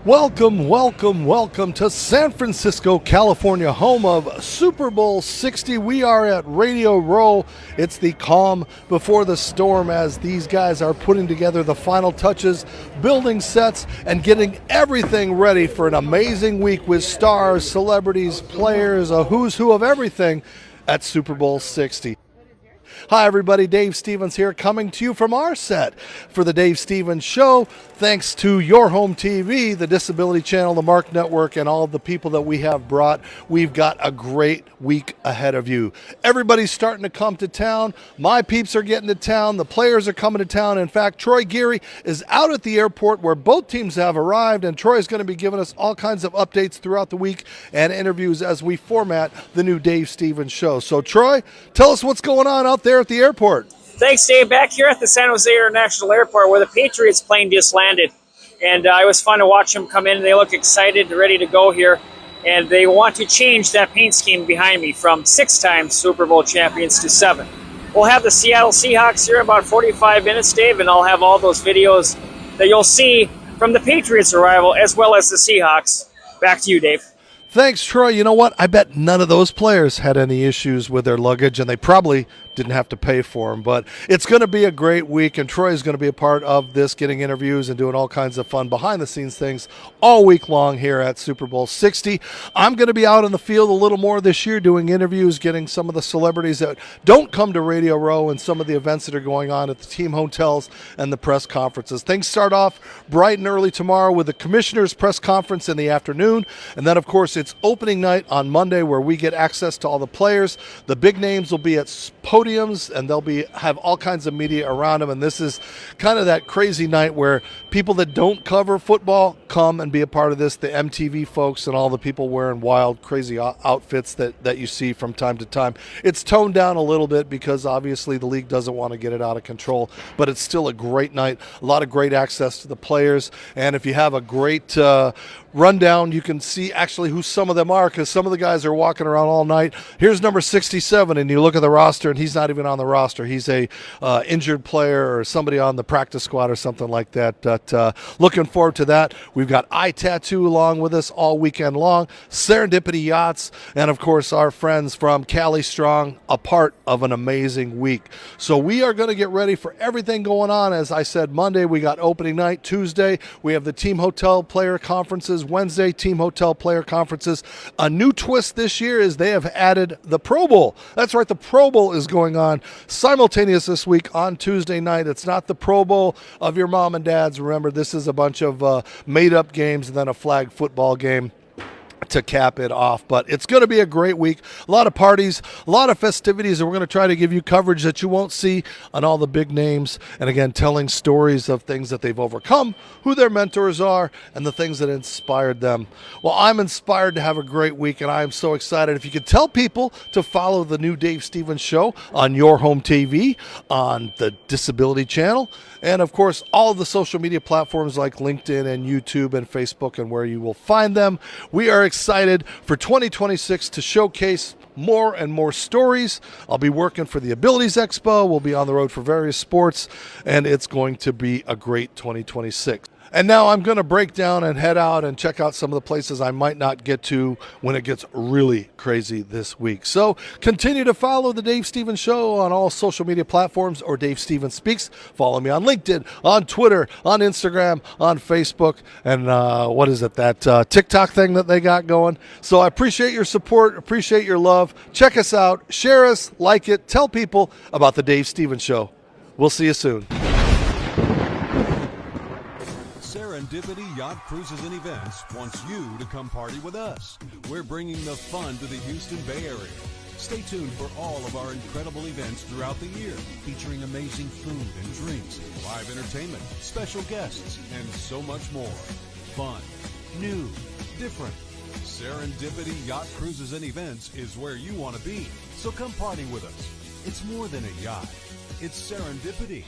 Welcome, welcome, welcome to San Francisco, California, home of Super Bowl 60. We are at Radio Row. It's the calm before the storm as these guys are putting together the final touches, building sets, and getting everything ready for an amazing week with stars, celebrities, players, a who's who of everything at Super Bowl 60. Hi everybody, Dave Stevens here, coming to you from our set for the Dave Stevens Show. Thanks to Your Home TV, the Disability Channel, the Mark Network, and all the people that we have brought. We've got a great week ahead of you. Everybody's starting to come to town. My peeps are getting to town. The players are coming to town. In fact, Troy Geary is out at the airport where both teams have arrived, and Troy is going to be giving us all kinds of updates throughout the week and interviews as we format the new Dave Stevens Show. So, Troy, tell us what's going on out there at the airport. Thanks, Dave. Back here at the San Jose International Airport where the Patriots plane just landed. And it was fun to watch them come in. They look excited, ready to go here. And they want to change that paint scheme behind me from 6-time Super Bowl champions to 7. We'll have the Seattle Seahawks here in about 45 minutes, Dave, and I'll have all those videos that you'll see from the Patriots' arrival as well as the Seahawks. Back to you, Dave. Thanks, Troy. You know what? I bet none of those players had any issues with their luggage, and they probably didn't have to pay for them. But it's going to be a great week, and Troy is going to be a part of this, getting interviews and doing all kinds of fun behind-the-scenes things all week long here at Super Bowl 60. I'm going to be out in the field a little more this year doing interviews, getting some of the celebrities that don't come to Radio Row and some of the events that are going on at the team hotels and the press conferences. Things start off bright and early tomorrow with the Commissioner's press conference in the afternoon, and then, of course, it's opening night on Monday where we get access to all the players. The big names will be at podiums, and they'll have all kinds of media around them, and this is kind of that crazy night where people that don't cover football come and be a part of this, the MTV folks and all the people wearing wild, crazy outfits that you see from time to time. It's toned down a little bit because obviously the league doesn't want to get it out of control, but it's still a great night, a lot of great access to the players, and if you have a great rundown, you can see actually who some of them are, because some of the guys are walking around all night. Here's number 67, and you look at the roster, and he's not even on the roster. He's a injured player or somebody on the practice squad or something like that. But looking forward to that. We've got iTattoo along with us all weekend long, Serendipity Yachts, and of course our friends from Cali Strong, a part of an amazing week. So we are going to get ready for everything going on. As I said, Monday we got opening night. Tuesday we have the Team Hotel Player Conferences. Wednesday, Team Hotel Player Conferences. A new twist this year is they have added the Pro Bowl. That's right, the Pro Bowl is going on simultaneous this week on Tuesday night. It's not the Pro Bowl of your mom and dad's. Remember, this is a bunch of made-up games and then a flag football game to cap it off. But it's going to be a great week. A lot of parties, a lot of festivities, and we're going to try to give you coverage that you won't see on all the big names. And again, telling stories of things that they've overcome, who their mentors are, and the things that inspired them. Well, I'm inspired to have a great week, and I am so excited. If you could tell people to follow the new Dave Stevens Show on Your Home TV, on the Disability Channel, and of course, all of the social media platforms like LinkedIn and YouTube and Facebook and where you will find them. We are excited for 2026 to showcase more and more stories. I'll be working for the Abilities Expo. We'll be on the road for various sports, and it's going to be a great 2026. And now I'm going to break down and head out and check out some of the places I might not get to when it gets really crazy this week. So continue to follow the Dave Stevens Show on all social media platforms, or Dave Stevens Speaks. Follow me on LinkedIn, on Twitter, on Instagram, on Facebook, and that TikTok thing that they got going. So I appreciate your support, appreciate your love. Check us out, share us, like it, tell people about the Dave Stevens Show. We'll see you soon. Serendipity Yacht Cruises and Events wants you to come party with us. We're bringing the fun to the Houston Bay Area. Stay tuned for all of our incredible events throughout the year, featuring amazing food and drinks, live entertainment, special guests, and so much more. Fun, new, different. Serendipity Yacht Cruises and Events is where you want to be. So come party with us. It's more than a yacht. It's serendipity.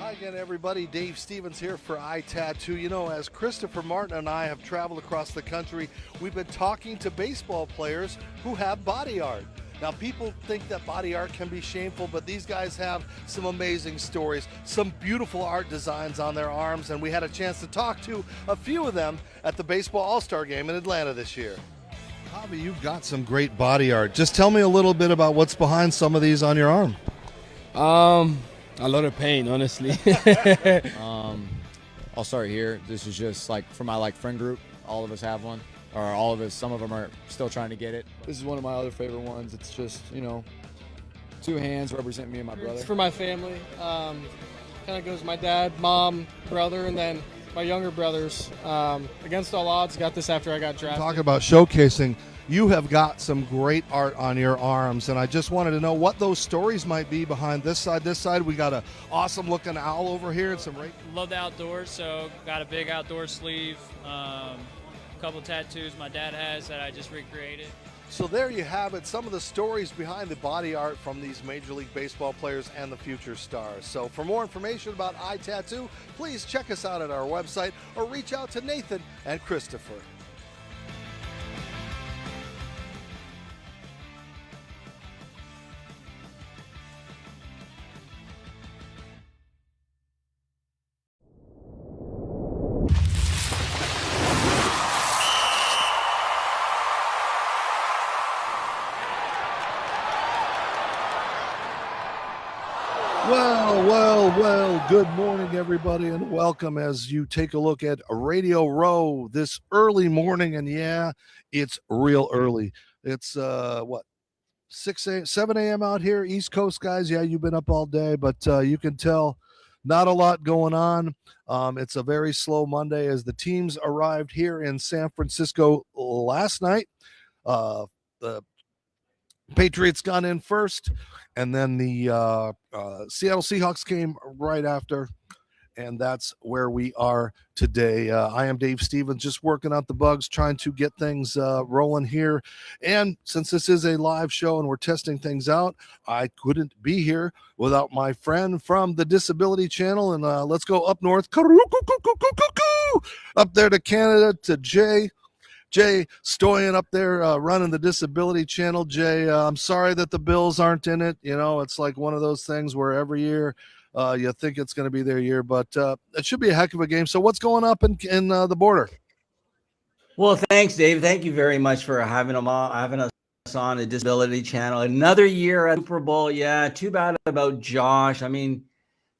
Hi again, everybody. Dave Stevens here for iTattoo. You know, as Christopher Martin and I have traveled across the country, we've been talking to baseball players who have body art. Now, people think that body art can be shameful, but these guys have some amazing stories, some beautiful art designs on their arms, and we had a chance to talk to a few of them at the Baseball All-Star Game in Atlanta this year. Javi, you've got some great body art. Just tell me a little bit about what's behind some of these on your arm. A lot of pain, honestly. I'll start here. This is just like for my friend group. All of us have one, or all of us. Some of them are still trying to get it. This is one of my other favorite ones. It's just, two hands represent me and my brother. It's for my family. Kind of goes my dad, mom, brother, and then my younger brothers. Against all odds, got this after I got drafted. Talk about showcasing. You have got some great art on your arms, and I just wanted to know what those stories might be behind this side. This side, we got an awesome-looking owl over here and some Love the outdoors, so got a big outdoor sleeve, a couple tattoos my dad has that I just recreated. So there you have it, some of the stories behind the body art from these Major League Baseball players and the future stars. So for more information about iTattoo, please check us out at our website or reach out to Nathan and Christopher. Well, good morning, everybody, and welcome as you take a look at Radio Row this early morning. And yeah, it's real early. It's 7 a.m. out here, East Coast guys. Yeah, you've been up all day, but you can tell not a lot going on. It's a very slow Monday as the teams arrived here in San Francisco last night. The Patriots got in first, and then the Seattle Seahawks came right after, and that's where we are today. I am Dave Stevens, just working out the bugs, trying to get things rolling here. And since this is a live show and we're testing things out, I couldn't be here without my friend from the Disability Channel. And let's go up north, up there to Canada, to Jay Stoyan up there running the Disability Channel. Jay, I'm sorry that the Bills aren't in it. It's like one of those things where every year you think it's going to be their year, but it should be a heck of a game. So what's going up in the border? Well, thanks, Dave. Thank you very much for having us on the Disability Channel. Another year at Super Bowl. Yeah, too bad about Josh. I mean,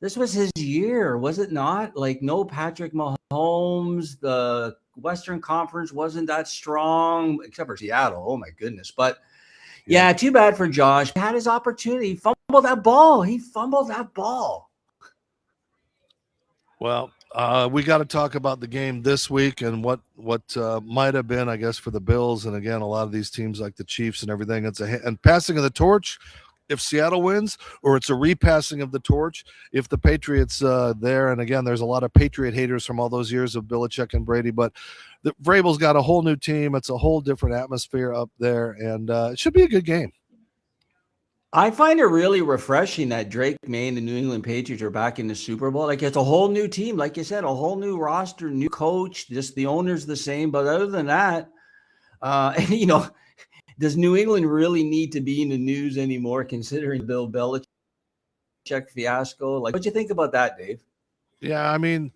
this was his year, was it not? Like, no Patrick Mahomes. The Western Conference wasn't that strong, except for Seattle. Oh, my goodness. But, yeah, too bad for Josh. He had his opportunity. He fumbled that ball. Well, we got to talk about the game this week and what might have been, I guess, for the Bills. And, again, a lot of these teams like the Chiefs and everything. And passing of the torch if Seattle wins, or it's a repassing of the torch if the Patriots there. And again, there's a lot of Patriot haters from all those years of Belichick and Brady, but the Vrabel's got a whole new team. It's a whole different atmosphere up there, and it should be a good game. I find it really refreshing that Drake May and the New England Patriots are back in the Super Bowl. Like, it's a whole new team. Like you said, a whole new roster, new coach, just the owner's the same. But other than that, does New England really need to be in the news anymore, considering Bill Belichick fiasco? Like, what'd you think about that, Dave? Yeah, I mean,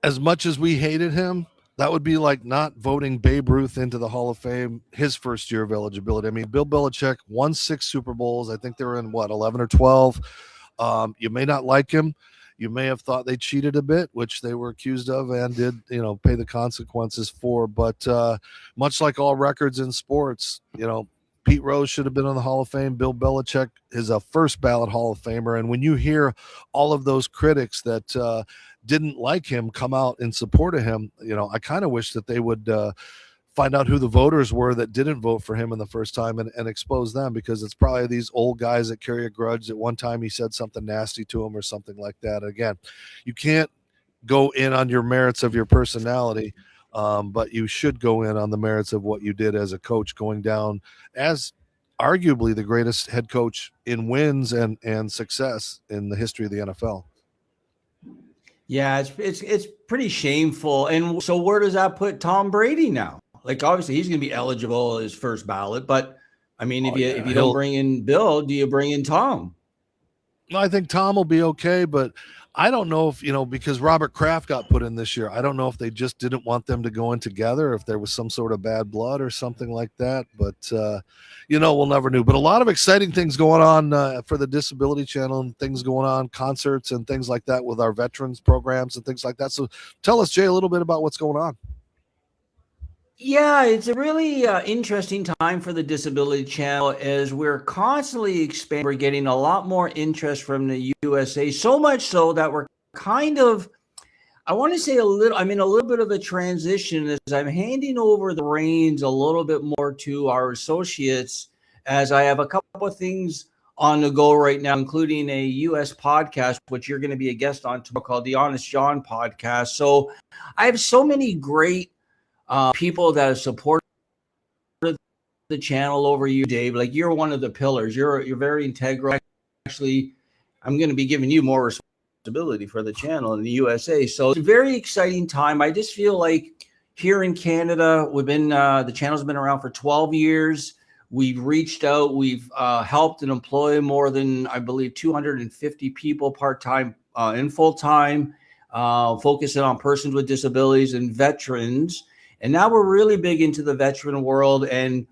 as much as we hated him, that would be like not voting Babe Ruth into the Hall of Fame his first year of eligibility. I mean, Bill Belichick won 6 Super Bowls. I think they were in, 11 or 12. You may not like him. You may have thought they cheated a bit, which they were accused of and did, pay the consequences for. But much like all records in sports, Pete Rose should have been in the Hall of Fame. Bill Belichick is a first ballot Hall of Famer. And when you hear all of those critics that didn't like him come out in support of him, I kind of wish that they would find out who the voters were that didn't vote for him in the first time and expose them, because it's probably these old guys that carry a grudge that one time he said something nasty to him or something like that. Again, you can't go in on your merits of your personality, but you should go in on the merits of what you did as a coach, going down as arguably the greatest head coach in wins and success in the history of the NFL. Yeah, it's pretty shameful. And so where does that put Tom Brady now? Like, obviously he's going to be eligible as first ballot, but I mean, if yeah, if you don't bring in Bill, do you bring in Tom? I think Tom will be okay, but I don't know if, because Robert Kraft got put in this year, I don't know if they just didn't want them to go in together, if there was some sort of bad blood or something like that. But, we'll never know. But a lot of exciting things going on for the Disability Channel, and things going on, concerts and things like that with our veterans programs and things like that. So tell us, Jay, a little bit about what's going on. Yeah, it's a really interesting time for the Disability Channel as we're constantly expanding. We're getting a lot more interest from the USA, so much so that we're kind of, I want to say a little bit of a transition as I'm handing over the reins a little bit more to our associates, as I have a couple of things on the go right now, including a US podcast, which you're going to be a guest on tomorrow, called the Honest John podcast. So I have so many great people that have supported the channel over you, Dave. Like, you're one of the pillars. You're very integral. Actually, I'm going to be giving you more responsibility for the channel in the USA. So it's a very exciting time. I just feel like here in Canada, the channel's been around for 12 years. We've reached out. We've helped and employ more than, I believe, 250 people part-time and full-time, focusing on persons with disabilities and veterans. And now we're really big into the veteran world. And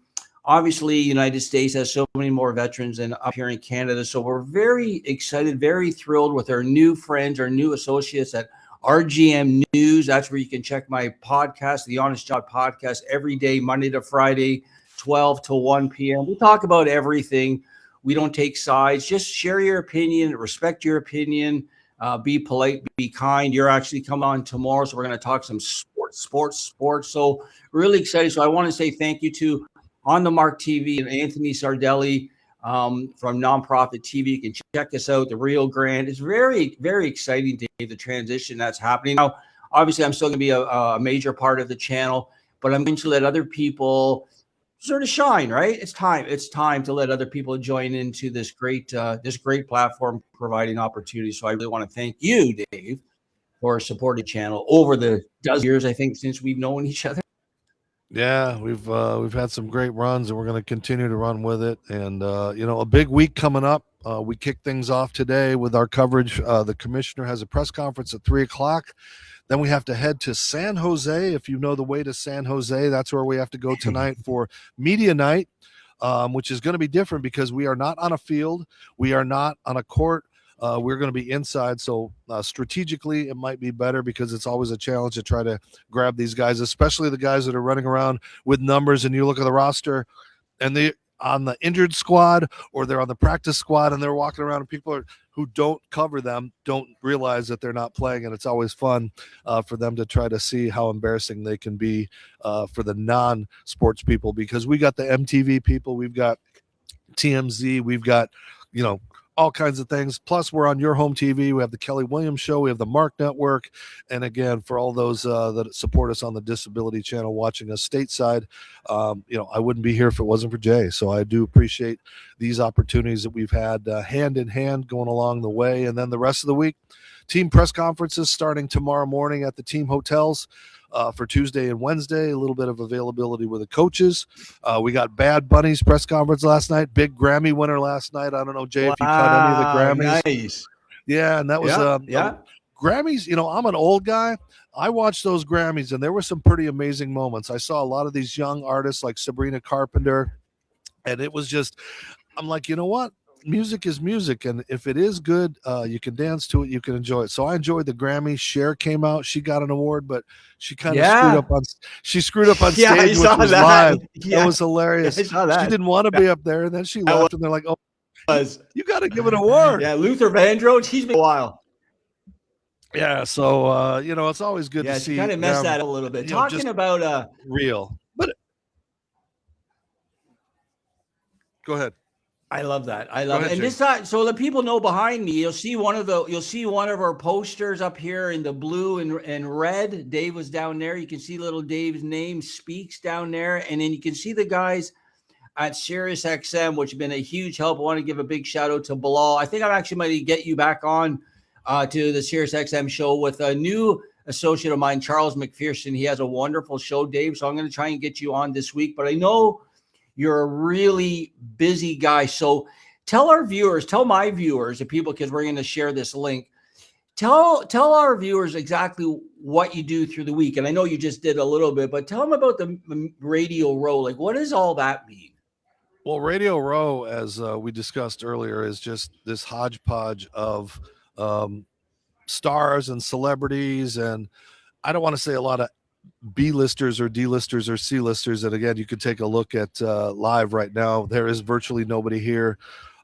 obviously, United States has so many more veterans than up here in Canada. So we're very excited, very thrilled with our new friends, our new associates at RGM News. That's where you can check my podcast, the Honest John podcast, every day, Monday to Friday, 12 to 1 p.m. We talk about everything. We don't take sides. Just share your opinion, respect your opinion, be polite, be kind. You're actually coming on tomorrow, so we're going to talk some sports. So really excited. So I want to say thank you to On the Mark TV and Anthony Sardelli from Nonprofit TV. You can check us out, the Rio Grande. It's very, very exciting to the transition that's happening. Now, obviously, I'm still going to be a major part of the channel, but I'm going to let other people sort of shine, right? It's time to let other people join into this great platform, providing opportunities. So I really want to thank you, Dave, for supporting the channel over the dozen years, I think, since we've known each other. Yeah, we've had some great runs, and we're going to continue to run with it. And a big week coming up. We kick things off today with our coverage. The commissioner has a press conference at 3:00. Then we have to head to San Jose. If you know the way to San Jose, that's where we have to go tonight for media night, which is going to be different because we are not on a field, we are not on a court. We're going to be inside, so strategically it might be better because it's always a challenge to try to grab these guys, especially the guys that are running around with numbers, and you look at the roster and they on the injured squad or they're on the practice squad and they're walking around, and people who don't cover them don't realize that they're not playing, and it's always fun for them to try to see how embarrassing they can be for the non-sports people, because we got the MTV people, we've got TMZ, we've got all kinds of things. Plus, we're on your home TV. We have the Kelly Williams Show. We have the Mark Network. And again, for all those that support us on the Disability Channel, watching us stateside, I wouldn't be here if it wasn't for Jay. So I do appreciate these opportunities that we've had hand in hand going along the way. And then the rest of the week, team press conferences starting tomorrow morning at the team hotels. For Tuesday and Wednesday, a little bit of availability with the coaches. We got Bad Bunny's press conference last night. Big Grammy winner last night. I don't know, Jay, if you caught any of the Grammys. Nice. Yeah, and that was Grammys. I'm an old guy. I watched those Grammys, and there were some pretty amazing moments. I saw a lot of these young artists like Sabrina Carpenter, and it was just, I'm like, you know what? Music is music, and if it is good, you can dance to it, you can enjoy it. So I enjoyed the Grammy. Cher came out, she got an award, but she kind of screwed up on stage, which was live. That was hilarious. She didn't want to be up there, and then she left, and they're like, "Oh, you got to give an award." Yeah, Luther Vandross, he's been a while. Yeah, so it's always good to see. Yeah, kind of messed that up a little bit. Talking about real, but go ahead. I love that. I love it. And this time, so the people know behind me, you'll see one of our posters up here in the blue and red. Dave was down there. You can see little Dave's name Speaks down there. And then you can see the guys at Sirius XM, which have been a huge help. I want to give a big shout out to Bilal. I think I'm actually going to get you back on to the Sirius XM show with a new associate of mine, Charles McPherson. He has a wonderful show, Dave. So I'm going to try and get you on this week. But I know You're a really busy guy. So tell our viewers, tell my viewers, the people, because we're going to share this link. Tell our viewers exactly what you do through the week. And I know you just did a little bit, but tell them about the Radio Row. Like, what does all that mean? Well, Radio Row, as we discussed earlier, is just this hodgepodge of stars and celebrities, and I don't want to say a lot of B-listers or D-listers or C-listers. And again, you could take a look at live right now. There is virtually nobody here.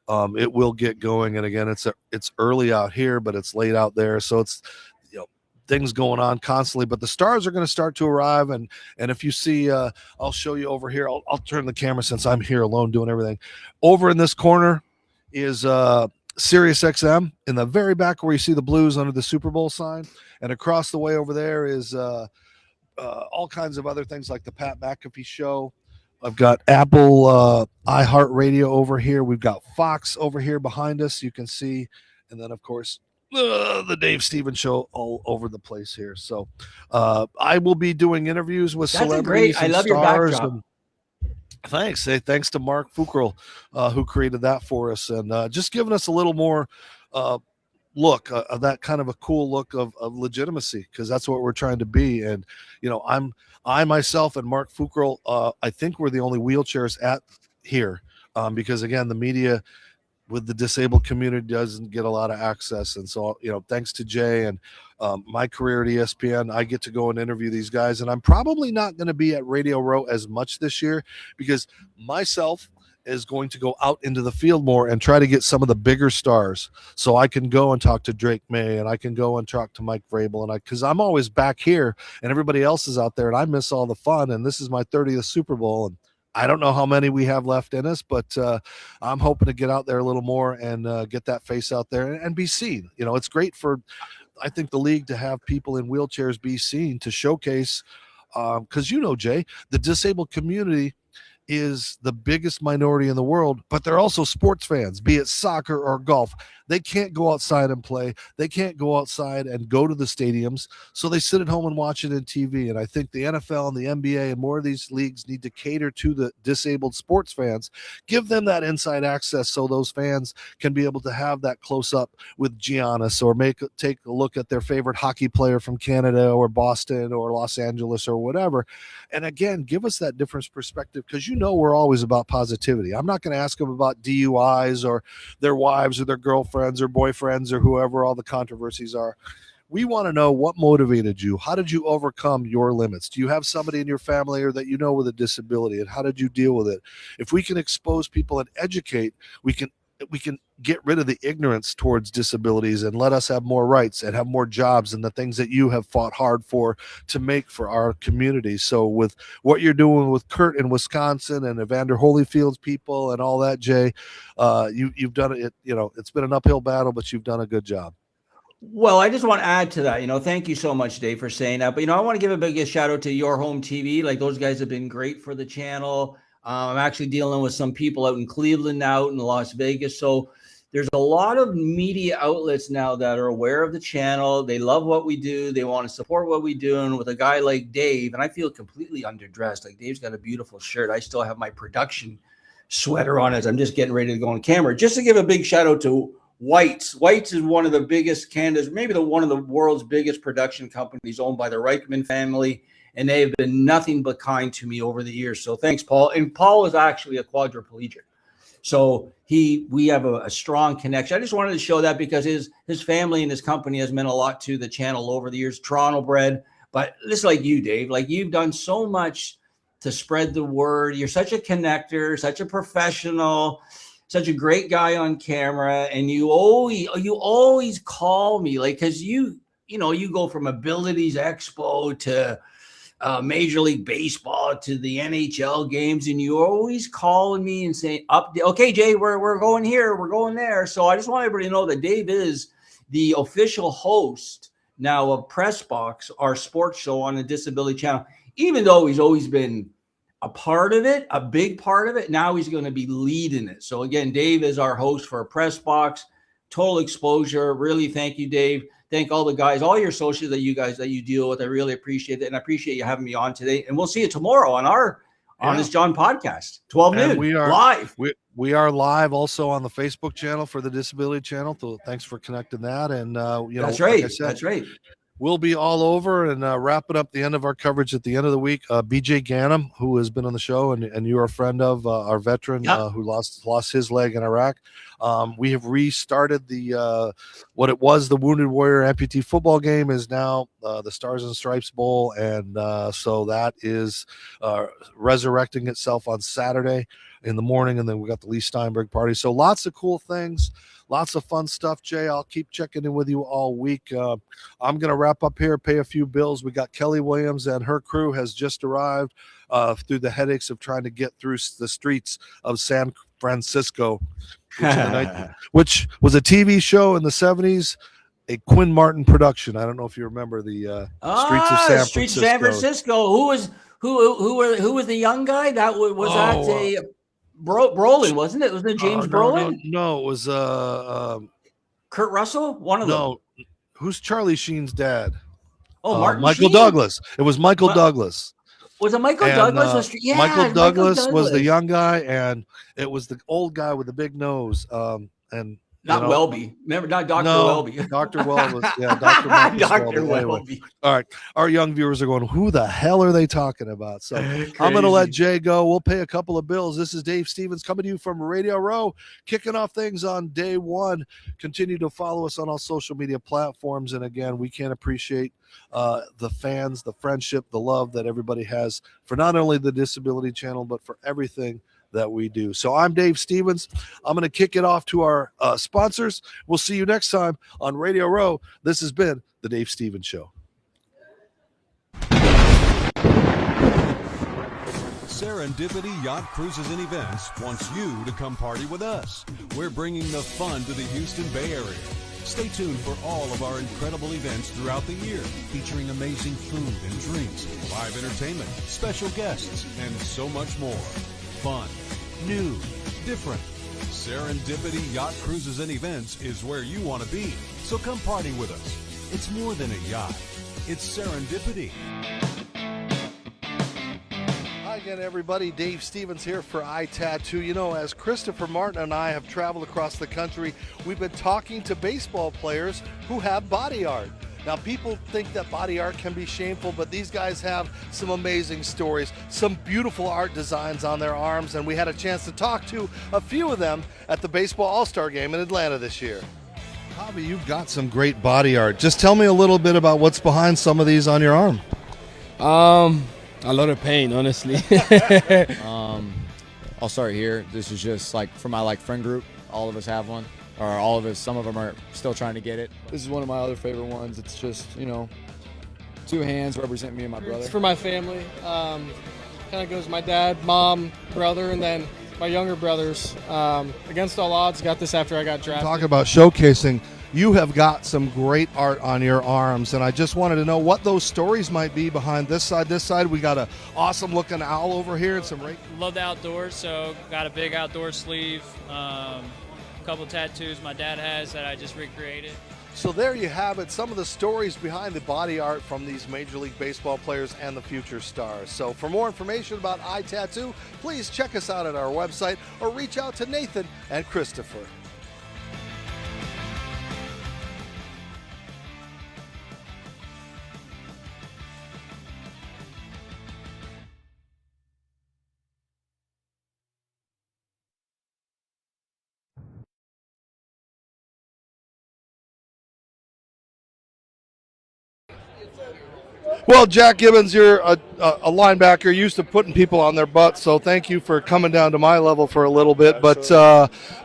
It will get going, and again, it's early out here, but it's late out there, so it's things going on constantly. But the stars are going to start to arrive, and if you see, I'll show you over here. I'll turn the camera since I'm here alone doing everything. Over in this corner is Sirius XM in the very back where you see the Blues under the Super Bowl sign, and across the way over there is all kinds of other things like the Pat McAfee Show. I've got Apple iHeartRadio over here. We've got Fox over here behind us, you can see. And then, of course, the Dave Stevens Show all over the place here. So I will be doing interviews with celebrities. I love your backdrop. Thanks. Hey, thanks to Mark Fuckrell, who created that for us. And just giving us a little more look, that kind of a cool look of legitimacy, because that's what we're trying to be. And, I myself and Mark Fuckrell, I think we're the only wheelchairs at here because, again, the media with the disabled community doesn't get a lot of access. And so, thanks to Jay and my career at ESPN, I get to go and interview these guys. And I'm probably not going to be at Radio Row as much this year because myself is going to go out into the field more and try to get some of the bigger stars, so I can go and talk to Drake May, and I can go and talk to Mike Vrabel, and because I'm always back here and everybody else is out there, and I miss all the fun. And this is my 30th Super Bowl, and I don't know how many we have left in us, but I'm hoping to get out there a little more and get that face out there and be seen. It's great for, I think, the league to have people in wheelchairs be seen, to showcase, because Jay, the disabled community is the biggest minority in the world, but they're also sports fans, be it soccer or golf. They can't go outside and play. They can't go outside and go to the stadiums, so they sit at home and watch it on TV. And I think the NFL and the NBA and more of these leagues need to cater to the disabled sports fans, give them that inside access so those fans can be able to have that close up with Giannis, or take a look at their favorite hockey player from Canada or Boston or Los Angeles or whatever. And again, give us that different perspective, because we're always about positivity. I'm not going to ask them about DUIs or their wives or their girlfriends or boyfriends or whoever all the controversies are. We want to know what motivated you. How did you overcome your limits? Do you have somebody in your family or that with a disability, and how did you deal with it? If we can expose people and educate, we can get rid of the ignorance towards disabilities and let us have more rights and have more jobs and the things that you have fought hard for to make for our community. So with what you're doing with Kurt in Wisconsin and Evander Holyfield's people and all that, Jay, you've done it. It's been an uphill battle, but you've done a good job. Well, I just want to add to that, thank you so much, Dave, for saying that. But, I want to give a big shout out to Your Home TV. Like, those guys have been great for the channel. I'm actually dealing with some people out in Cleveland now, in Las Vegas. So there's a lot of media outlets now that are aware of the channel. They love what we do. They want to support what we do. And with a guy like Dave, and I feel completely underdressed. Like, Dave's got a beautiful shirt. I still have my production sweater on as I'm just getting ready to go on camera. Just to give a big shout out to White's. White's is one of the biggest Canada's, maybe one of the world's biggest production companies, owned by the Reichman family. And they have been nothing but kind to me over the years. So thanks, Paul. And Paul is actually a quadriplegic. So we have a strong connection. I just wanted to show that because his family and his company has meant a lot to the channel over the years. Toronto bred. But just like you, Dave, like, you've done so much to spread the word. You're such a connector, such a professional, such a great guy on camera. And you always call me, like, because you go from Abilities Expo to Major League Baseball to the NHL games, and you always calling me and saying, okay, Jay, we're going here, we're going there. So I just want everybody to know that Dave is the official host now of Press Box, our sports show on the Disability Channel. Even though he's always been a part of it, a big part of it, now he's going to be leading it. So again, Dave is our host for Press Box. Total exposure. Really, thank you, Dave. Thank all the guys, all your associates that you deal with. I really appreciate it. And I appreciate you having me on today. And we'll see you tomorrow on our Honest John podcast, 12 And noon, we are live. We are live also on the Facebook channel for the Disability Channel. So thanks for connecting that. And That's right. like I said, That's right. we'll be all over and wrapping up the end of our coverage at the end of the week. BJ Ganem, who has been on the show, and you're a friend of our veteran who lost his leg in Iraq. We have restarted the what it was the Wounded Warrior amputee football game is now the Stars and Stripes Bowl, and so that is resurrecting itself on Saturday in the morning, and then we got the Lee Steinberg party. So lots of cool things. Lots of fun stuff, Jay. I'll keep checking in with you all week. I'm going to wrap up here, pay a few bills. We got Kelly Williams and her crew has just arrived through the headaches of trying to get through the streets of San Francisco, which was a TV show in the 70s, a Quinn Martin production. I don't know if you remember the Streets of San Francisco. Who was the young guy? That was that Brolin, wasn't it? Was it James Brolin? No, it was Kurt Russell. One of them. No, who's Charlie Sheen's dad? Oh, Michael Sheen? Douglas. It was Michael Douglas. Was it Michael Douglas? Michael Douglas was the young guy, and it was the old guy with the big nose. And not Welby. Remember, not Dr. Welby. Dr. Welby. Yeah, Dr. Dr. Welby. All right. Our young viewers are going, who the hell are they talking about? So I'm going to let Jay go. We'll pay a couple of bills. This is Dave Stevens coming to you from Radio Row, kicking off things on day one. Continue to follow us on all social media platforms. And again, we can't appreciate the fans, the friendship, the love that everybody has for not only the Disability Channel, but for everything that we do. So I'm Dave Stevens. I'm going to kick it off to our sponsors. We'll see you next time on Radio Row. This has been the Dave Stevens Show. Serendipity Yacht Cruises and Events wants you to come party with us. We're bringing the fun to the Houston Bay Area. Stay tuned for all of our incredible events throughout the year, featuring amazing food and drinks, live entertainment, special guests, and so much more. Fun, new, different. Serendipity Yacht Cruises and Events is where you want to be. So come party with us. It's more than a yacht. It's serendipity. Hi again, everybody. Dave Stevens here for iTattoo. You know, as Christopher Martin and I have traveled across the country, we've been talking to baseball players who have body art. Now, people think that body art can be shameful, but these guys have some amazing stories, some beautiful art designs on their arms, and we had a chance to talk to a few of them at the Baseball All-Star Game in Atlanta this year. Javi, you've got some great body art. Just tell me a little bit about what's behind some of these on your arm. A lot of pain, honestly. I'll start here. This is just like for my friend group. All of us have one. Or all of us, some of them are still trying to get it. This is one of my other favorite ones. It's just, two hands represent me and my brother. It's for my family. Kind of goes my dad, mom, brother, and then my younger brothers. Against all odds, got this after I got drafted. Talk about showcasing. You have got some great art on your arms, and I just wanted to know what those stories might be behind this side. This side, we got an awesome-looking owl over here and some Love the outdoors, so got a big outdoor sleeve. Couple tattoos my dad has that I just recreated. So there you have it, some of the stories behind the body art from these Major League Baseball players and the future stars. So for more information about iTattoo, please check us out at our website or reach out to Nathan and Christopher. Well, Jack Gibbons, you're a linebacker used to putting people on their butts, so thank you for coming down to my level for a little bit. But,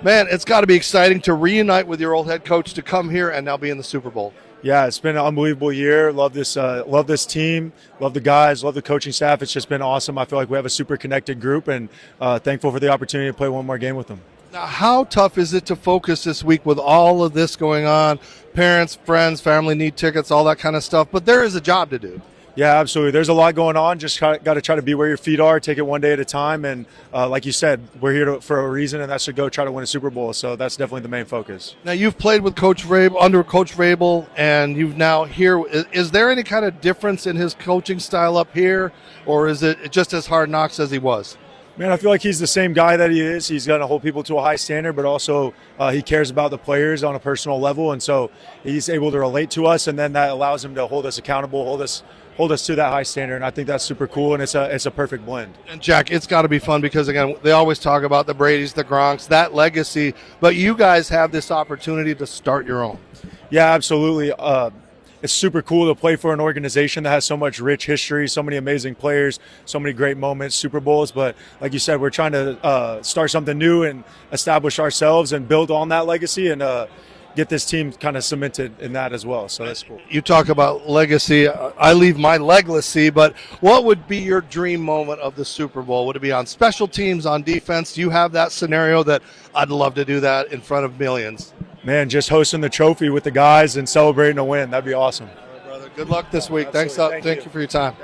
man, it's got to be exciting to reunite with your old head coach to come here and now be in the Super Bowl. Yeah, it's been an unbelievable year. Love this team, love the guys, love the coaching staff. It's just been awesome. I feel like we have a super connected group, and thankful for the opportunity to play one more game with them. Now, how tough is it to focus this week with all of this going on? Parents, friends, family need tickets, all that kind of stuff, but there is a job to do. Yeah, absolutely. There's a lot going on. Just got to try to be where your feet are, take it one day at a time. And like you said, we're here for a reason, and that's to go try to win a Super Bowl. So that's definitely the main focus. Now, you've played with Coach Rabel, under Coach Rabel, and you've now here. Is there any kind of difference in his coaching style up here, or is it just as hard knocks as he was? Man, I feel like he's the same guy that he is. He's going to hold people to a high standard, but also he cares about the players on a personal level. And so he's able to relate to us, and then that allows him to hold us accountable, hold us to that high standard, and I think that's super cool, and it's a perfect blend. And Jack, it's got to be fun because, again, they always talk about the Bradys, the Gronks, that legacy, but you guys have this opportunity to start your own. Yeah, absolutely. It's super cool to play for an organization that has so much rich history, so many amazing players, so many great moments, Super Bowls. But like you said, we're trying to start something new and establish ourselves and build on that legacy and get this team kind of cemented in that as well. So that's cool. You talk about legacy. I leave my legacy, but what would be your dream moment of the Super Bowl? Would it be on special teams, on defense? Do you have that scenario that I'd love to do that in front of millions? Man, just hosting the trophy with the guys and celebrating a win. That'd be awesome. All right, brother. Good luck this week. Absolutely. Thank you for your time.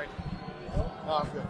No, I'm good.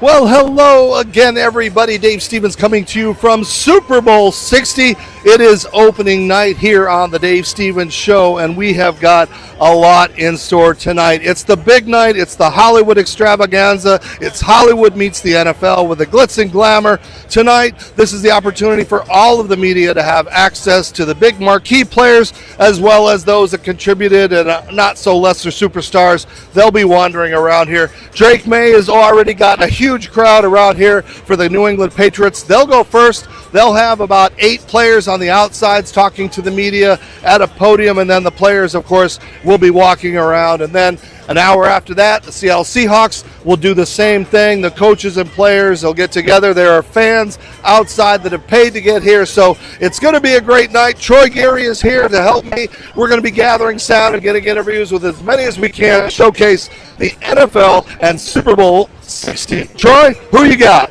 Well, hello again, everybody. Dave Stevens coming to you from Super Bowl 60. It is opening night here on the Dave Stevens Show, and we have got a lot in store tonight. It's the big night. It's the Hollywood extravaganza. It's Hollywood meets the NFL with the glitz and glamour. Tonight, this is the opportunity for all of the media to have access to the big marquee players as well as those that contributed and not so lesser superstars. They'll be wandering around here. Drake May has already got a huge crowd around here for the New England Patriots. They'll go first. They'll have about 8 players on the outsides talking to the media at a podium, and then the players, of course, will be walking around. And then an hour after that, the Seattle Seahawks will do the same thing. The coaches and players will get together. There are fans outside that have paid to get here, so it's going to be a great night. Troy Geary is here to help me. We're going to be gathering sound and getting interviews with as many as we can to showcase the NFL and Super Bowl 60. Troy, who you got?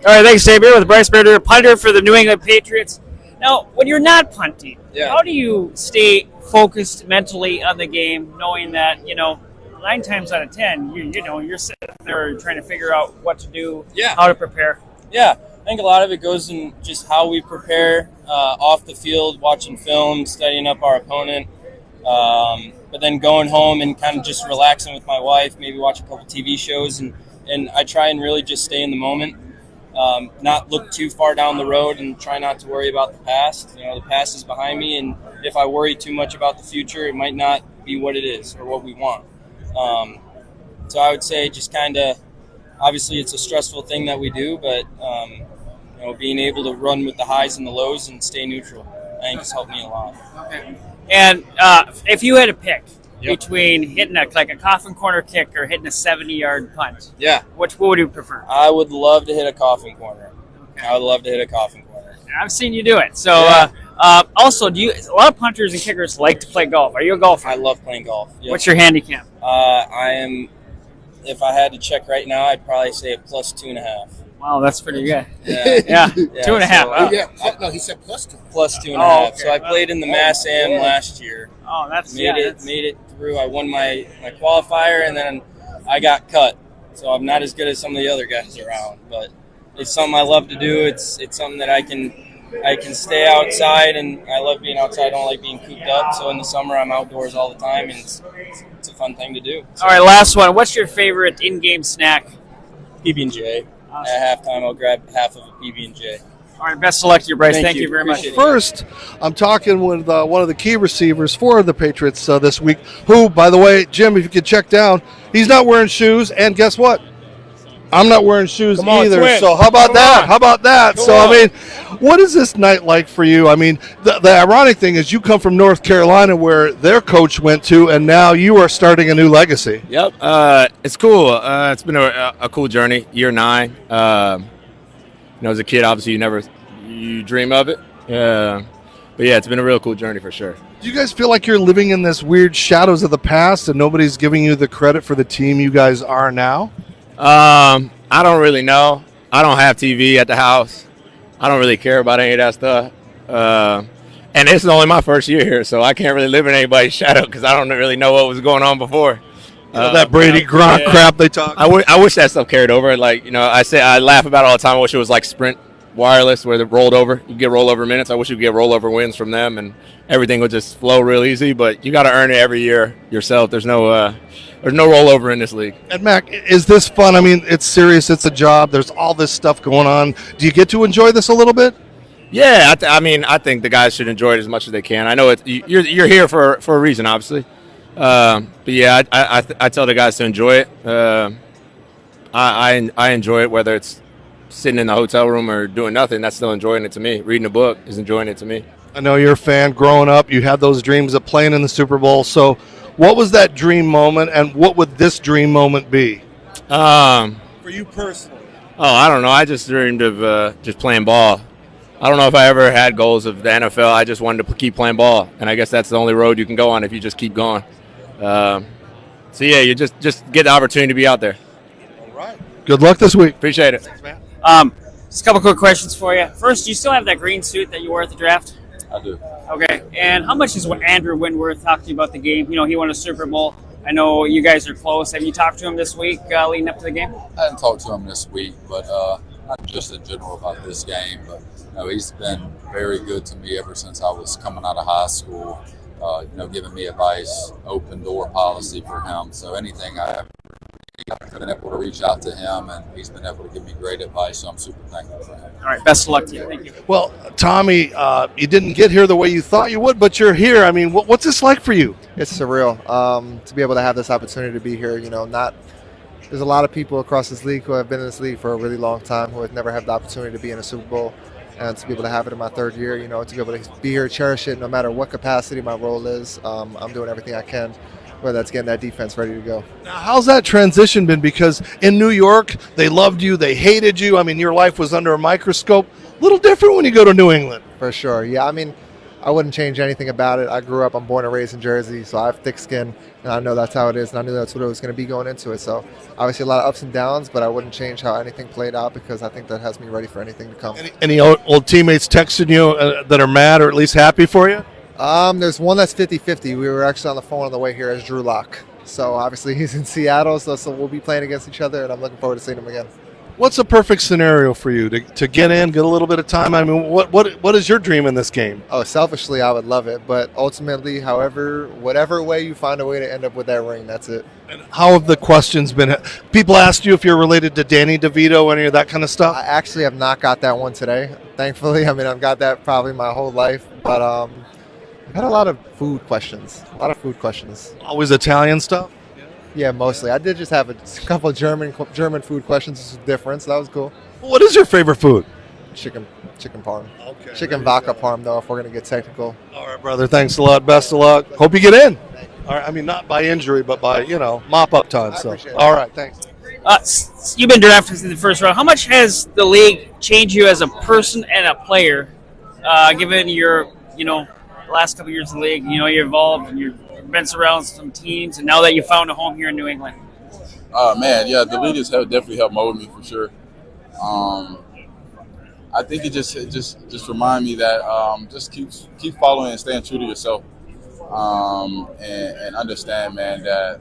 All right, thanks, Dave. Here with Bryce Berger, punter for the New England Patriots. Now, when you're not punting, how do you stay focused mentally on the game, knowing that 9 times out of 10, you're sitting there trying to figure out what to do, how to prepare? Yeah, I think a lot of it goes in just how we prepare off the field, watching film, studying up our opponent, but then going home and kind of just relaxing with my wife, maybe watch a couple TV shows, and I try and really just stay in the moment. Not look too far down the road and try not to worry about the past. The past is behind me, and if I worry too much about the future, it might not be what it is or what we want. So I would say just kind of, obviously it's a stressful thing that we do, but being able to run with the highs and the lows and stay neutral, I think has helped me a lot. Okay. And if you had to pick between hitting a coffin corner kick or hitting a 70-yard punt, what would you prefer? I would love to hit a coffin corner. Okay. I would love to hit a coffin corner. I've seen you do it. So also, a lot of punters and kickers like to play golf. Are you a golfer? I love playing golf. Yep. What's your handicap? I am, if I had to check right now, I'd probably say a plus 2.5. Wow, that's pretty good. Yeah. 2.5. So, No, he said plus 2. Plus 2.5. Okay. So I played in the Mass Am last year. Oh, that's made it through. I won my qualifier, and then I got cut. So I'm not as good as some of the other guys around, but it's something I love to do. It's something that I can stay outside, and I love being outside. I don't like being cooped up. So in the summer, I'm outdoors all the time, and it's a fun thing to do. So, all right, last one. What's your favorite in-game snack? PB&J. Awesome. At halftime, I'll grab half of a PB&J. All right, best of luck to you, Bryce. Thank you very much. First, I'm talking with one of the key receivers for the Patriots this week, who, by the way, Jim, if you could check down, he's not wearing shoes, and guess what? I'm not wearing shoes either, twin. So how about that? How about that? So, I mean, what is this night like for you? I mean, the ironic thing is you come from North Carolina where their coach went to, and now you are starting a new legacy. Yep, it's cool. It's been a cool journey, year 9. As a kid, obviously you dream of it. But yeah, it's been a real cool journey for sure. Do you guys feel like you're living in this weird shadows of the past and nobody's giving you the credit for the team you guys are now? I don't really know. I don't have TV at the house. I don't really care about any of that stuff. And this is only my first year here, so I can't really live in anybody's shadow because I don't really know what was going on before. That Brady Gronk crap they talk. I wish that stuff carried over. Like, I laugh about it all the time. I wish it was like Sprint wireless where they rolled over. You get rollover minutes. I wish you could get rollover wins from them, and everything would just flow real easy. But you got to earn it every year yourself. There's no rollover in this league. And Mac, is this fun? I mean, it's serious. It's a job. There's all this stuff going on. Do you get to enjoy this a little bit? Yeah, I think the guys should enjoy it as much as they can. I know you're here for a reason, obviously. But yeah, I tell the guys to enjoy it. I enjoy it, whether it's sitting in the hotel room or doing nothing. That's still enjoying it to me. Reading a book is enjoying it to me. I know you're a fan. Growing up, you had those dreams of playing in the Super Bowl. So, what was that dream moment, and what would this dream moment be? For you personally? Oh, I don't know. I just dreamed of just playing ball. I don't know if I ever had goals of the NFL. I just wanted to keep playing ball, and I guess that's the only road you can go on if you just keep going. So yeah, you just get the opportunity to be out there. All right. Good luck this week. Appreciate it. Thanks, man. Just a couple quick questions for you. First, do you still have that green suit that you wore at the draft? I do. Okay. And how much is Andrew Windworth talked to you about the game? He won a Super Bowl. I know you guys are close. Have you talked to him this week leading up to the game? I haven't talked to him this week, but not just in general about this game. But he's been very good to me ever since I was coming out of high school. Giving me advice, open door policy for him. So anything I've been able to reach out to him, and he's been able to give me great advice. So I'm super thankful for him. All right, best of luck to you. Thank you. Well, Tommy, you didn't get here the way you thought you would, but you're here. I mean, what's this like for you? It's surreal to be able to have this opportunity to be here. There's a lot of people across this league who have been in this league for a really long time who have never had the opportunity to be in a Super Bowl. And to be able to have it in my third year, to be able to be here, cherish it, no matter what capacity my role is. I'm doing everything I can, whether that's getting that defense ready to go. Now, how's that transition been? Because in New York, they loved you, they hated you. I mean, your life was under a microscope. A little different when you go to New England. For sure. Yeah, I wouldn't change anything about it. I'm born and raised in Jersey, so I have thick skin, and I know that's how it is, and I knew that's what it was going to be going into it. So obviously a lot of ups and downs, but I wouldn't change how anything played out because I think that has me ready for anything to come. Any old teammates texting you that are mad or at least happy for you? There's one that's 50-50. We were actually on the phone on the way here as Drew Lock. So obviously he's in Seattle, so we'll be playing against each other, and I'm looking forward to seeing him again. What's a perfect scenario for you to get in, get a little bit of time? I mean, what is your dream in this game? Oh, selfishly, I would love it, but ultimately, whatever way you find a way to end up with that ring, that's it. And how have the questions been? People asked you if you're related to Danny DeVito, any of that kind of stuff? I actually have not got that one today, thankfully. I've got that probably my whole life, but I've had a lot of food questions. Always Italian stuff? Yeah, mostly. I did just have a couple of German food questions. This was different, so that was cool. What is your favorite food? Chicken parm. Okay. Chicken vodka parm, though, if we're going to get technical. All right, brother. Thanks a lot. Best of luck. Hope you get in. All right. I mean, not by injury, but by, mop-up time. So, all right. Thanks. You've been drafted in the first round. How much has the league changed you as a person and a player, given your, last couple of years in the league? You're involved and you've been around some teams, and now that you found a home here in New England. Man, yeah, the league has definitely helped mold me for sure. I think it just remind me that just keep following and staying true to yourself, and understand, man, that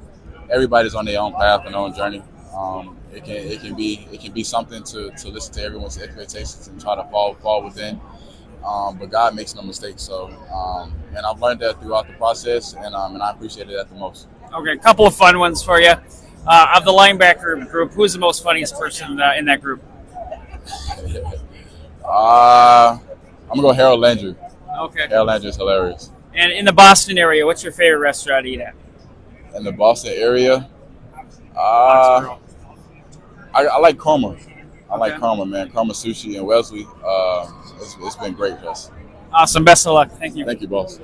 everybody's on their own path and their own journey. It can be something to listen to everyone's expectations and try to fall within. But God makes no mistakes. So, and I've learned that throughout the process, and I appreciated that the most. Okay, a couple of fun ones for you. Of the linebacker group, who's the most funniest person in that group? I'm gonna go Harold Landry. Okay. Harold Landry is hilarious. And in the Boston area, what's your favorite restaurant to eat at? In the Boston area, I like Karma. I like Karma, man. Karma Sushi in Wellesley. It's been great for us. Awesome. Best of luck. Thank you. Thank you, boss.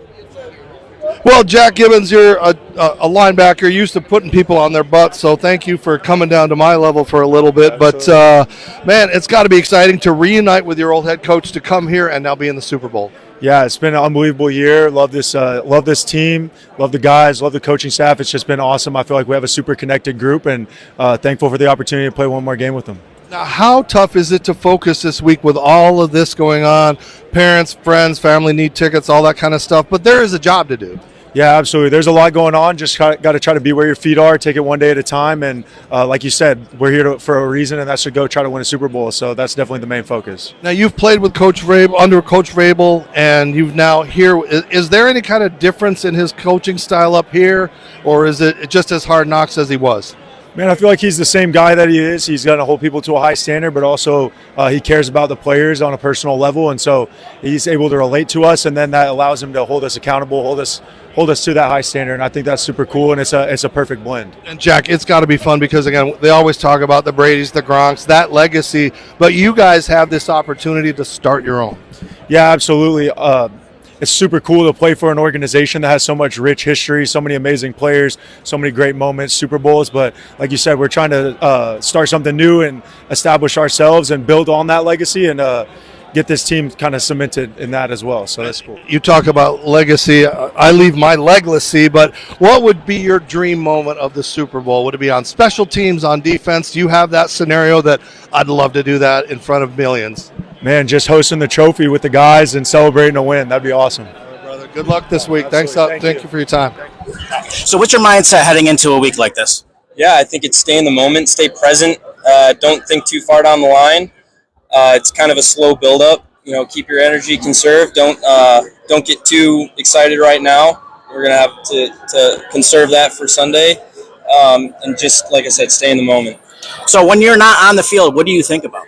Well, Jack Gibbons, you're a linebacker used to putting people on their butts, so thank you for coming down to my level for a little bit. But, man, it's got to be exciting to reunite with your old head coach, to come here and now be in the Super Bowl. Yeah, it's been an unbelievable year. Love this team, love the guys, love the coaching staff. It's just been awesome. I feel like we have a super connected group, and thankful for the opportunity to play one more game with them. Now, how tough is it to focus this week with all of this going on? Parents, friends, family need tickets, all that kind of stuff. But there is a job to do. Yeah, absolutely. There's a lot going on. Just got to try to be where your feet are, take it one day at a time. And like you said, we're here for a reason, and that's to go try to win a Super Bowl. So that's definitely the main focus. Now, you've played with Coach Vrabel, under Coach Vrabel, and you've now here. Is there any kind of difference in his coaching style up here, or is it just as hard knocks as he was? Man, I feel like he's the same guy that he is. He's going to hold people to a high standard, but also he cares about the players on a personal level. And so he's able to relate to us, and then that allows him to hold us accountable, hold us to that high standard. And I think that's super cool, and it's a perfect blend. And Jack, it's got to be fun because, again, they always talk about the Bradys, the Gronks, that legacy, but you guys have this opportunity to start your own. Yeah, absolutely. It's super cool to play for an organization that has so much rich history, so many amazing players, so many great moments, Super Bowls. But like you said, we're trying to start something new and establish ourselves and build on that legacy and get this team kind of cemented in that as well. So that's cool. You talk about legacy. I leave my legacy, but what would be your dream moment of the Super Bowl? Would it be on special teams, on defense? Do you have that scenario that I'd love to do that in front of millions? Man, just hosting the trophy with the guys and celebrating a win. That'd be awesome. All right, brother. Good luck this week. Absolutely. Thank you for your time. So what's your mindset heading into a week like this? Yeah, I think it's stay in the moment, stay present. Don't think too far down the line. It's kind of a slow build-up. Keep your energy conserved. Don't get too excited right now. We're gonna have to conserve that for Sunday, and just like I said, stay in the moment. So when you're not on the field, what do you think about?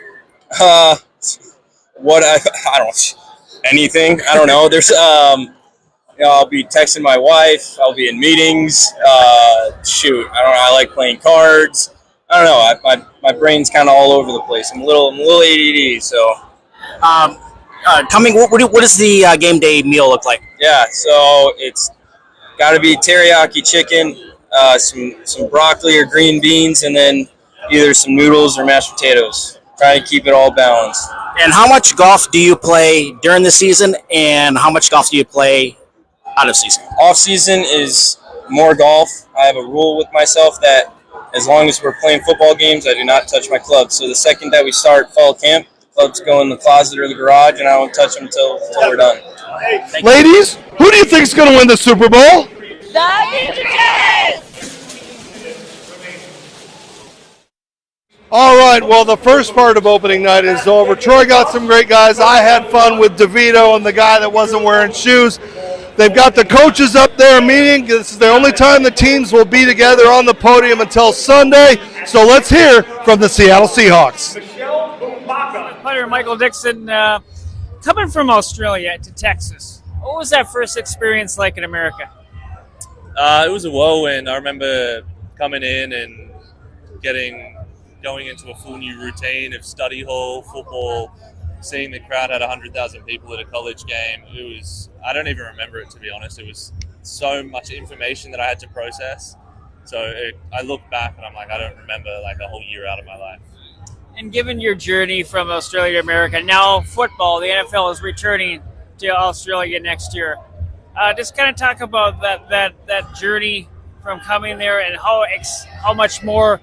I don't anything. I don't know. There's I'll be texting my wife. I'll be in meetings. I don't know. I like playing cards. I don't know. My brain's kind of all over the place. I'm a little ADD. So, what does the game day meal look like? yeah. So it's got to be teriyaki chicken, some broccoli or green beans, and then either some noodles or mashed potatoes. Trying to keep it all balanced. And how much golf do you play during the season, and how much golf do you play out of season? Off season is more golf. I have a rule with myself that as long as we're playing football games, I do not touch my clubs. So the second that we start fall camp, the clubs go in the closet or the garage, and I won't touch them until we're done. Ladies, who do you think is going to win the Super Bowl? The Patriots! All right, well, the first part of opening night is over. Troy got some great guys. I had fun with DeVito and the guy that wasn't wearing shoes. They've got the coaches up there meeting. This is the only time the teams will be together on the podium until Sunday. So let's hear from the Seattle Seahawks. Punter Michael Dixon, coming from Australia to Texas, what was that first experience like in America? It was a whirlwind. I remember coming in and going into a full new routine of study hall, football, seeing the crowd had 100,000 people at a college game. I don't even remember it, to be honest. It was so much information that I had to process. So I look back and I'm like, I don't remember like a whole year out of my life. And given your journey from Australia to America, now football, the NFL is returning to Australia next year. Just kind of talk about that journey from coming there and how much more.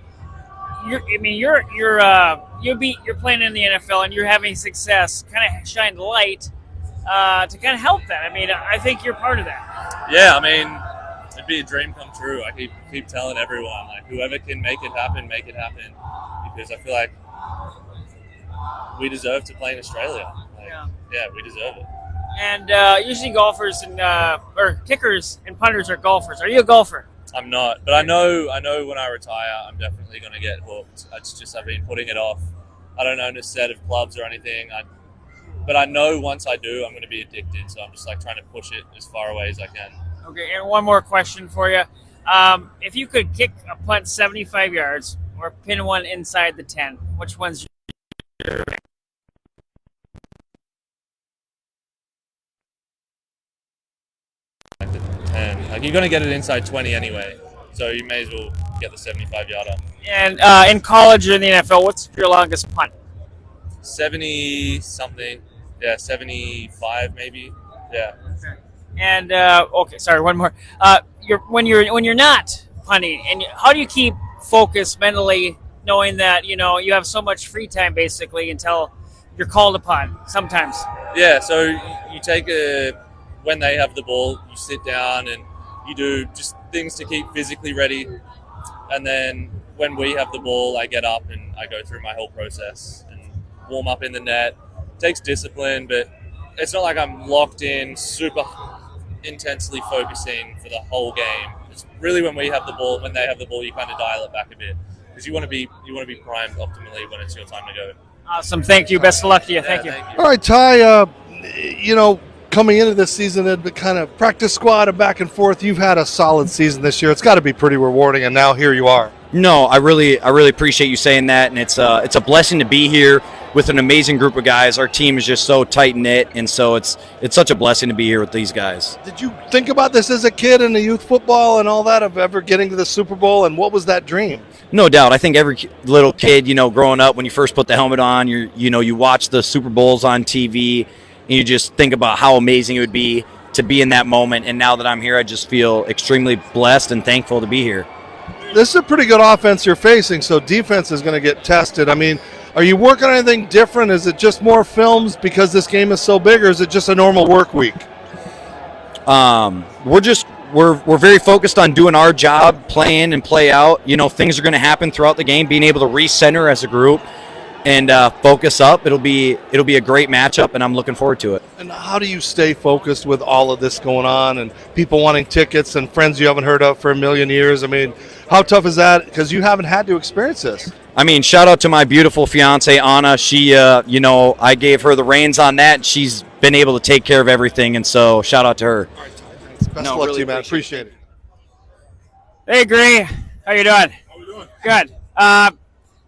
You're playing in the NFL and you're having success. Kind of shine the light to kind of help that. I mean, I think you're part of that. Yeah, I mean, it'd be a dream come true. I keep telling everyone, like, whoever can make it happen, because I feel like we deserve to play in Australia. Yeah, we deserve it. And usually golfers or kickers and punters are golfers. Are you a golfer? I'm not, but I know when I retire, I'm definitely going to get hooked. I've been putting it off. I don't own a set of clubs or anything, but I know once I do, I'm going to be addicted. So I'm just like trying to push it as far away as I can. Okay, and one more question for you. If you could kick a punt 75 yards or pin one inside the 10, which one's your 10. Like, you're going to get it inside 20 anyway, so you may as well get the 75-yarder. And in college or in the NFL, what's your longest punt? 70-something. Yeah, 75 maybe. Yeah. Okay. And sorry, one more. When you're not punting, and how do you keep focus mentally, knowing that you have so much free time basically until you're called upon sometimes? Yeah, so you take when they have the ball, you sit down and you do just things to keep physically ready. And then when we have the ball, I get up and I go through my whole process and warm up in the net. It takes discipline, but it's not like I'm locked in, super intensely focusing for the whole game. It's really when we have the ball, when they have the ball, you kind of dial it back a bit because you want to be primed optimally when it's your time to go. Awesome. Thank you. Best of luck to you. Thank you. All right, Ty, coming into this season, it kind of practice squad and back and forth. You've had a solid season this year. It's got to be pretty rewarding, and now here you are. No, I really appreciate you saying that, and it's a blessing to be here with an amazing group of guys. Our team is just so tight knit, and so it's such a blessing to be here with these guys. Did you think about this as a kid in the youth football and all that, of ever getting to the Super Bowl, and what was that dream? No doubt. I think every little kid, growing up, when you first put the helmet on, you watch the Super Bowls on TV, and you just think about how amazing it would be to be in that moment. And now that I'm here, I just feel extremely blessed and thankful to be here. This is a pretty good offense you're facing, so defense is going to get tested. I mean, are you working on anything different? Is it just more films because this game is so big, or is it just a normal work week? We're very focused on doing our job, play in and play out. Things are going to happen throughout the game. Being able to recenter as a group and focus up, it'll be a great matchup, and I'm looking forward to it. And how do you stay focused with all of this going on and people wanting tickets and friends you haven't heard of for a million years? I mean, how tough is that? Because you haven't had to experience this. I mean, shout out to my beautiful fiance, Anna. She, I gave her the reins on that, and she's been able to take care of everything, and so shout out to her. All right, thanks. Best of luck to you, man. Appreciate it. Hey, Gray. How you doing? How we doing? Good.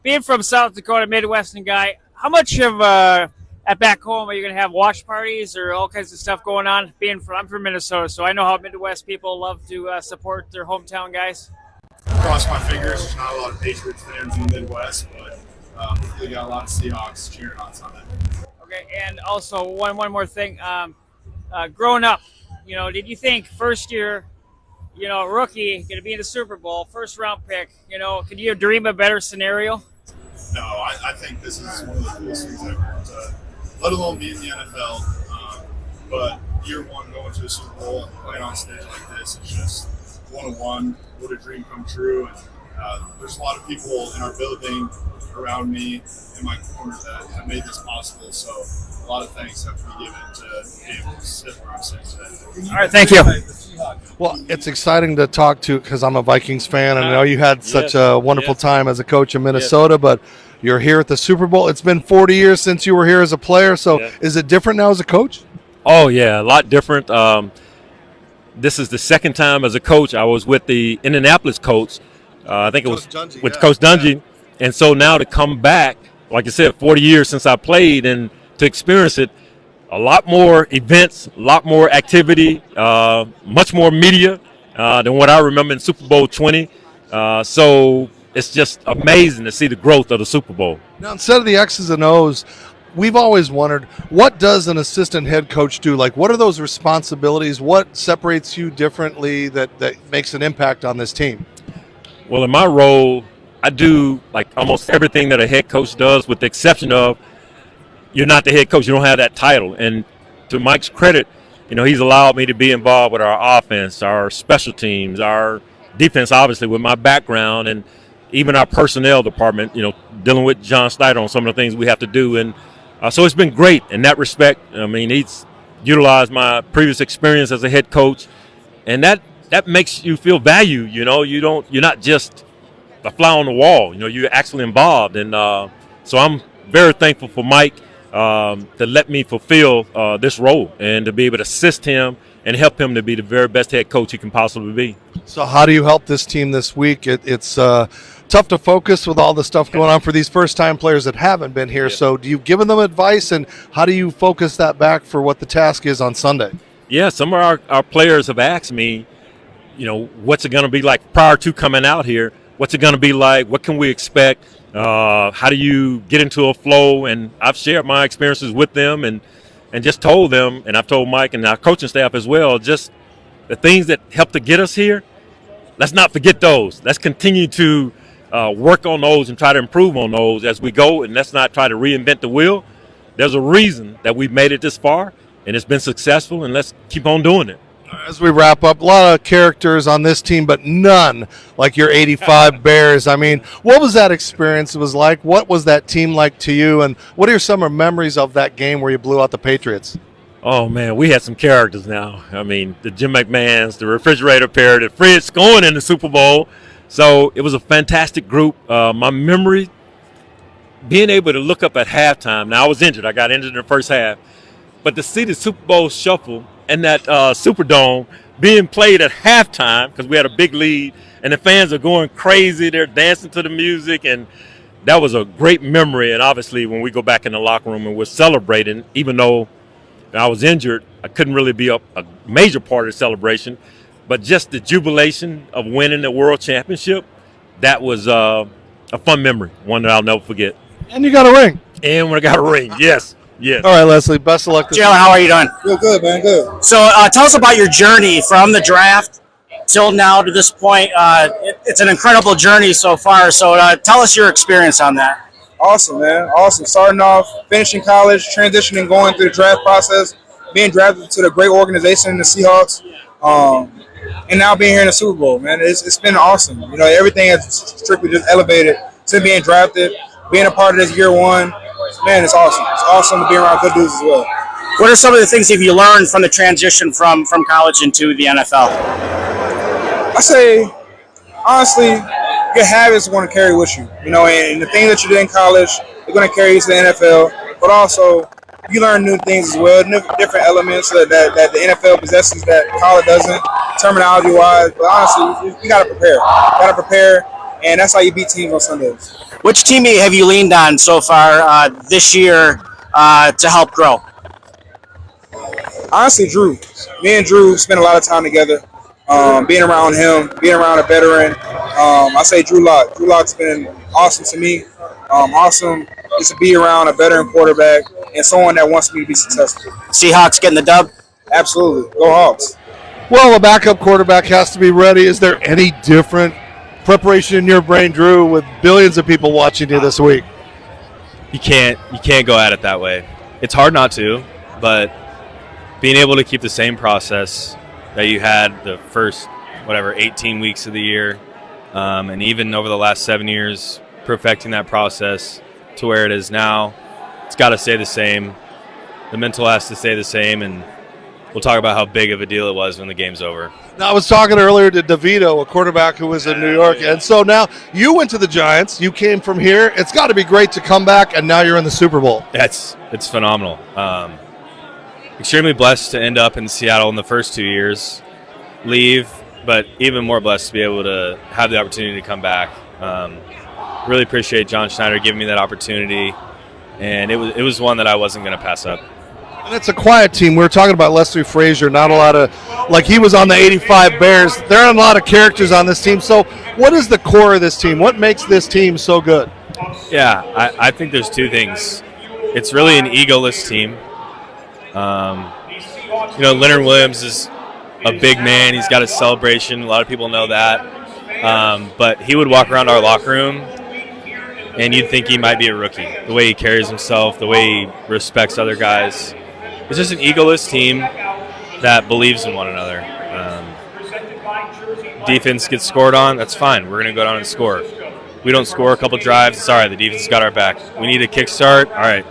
Being from South Dakota, Midwestern guy, how much of at back home are you going to have watch parties or all kinds of stuff going on? I'm from Minnesota, so I know how Midwest people love to support their hometown guys. Cross my fingers. There's not a lot of Patriots fans in the Midwest, but we got a lot of Seahawks cheering on Sunday. Okay, and also one more thing. Growing up, did you think first year, rookie going to be in the Super Bowl, first round pick? Could you dream a better scenario? No, I think this is one of the coolest things ever. Let alone be in the NFL, but year one going to a Super Bowl and playing on stage like this is just one-on-one. What a dream come true. And there's a lot of people in our building, around me, in my corner that have made this possible. So a lot of thanks have to be given to be able to sit where I'm sitting today. All right, thank you. Well, it's exciting to talk to because I'm a Vikings fan, and I know you had such a wonderful time as a coach in Minnesota, but you're here at the Super Bowl. It's been 40 years since you were here as a player, so is it different now as a coach? Oh, yeah, a lot different. This is the second time as a coach. I was with the Indianapolis Colts. I think it was with Coach Dungy. And so now to come back, like I said, 40 years since I played, and to experience it, a lot more events, a lot more activity, much more media than what I remember in Super Bowl 20. So it's just amazing to see the growth of the Super Bowl. Now, instead of the X's and O's, we've always wondered, what does an assistant head coach do? Like, what are those responsibilities? What separates you differently that makes an impact on this team? Well, in my role, I do like almost everything that a head coach does, with the exception of you're not the head coach. You don't have that title. And to Mike's credit, he's allowed me to be involved with our offense, our special teams, our defense, obviously, with my background, and even our personnel department, dealing with John Snyder on some of the things we have to do. And so it's been great in that respect. I mean, he's utilized my previous experience as a head coach, and that makes you feel valued. You're not just a fly on the wall. You're actually involved. And so I'm very thankful for Mike to let me fulfill this role and to be able to assist him and help him to be the very best head coach he can possibly be. So how do you help this team this week? It's tough to focus with all the stuff going on for these first-time players that haven't been here. So do you give them advice, and how do you focus that back for what the task is on Sunday? Yeah, some of our players have asked me, what's it going to be like prior to coming out here? What's it going to be like? What can we expect? How do you get into a flow? And I've shared my experiences with them and just told them, and I've told Mike and our coaching staff as well, just the things that help to get us here. Let's not forget those. Let's continue to work on those and try to improve on those as we go, and let's not try to reinvent the wheel. There's a reason that we've made it this far, and it's been successful, and let's keep on doing it. As we wrap up, a lot of characters on this team, but none like your 85 Bears. I mean, what was that experience was like? What was that team like to you? And what are some memories of that game where you blew out the Patriots? Oh, man, we had some characters now. I mean, the Jim McMahons, the Refrigerator Pair, the Fritz going in the Super Bowl. So it was a fantastic group. My memory, being able to look up at halftime. Now, I was injured. I got injured in the first half. But to see the Super Bowl shuffle and that Superdome being played at halftime, because we had a big lead, and the fans are going crazy. They're dancing to the music, and that was a great memory. And obviously, when we go back in the locker room and we're celebrating, even though I was injured, I couldn't really be a major part of the celebration. But just the jubilation of winning the world championship, that was a fun memory, one that I'll never forget. And you got a ring. And when I got a ring, yes. Yes. All right, Leslie, best of luck. Jalen, how are you doing? Real good, man. Good. So tell us about your journey from the draft till now to this point. It's an incredible journey so far. So tell us your experience on that. Awesome, man. Awesome. Starting off, finishing college, transitioning, going through the draft process, being drafted to the great organization, the Seahawks, and now being here in the Super Bowl, man. It's been awesome. You know, everything has strictly just elevated to being drafted, being a part of this year one. Man, it's awesome. It's awesome to be around good dudes as well. What are some of the things have you learned from the transition from college into the NFL? I say, honestly, your habits are going to carry with you. You know, and the things that you did in college, they're going to carry you to the NFL. But also, you learn new things as well, different elements that the NFL possesses that college doesn't, terminology-wise. But honestly, you got to prepare. You got to prepare, and that's how you beat teams on Sundays. Which teammate have you leaned on so far this year to help grow? Honestly, Drew. Me and Drew spent a lot of time together. Being around him, being around a veteran. I say Drew Lock. Drew Lock's been awesome to me. Awesome just to be around a veteran quarterback and someone that wants me to be successful. Seahawks getting the dub? Absolutely. Go Hawks. Well, a backup quarterback has to be ready. Is there any different preparation in your brain, Drew, with billions of people watching you this week? You can't go at it that way. It's hard not to, but being able to keep the same process that you had the first 18 weeks of the year, and even over the last 7 years, perfecting that process to where it is now, it's got to stay the same. The mental has to stay the same, and we'll talk about how big of a deal it was when the game's over. Now, I was talking earlier to DeVito, a quarterback who was in New York, and so now you went to the Giants. You came from here. It's got to be great to come back, and now you're in the Super Bowl. It's phenomenal. Extremely blessed to end up in Seattle in the first 2 years, leave, but even more blessed to be able to have the opportunity to come back. Really appreciate John Schneider giving me that opportunity, and it was one that I wasn't going to pass up. And it's a quiet team. We were talking about Leslie Frazier, not a lot of, like he was on the 85 Bears. There are a lot of characters on this team. So what is the core of this team? What makes this team so good? Yeah, I think there's two things. It's really an egoless team. Leonard Williams is a big man. He's got a celebration. A lot of people know that. But he would walk around our locker room, and you'd think he might be a rookie. The way he carries himself, the way he respects other guys. It's just an egoless team that believes in one another. Defense gets scored on, that's fine. We're going to go down and score. We don't score a couple drives, it's all right. The defense has got our back. We need a kickstart, all right.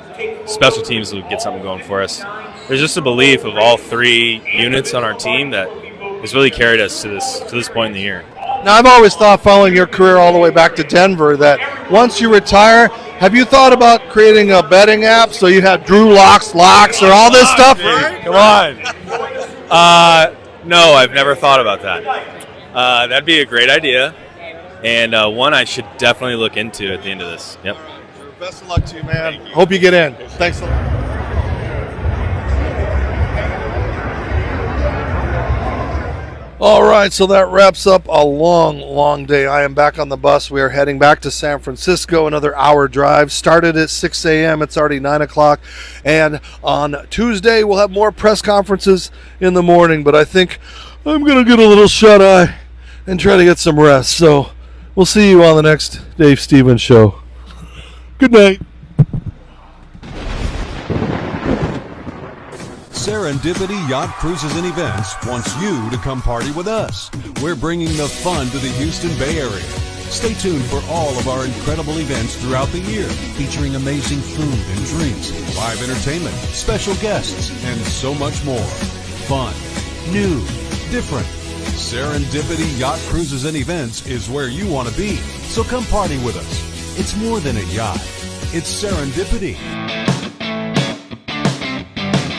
Special teams will get something going for us. There's just a belief of all three units on our team that has really carried us to this point in the year. Now, I've always thought, following your career all the way back to Denver, that once you retire, have you thought about creating a betting app so you have Drew locks or all this stuff? Right? Come on. No, I've never thought about that. That'd be a great idea, and one I should definitely look into at the end of this. Yep. Best of luck to you, man. Hope you get in. Thanks a lot. All right, so that wraps up a long, long day. I am back on the bus. We are heading back to San Francisco, another hour drive. Started at 6 a.m. It's already 9 o'clock. And on Tuesday, we'll have more press conferences in the morning. But I think I'm going to get a little shut-eye and try to get some rest. So We'll see you on the next Dave Stevens show. Good night. Serendipity Yacht Cruises and Events wants you to come party with us. We're bringing the fun to the Houston Bay Area. Stay tuned for all of our incredible events throughout the year, featuring amazing food and drinks, live entertainment, special guests, and so much more. Fun, new, different. Serendipity Yacht Cruises and Events is where you want to be. So come party with us. It's more than a yacht. It's serendipity.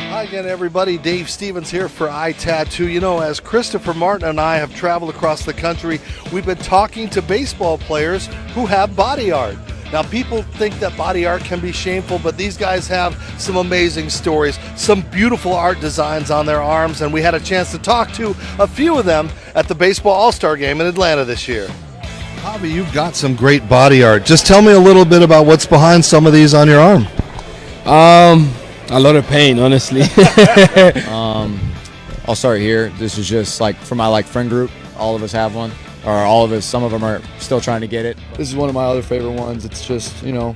Hi again, everybody. Dave Stevens here for iTattoo. You know, as Christopher Martin and I have traveled across the country, we've been talking to baseball players who have body art. Now, people think that body art can be shameful, but these guys have some amazing stories, some beautiful art designs on their arms, and we had a chance to talk to a few of them at the Baseball All-Star Game in Atlanta this year. Javi, you've got some great body art. Just tell me a little bit about what's behind some of these on your arm. A lot of pain, honestly. I'll start here. This is just like for my friend group. All of us have one, or all of us. Some of them are still trying to get it. This is one of my other favorite ones. It's just, you know,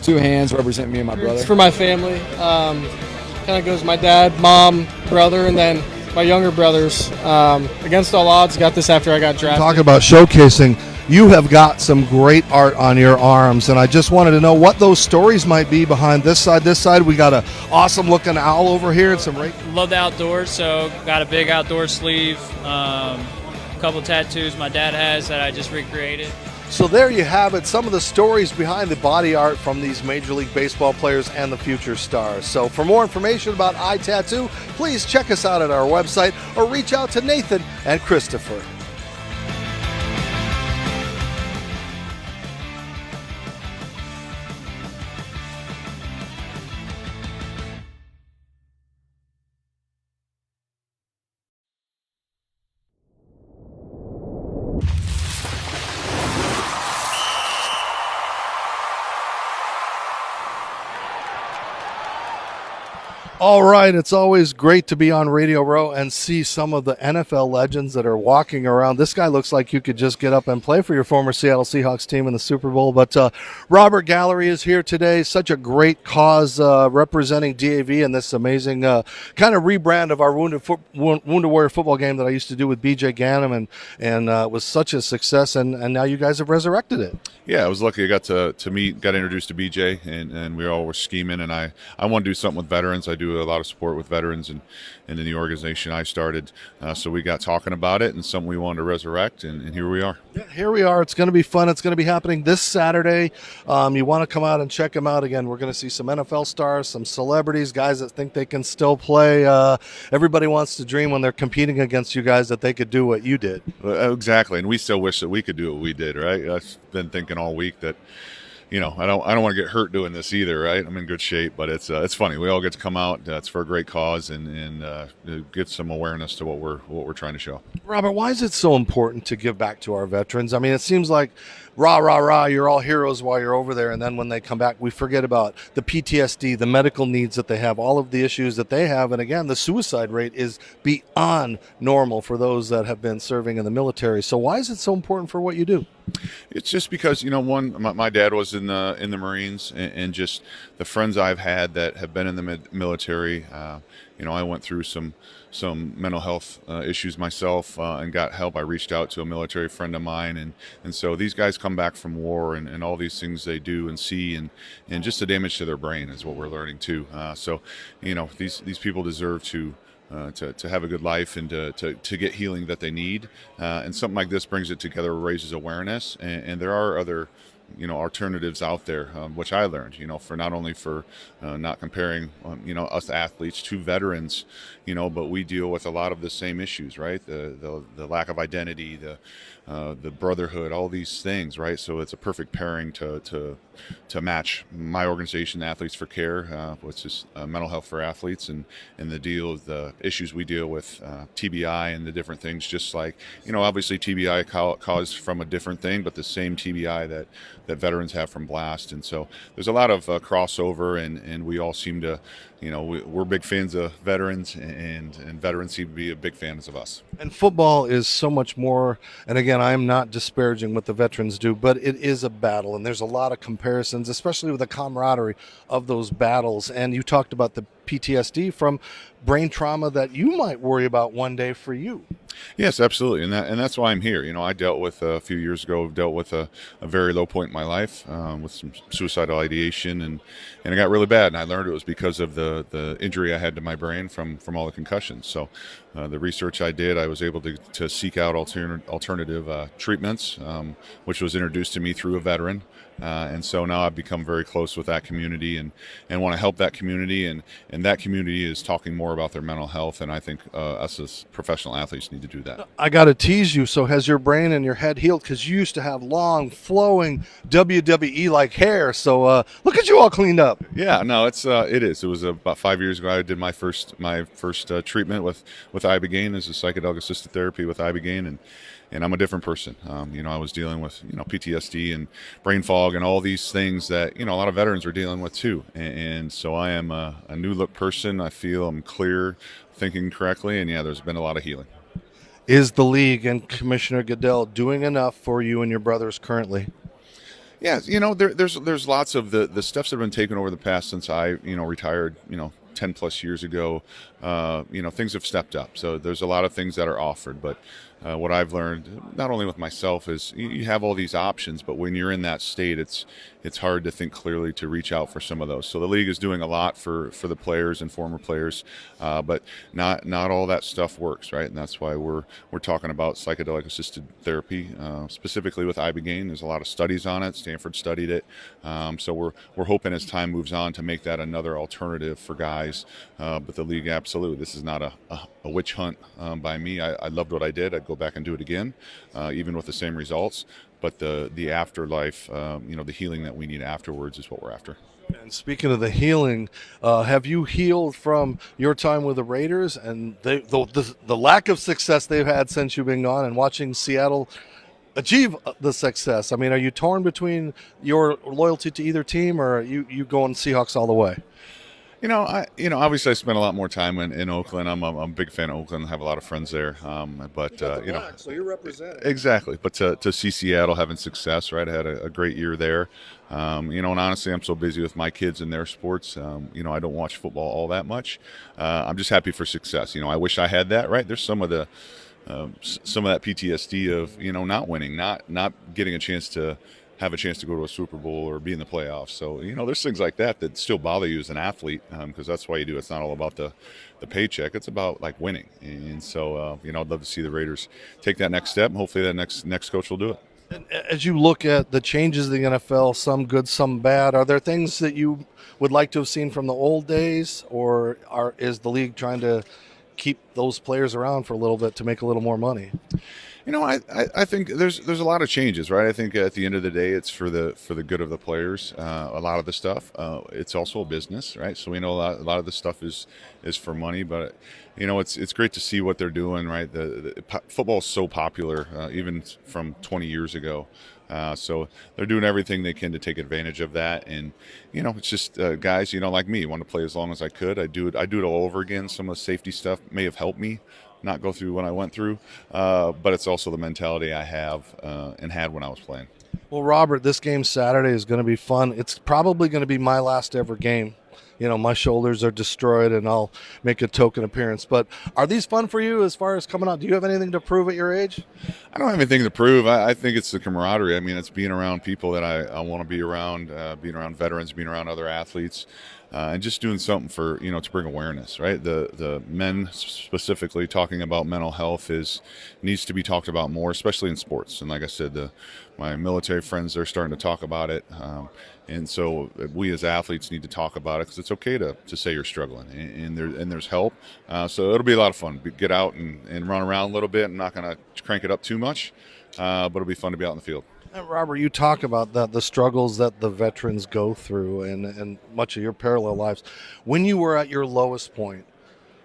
two hands represent me and my brother. It's for my family. Kind of goes my dad, mom, brother, and then my younger brothers. Against all odds, got this after I got drafted. Talk about showcasing. You have got some great art on your arms, and I just wanted to know what those stories might be behind this side. This side, we got an awesome-looking owl over here and some Love the outdoors, so got a big outdoor sleeve, a couple tattoos my dad has that I just recreated. So there you have it, some of the stories behind the body art from these Major League Baseball players and the future stars. So for more information about iTattoo, please check us out at our website or reach out to Nathan and Christopher. All right, it's always great to be on Radio Row and see some of the NFL legends that are walking around. This guy looks like you could just get up and play for your former Seattle Seahawks team in the Super Bowl. But Robert Gallery is here today. Such a great cause representing DAV in this amazing kind of rebrand of our Wounded Warrior football game that I used to do with BJ Ganem, and it was such a success, and now you guys have resurrected it. Yeah, I was lucky. I got to meet, got introduced to BJ, and we all were scheming, and I want to do something with veterans. I do a lot of support with veterans and in the organization I started. So we got talking about it and something we wanted to resurrect, and here we are. Yeah, here we are. It's going to be fun. It's going to be happening this Saturday. You want to come out and check them out. Again, we're going to see some NFL stars, some celebrities, guys that think they can still play. Everybody wants to dream when they're competing against you guys that they could do what you did. Exactly, and we still wish that we could do what we did, right? I've been thinking all week that, you know, I don't want to get hurt doing this either, right? I'm in good shape, but it's funny. We all get to come out. It's for a great cause and get some awareness to what we're trying to show. Robert, why is it so important to give back to our veterans? I mean, it seems like rah, rah, rah, you're all heroes while you're over there, and then when they come back, we forget about the PTSD, the medical needs that they have, all of the issues that they have, and again, the suicide rate is beyond normal for those that have been serving in the military. So why is it so important for what you do? It's just because, you know, my dad was in the Marines, and just the friends I've had that have been in the military. You know, I went through some mental health issues myself and got help. I reached out to a military friend of mine, and so these guys come back from war and all these things they do and see, and just the damage to their brain is what we're learning too. So, you know, these people deserve to have a good life and to get healing that they need, and something like this brings it together, raises awareness, and there are other, you know, alternatives out there, which I learned, you know, for not only for not comparing, you know, us athletes to veterans, you know, but we deal with a lot of the same issues, right? The lack of identity, the brotherhood, all these things, right? So it's a perfect pairing to to match my organization, Athletes for Care, which is mental health for athletes, and the deal with the issues we deal with, TBI and the different things. Just like, obviously TBI caused from a different thing, but the same TBI that veterans have from blast. And so there's a lot of crossover, and we all seem to, we're big fans of veterans, and veterans seem to be big fans of us. And football is so much more, and again, I'm not disparaging what the veterans do, but it is a battle, and there's a lot of comparisons, especially with the camaraderie of those battles. And you talked about the PTSD from brain trauma that you might worry about one day for you. Yes, absolutely, and that's why I'm here. I dealt with a few years ago. Dealt with a very low point in my life with some suicidal ideation, and it got really bad. And I learned it was because of the injury I had to my brain from all the concussions. So the research I did, I was able to seek out alternative treatments, which was introduced to me through a veteran. And so now I've become very close with that community, and want to help that community, and that community is talking more about their mental health, and I think us as professional athletes need to do that. I got to tease you. So has your brain and your head healed? Because you used to have long, flowing WWE-like hair. So look at you all cleaned up. Yeah, no, it is. It was about 5 years ago I did my first treatment with ibogaine as a psychedelic assisted therapy with ibogaine, and I'm a different person. I was dealing with PTSD and brain fog and all these things that a lot of veterans are dealing with too. And so I am a new look person. I feel I'm clear, thinking correctly, and there's been a lot of healing. Is the league and Commissioner Goodell doing enough for you and your brothers currently? Yeah, there's lots of the steps that have been taken over the past since I retired 10 plus years ago. Things have stepped up. So there's a lot of things that are offered, but what I've learned, not only with myself, is you have all these options, but when you're in that state, it's hard to think clearly to reach out for some of those. So the league is doing a lot for the players and former players, but not all that stuff works, right? And that's why we're talking about psychedelic assisted therapy, specifically with ibogaine. There's a lot of studies on it. Stanford studied it. So we're hoping as time moves on to make that another alternative for guys. But the league, absolutely, this is not a witch hunt by me. I loved what I did. I'd go back and do it again, even with the same results. But the afterlife, the healing that we need afterwards is what we're after. And speaking of the healing, have you healed from your time with the Raiders and the lack of success they've had since you've been gone, and watching Seattle achieve the success? I mean, are you torn between your loyalty to either team, or are you going Seahawks all the way? Obviously I spent a lot more time in Oakland. I'm a big fan of Oakland. I have a lot of friends there. But so you're representing. Exactly. But to see Seattle having success, right? I had a great year there. And honestly, I'm so busy with my kids and their sports. I don't watch football all that much. I'm just happy for success. I wish I had that, right? There's some of that PTSD of, not winning, not getting a chance to have a chance to go to a Super Bowl or be in the playoffs. So, there's things like that still bother you as an athlete, because that's why you do it. It's not all about the paycheck. It's about like winning. And so, I'd love to see the Raiders take that next step, and hopefully that next coach will do it. And as you look at the changes in the NFL, some good, some bad, are there things that you would like to have seen from the old days, or is the league trying to keep those players around for a little bit to make a little more money? I think there's a lot of changes, right? I think at the end of the day, it's for the good of the players. A lot of the stuff, it's also a business, right? So we know a lot of the stuff is for money, but it's great to see what they're doing, right? The football is so popular, even from 20 years ago. So they're doing everything they can to take advantage of that, and it's just guys, like me, want to play as long as I could. I do it all over again. Some of the safety stuff may have helped me not go through what I went through, but it's also the mentality I have and had when I was playing. Well, Robert, this game Saturday is going to be fun. It's probably going to be my last ever game. My shoulders are destroyed, and I'll make a token appearance. But are these fun for you as far as coming out? Do you have anything to prove at your age? I don't have anything to prove. I think it's the camaraderie. I mean, it's being around people that I want to be around, being around veterans, being around other athletes, and just doing something for, to bring awareness, right? The men specifically talking about mental health needs to be talked about more, especially in sports. And like I said, my military friends, they're starting to talk about it. And so we as athletes need to talk about it, because it's okay to say you're struggling, and there's help. So it'll be a lot of fun. Get out and run around a little bit. I'm not going to crank it up too much, but it'll be fun to be out in the field. And Robert, you talk about the struggles that the veterans go through and much of your parallel lives. When you were at your lowest point,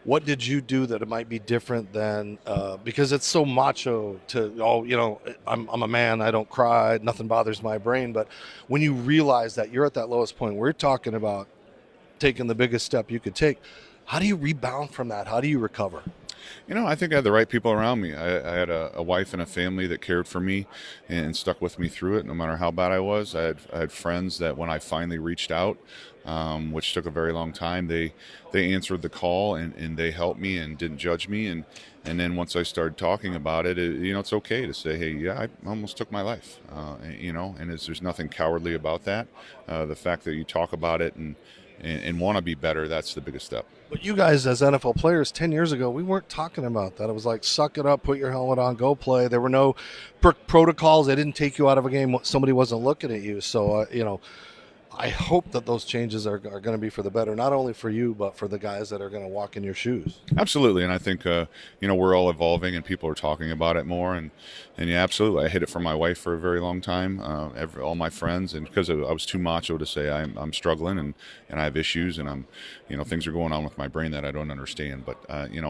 what did you do that it might be different than because it's so macho to I'm a man, I don't cry, nothing bothers my brain. But when you realize that you're at that lowest point, we're talking about taking the biggest step you could take. How do you rebound from that? How do you recover? I think I had the right people around me. I had a wife and a family that cared for me and stuck with me through it, no matter how bad I was. I had friends that when I finally reached out, which took a very long time, they answered the call and they helped me and didn't judge me. And then once I started talking about it, it's okay to say, hey, yeah, I almost took my life. And there's nothing cowardly about that. The fact that you talk about it and want to be better, that's the biggest step. But you guys as NFL players 10 years ago, we weren't talking about that. It was like, suck it up, put your helmet on, go play. There were no protocols. They didn't take you out of a game. Somebody wasn't looking at you. So, I hope that those changes are going to be for the better, not only for you, but for the guys that are going to walk in your shoes. Absolutely. And I think, we're all evolving and people are talking about it more. And yeah, absolutely. I hid it from my wife for a very long time, all my friends. And because I was too macho to say I'm struggling and I have issues and things are going on with my brain that I don't understand. But,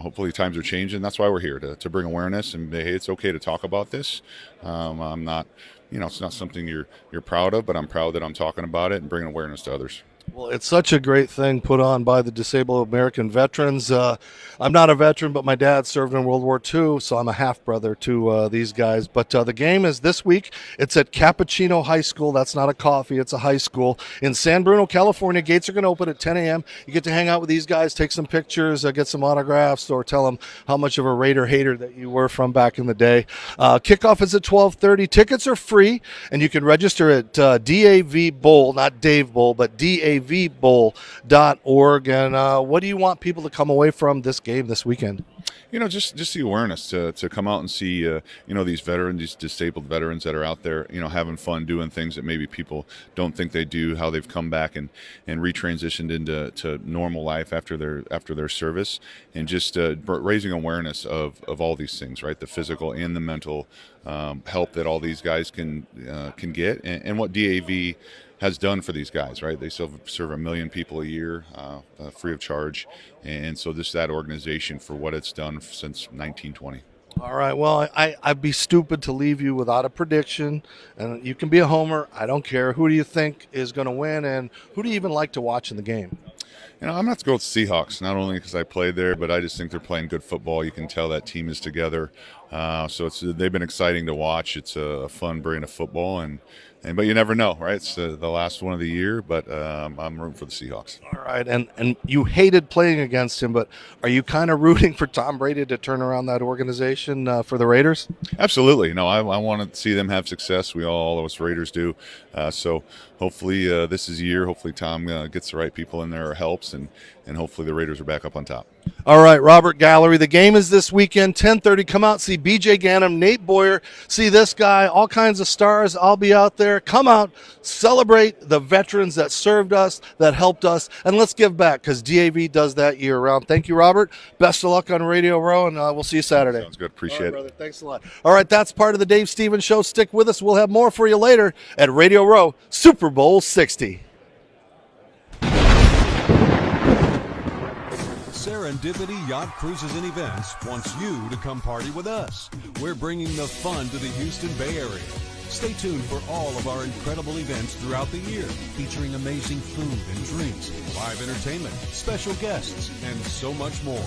hopefully times are changing. That's why we're here to bring awareness and hey, it's okay to talk about this. I'm not, it's not something you're proud of, but I'm proud that I'm talking about it and bringing awareness to others. Well, it's such a great thing put on by the Disabled American Veterans. I'm not a veteran, but my dad served in World War II, so I'm a half-brother to these guys. But the game is this week. It's at Cappuccino High School. That's not a coffee. It's a high school in San Bruno, California. Gates are going to open at 10 a.m. You get to hang out with these guys, take some pictures, get some autographs, or tell them how much of a Raider hater that you were from back in the day. Kickoff is at 12:30. Tickets are free, and you can register at DAV Bowl, not Dave Bowl, but davbowl.org. And what do you want people to come away from this game this weekend? Just the awareness to come out and see, these veterans, these disabled veterans that are out there, having fun, doing things that maybe people don't think they do, how they've come back and retransitioned into normal life after their service, and just raising awareness of all these things, right? The physical and the mental help that all these guys can get, and what DAV has done for these guys, right? They serve 1 million people a year, free of charge, and so that organization for what it's done since 1920. All right. Well, I'd be stupid to leave you without a prediction, and you can be a homer. I don't care. Who do you think is going to win, and who do you even like to watch in the game? I'm going to have to go with Seahawks, not only because I played there, but I just think they're playing good football. You can tell that team is together. So they've been exciting to watch. It's a fun brand of football, but you never know, right? It's the last one of the year, but I'm rooting for the Seahawks. All right, and you hated playing against him, but are you kind of rooting for Tom Brady to turn around that organization for the Raiders? Absolutely. No, I want to see them have success. All of us Raiders do. So hopefully this is a year. Hopefully Tom gets the right people in there or helps, and hopefully the Raiders are back up on top. All right, Robert Gallery. The game is this weekend, 10:30. Come out, see BJ Ganem, Nate Boyer, see this guy, all kinds of stars. I'll be out there. Come out, celebrate the veterans that served us, that helped us, and let's give back because DAV does that year round. Thank you, Robert. Best of luck on Radio Row, and we'll see you Saturday. Sounds good. Appreciate it. Brother. Thanks a lot. All right, that's part of the Dave Stevens Show. Stick with us. We'll have more for you later at Radio Row, Super Bowl 60. Serendipity Yacht Cruises and Events wants you to come party with us. We're bringing the fun to the Houston Bay Area. Stay tuned for all of our incredible events throughout the year, featuring amazing food and drinks, live entertainment, special guests, and so much more.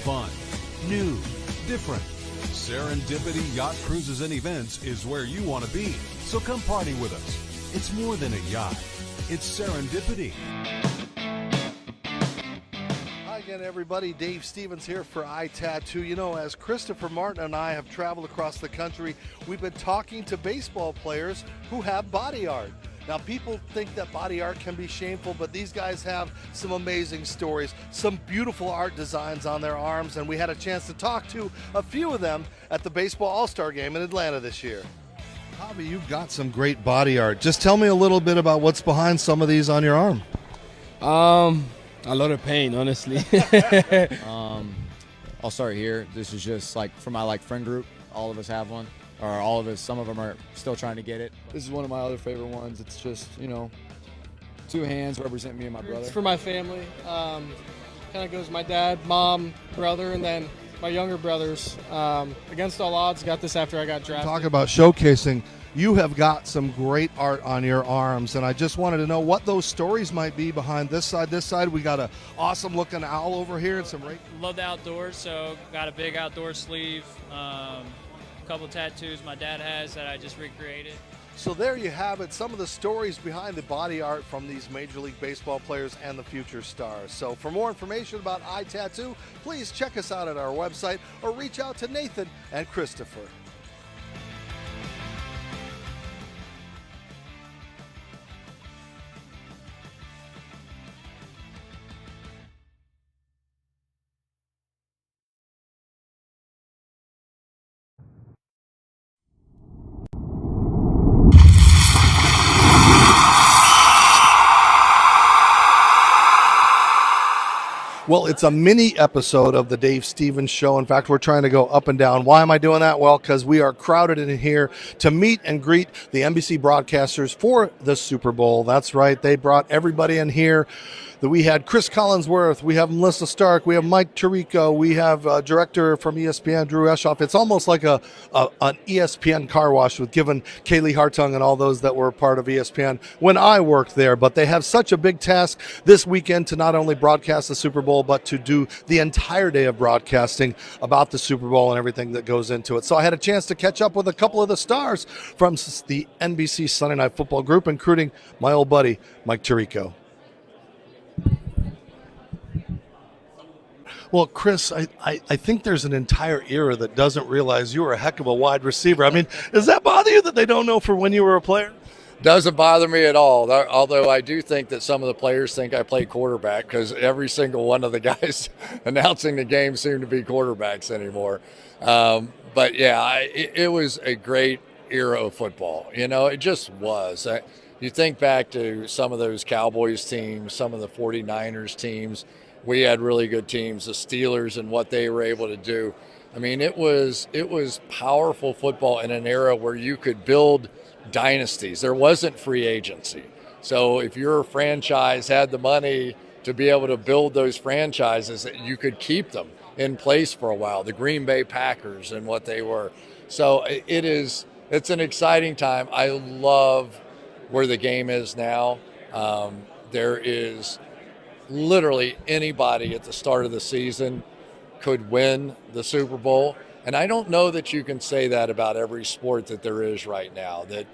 Fun, new, different. Serendipity Yacht Cruises and Events is where you want to be. So come party with us. It's more than a yacht. It's serendipity. Again, everybody, Dave Stevens here for iTattoo. As Christopher Martin and I have traveled across the country, we've been talking to baseball players who have body art. Now, people think that body art can be shameful, but these guys have some amazing stories, some beautiful art designs on their arms, and we had a chance to talk to a few of them at the Baseball All-Star Game in Atlanta this year. Javi, you've got some great body art. Just tell me a little bit about what's behind some of these on your arm. A lot of pain, honestly. I'll start here. This is just like for my friend group. All of us have one, or all of us. Some of them are still trying to get it. This is one of my other favorite ones. It's just, two hands represent me and my brother. It's for my family. Kind of goes my dad, mom, brother, and then my younger brothers. Against all odds, got this after I got drafted. Talk about showcasing. You have got some great art on your arms, and I just wanted to know what those stories might be behind this side. This side, we got an awesome-looking owl over here and some. Love the outdoors, so got a big outdoor sleeve. A couple tattoos my dad has that I just recreated. So there you have it, some of the stories behind the body art from these Major League Baseball players and the future stars. So for more information about iTattoo, please check us out at our website or reach out to Nathan and Christopher. Well, it's a mini episode of the Dave Stevens Show. In fact, we're trying to go up and down. Why am I doing that? Well, because we are crowded in here to meet and greet the NBC broadcasters for the Super Bowl. That's right. They brought everybody in here. We had Chris Collinsworth, we have Melissa Stark, we have Mike Tirico, we have director from ESPN, Drew Eshoff. It's almost like an ESPN car wash with given Kaylee Hartung and all those that were part of ESPN when I worked there. But they have such a big task this weekend to not only broadcast the Super Bowl, but to do the entire day of broadcasting about the Super Bowl and everything that goes into it. So I had a chance to catch up with a couple of the stars from the NBC Sunday Night Football group, including my old buddy, Mike Tirico. Well, Chris, I think there's an entire era that doesn't realize you were a heck of a wide receiver. I mean, does that bother you that they don't know for when you were a player? Doesn't bother me at all, although I do think that some of the players think I play quarterback because every single one of the guys announcing the game seem to be quarterbacks anymore. But, yeah, it was a great era of football. It just was. You think back to some of those Cowboys teams, some of the 49ers teams. We had really good teams, the Steelers and what they were able to do. I mean, it was powerful football in an era where you could build dynasties. There wasn't free agency. So if your franchise had the money to be able to build those franchises, you could keep them in place for a while. The Green Bay Packers and what they were. So it's an exciting time. I love where the game is now. There is literally anybody at the start of the season could win the Super Bowl. And I don't know that you can say that about every sport that there is right now. That,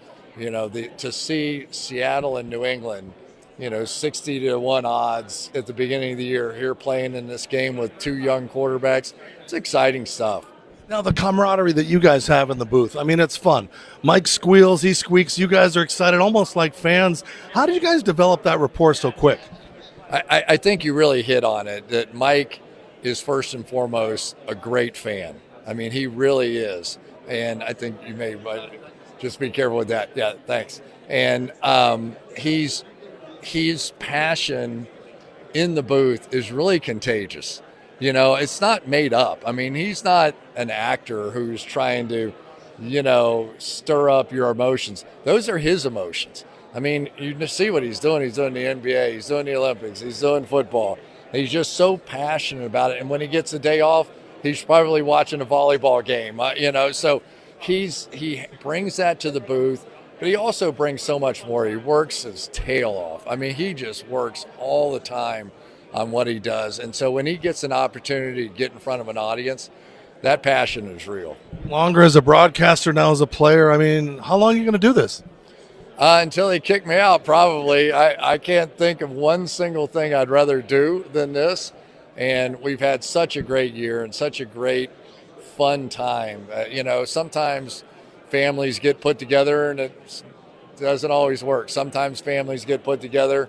to see Seattle and New England, 60-1 odds at the beginning of the year here playing in this game with two young quarterbacks, it's exciting stuff. Now, the camaraderie that you guys have in the booth, I mean, it's fun. Mike squeals, he squeaks, you guys are excited, almost like fans. How did you guys develop that rapport so quick? I think you really hit on it, that Mike is first and foremost a great fan. I mean, he really is. And I think you may just be careful with that. Yeah, thanks. And his passion in the booth is really contagious. It's not made up. I mean, he's not an actor who's trying to, stir up your emotions. Those are his emotions. I mean, you see what he's doing. He's doing the NBA. He's doing the Olympics. He's doing football. He's just so passionate about it. And when he gets a day off, he's probably watching a volleyball game. So he brings that to the booth, but he also brings so much more. He works his tail off. I mean, he just works all the time on what he does. And so when he gets an opportunity to get in front of an audience, that passion is real. Longer as a broadcaster, now as a player. I mean, how long are you going to do this? Until they kick me out, probably. I can't think of one single thing I'd rather do than this. And we've had such a great year and such a great, fun time. Sometimes families get put together and it doesn't always work. Sometimes families get put together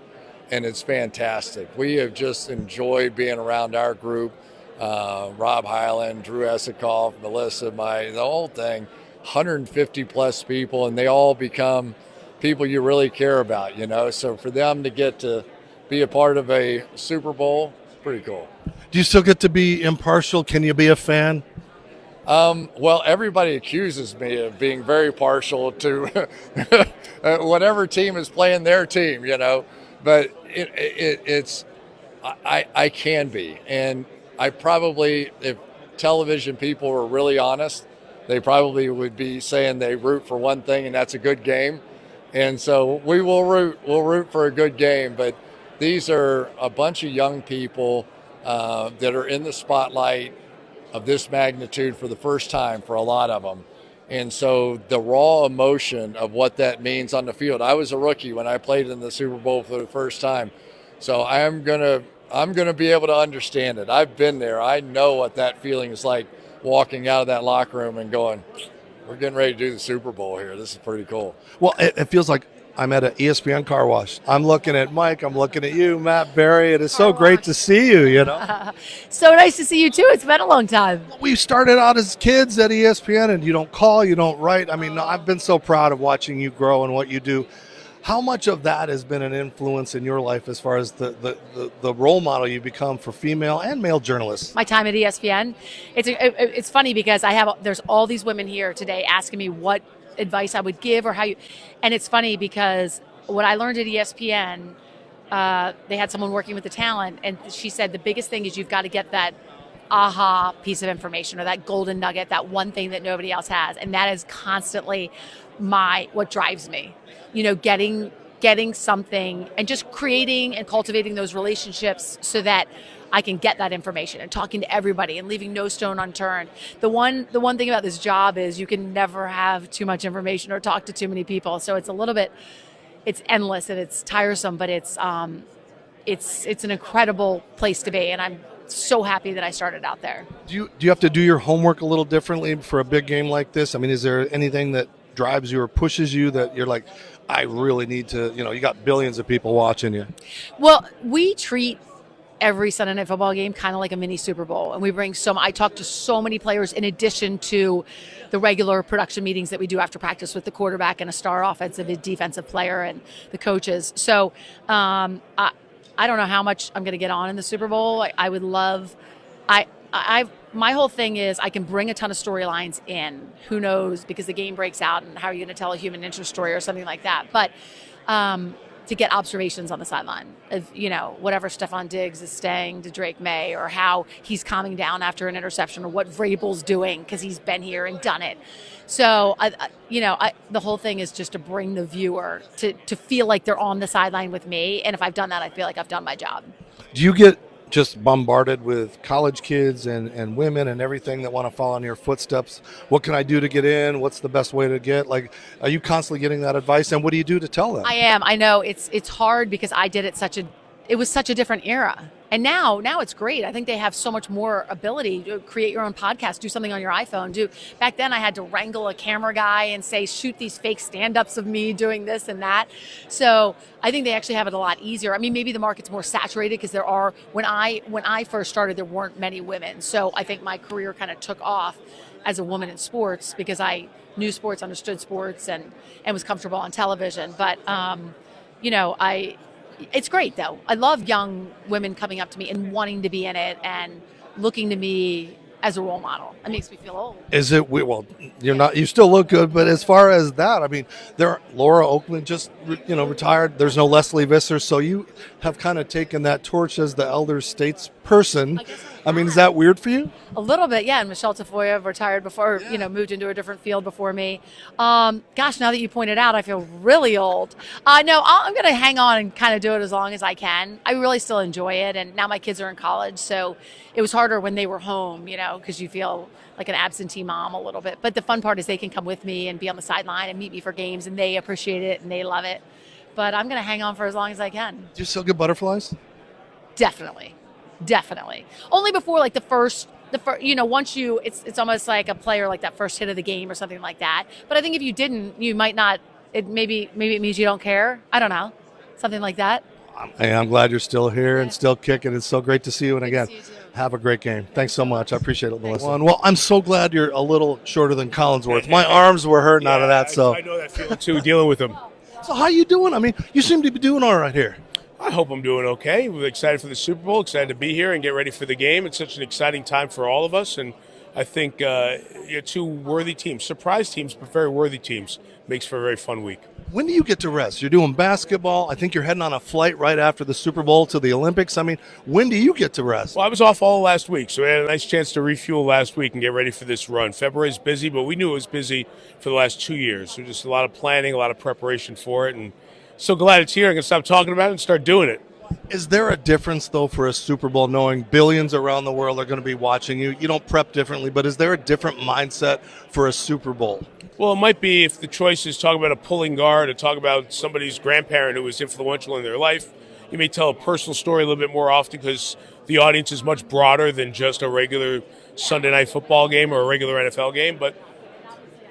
and it's fantastic. We have just enjoyed being around our group. Rob Hyland, Drew Esikoff, Melissa, the whole thing. 150 plus people, and they all become people you really care about, So for them to get to be a part of a Super Bowl, pretty cool. Do you still get to be impartial? Can you be a fan? Well, everybody accuses me of being very partial to whatever team is playing their team, but it's I can be, and I probably, if television people were really honest, they probably would be saying they root for one thing, and that's a good game. And so we'll root for a good game, but these are a bunch of young people that are in the spotlight of this magnitude for the first time for a lot of them. And so the raw emotion of what that means on the field. I was a rookie when I played in the Super Bowl for the first time. So I'm gonna be able to understand it. I've been there. I know what that feeling is like, walking out of that locker room and going, we're getting ready to do the Super Bowl here. This is pretty cool. Well, it feels like I'm at an ESPN car wash. I'm looking at Mike. I'm looking at you, Matt, Barry. It is so great to see you, So nice to see you, too. It's been a long time. We started out as kids at ESPN, and you don't call, you don't write. I mean, I've been so proud of watching you grow and what you do. How much of that has been an influence in your life as far as the role model you become for female and male journalists? My time at ESPN, it's funny because there's all these women here today asking me what advice I would give or how you, and it's funny because what I learned at ESPN, they had someone working with the talent, and she said the biggest thing is you've got to get that aha piece of information or that golden nugget, that one thing that nobody else has, and that is constantly what drives me. Getting something and just creating and cultivating those relationships so that I can get that information and talking to everybody and leaving no stone unturned. The one thing about this job is you can never have too much information or talk to too many people. So it's it's endless and it's tiresome, but it's an incredible place to be. And I'm so happy that I started out there. Do you have to do your homework a little differently for a big game like this? I mean, is there anything that drives you or pushes you that you're like, I really need to, you got billions of people watching you? Well, we treat every Sunday Night Football game kind of like a mini Super Bowl. And we bring I talk to so many players in addition to the regular production meetings that we do after practice with the quarterback and a star offensive and defensive player and the coaches. So I don't know how much I'm going to get on in the Super Bowl. I would love, my whole thing is I can bring a ton of storylines in. Who knows, because the game breaks out and how are you going to tell a human interest story or something like that. But to get observations on the sideline of, whatever Stephon Diggs is saying to Drake May or how he's calming down after an interception or what Vrabel's doing because he's been here and done it. So, the whole thing is just to bring the viewer to feel like they're on the sideline with me. And if I've done that, I feel like I've done my job. Do you get just bombarded with college kids and women and everything that want to follow in your footsteps? What can I do to get in? What's the best way to get? Like, are you constantly getting that advice? And what do you do to tell them? I am. I know it's hard because I did it it was such a different era. And now it's great. I think they have so much more ability to create your own podcast, do something on your iPhone. Back then I had to wrangle a camera guy and say, shoot these fake stand-ups of me doing this and that. So I think they actually have it a lot easier. I mean, maybe the market's more saturated because when I first started, there weren't many women. So I think my career kind of took off as a woman in sports because I knew sports, understood sports, and was comfortable on television. But, it's great, though. I love young women coming up to me and wanting to be in it and looking to me as a role model. It makes me feel old. Is it? Well, you're not. You still look good, but as far as that, I mean, Laura Oakland just retired. There's no Leslie Visser, so you have kind of taken that torch as the elder statesperson. I mean, is that weird for you? A little bit, yeah. And Michelle Tafoya retired before, moved into a different field before me. Gosh, now that you pointed out, I feel really old. No, I'm going to hang on and kind of do it as long as I can. I really still enjoy it. And now my kids are in college, so it was harder when they were home, because you feel like an absentee mom a little bit. But the fun part is they can come with me and be on the sideline and meet me for games, and they appreciate it and they love it. But I'm going to hang on for as long as I can. Do you still get butterflies? Definitely. Only before like the first, once it's almost like a player, like that first hit of the game or something like that. But I think if you didn't, you might not, maybe it means you don't care. I don't know. Something like that. Hey, I'm glad you're still here and still kicking. It's so great to see you. And again, have a great game. Thanks so much. I appreciate it, Melissa. Well, I'm so glad you're a little shorter than Collinsworth. My arms were hurting out of that. So I know that feeling too, dealing with them. So how you doing? I mean, you seem to be doing all right here. I hope I'm doing okay. We're excited for the Super Bowl, excited to be here and get ready for the game. It's such an exciting time for all of us, and I think two worthy teams, surprise teams, but very worthy teams, makes for a very fun week. When do you get to rest? You're doing basketball. I think you're heading on a flight right after the Super Bowl to the Olympics. I mean, when do you get to rest? Well, I was off all last week, so we had a nice chance to refuel last week and get ready for this run. February's busy, but we knew it was busy for the last 2 years. So just a lot of planning, a lot of preparation for it, and so glad it's here. I can stop talking about it and start doing it. Is there a difference, though, for a Super Bowl, knowing billions around the world are going to be watching you? You don't prep differently, but is there a different mindset for a Super Bowl? Well, it might be if the choice is talk about a pulling guard or talk about somebody's grandparent who was influential in their life. You may tell a personal story a little bit more often because the audience is much broader than just a regular Sunday night football game or a regular NFL game. But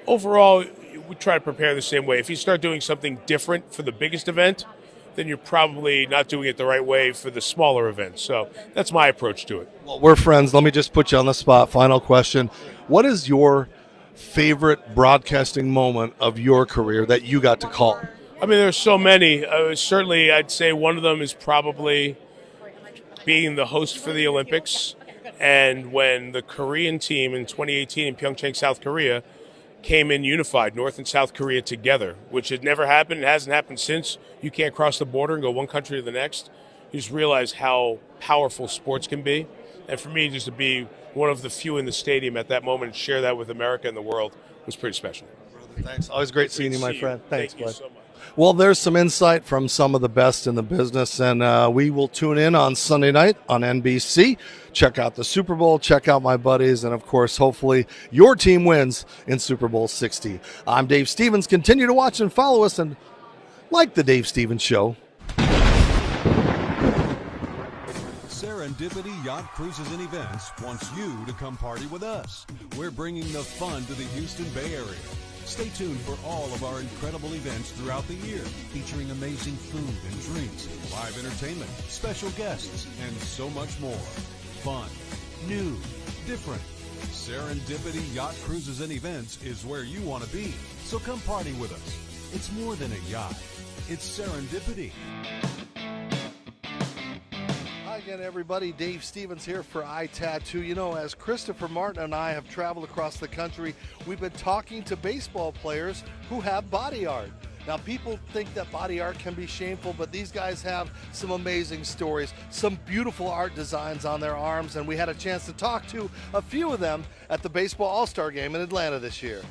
overall, we try to prepare the same way. If you start doing something different for the biggest event, then you're probably not doing it the right way for the smaller events. So that's my approach to it. Well, we're friends. Let me just put you on the spot. Final question. What is your favorite broadcasting moment of your career that you got to call? I mean, there's so many. Certainly, I'd say one of them is probably being the host for the Olympics. And when the Korean team in 2018 in Pyeongchang, South Korea, came in unified, North and South Korea together, which had never happened. It hasn't happened since. You can't cross the border and go one country to the next. You just realize how powerful sports can be. And for me, just to be one of the few in the stadium at that moment and share that with America and the world was pretty special. Thanks. Always great seeing you, my friend. Thanks, Thank you bud. so much. Well, there's some insight from some of the best in the business, and we will tune in on Sunday night on NBC. Check out the Super Bowl, check out my buddies, and, of course, hopefully your team wins in Super Bowl 60. I'm Dave Stevens. Continue to watch and follow us, and like The Dave Stevens Show. Serendipity Yacht Cruises and Events wants you to come party with us. We're bringing the fun to the Houston Bay Area. Stay tuned for all of our incredible events throughout the year, featuring amazing food and drinks, live entertainment, special guests, and so much more. Fun, new, different. Serendipity Yacht Cruises and Events is where you want to be. So come party with us. It's more than a yacht. It's serendipity. Hi again, everybody. Dave Stevens here for iTattoo. You know, as Christopher Martin and I have traveled across the country, we've been talking to baseball players who have body art. Now, people think that body art can be shameful, but these guys have some amazing stories, some beautiful art designs on their arms, and we had a chance to talk to a few of them at the Baseball All-Star Game in Atlanta this year.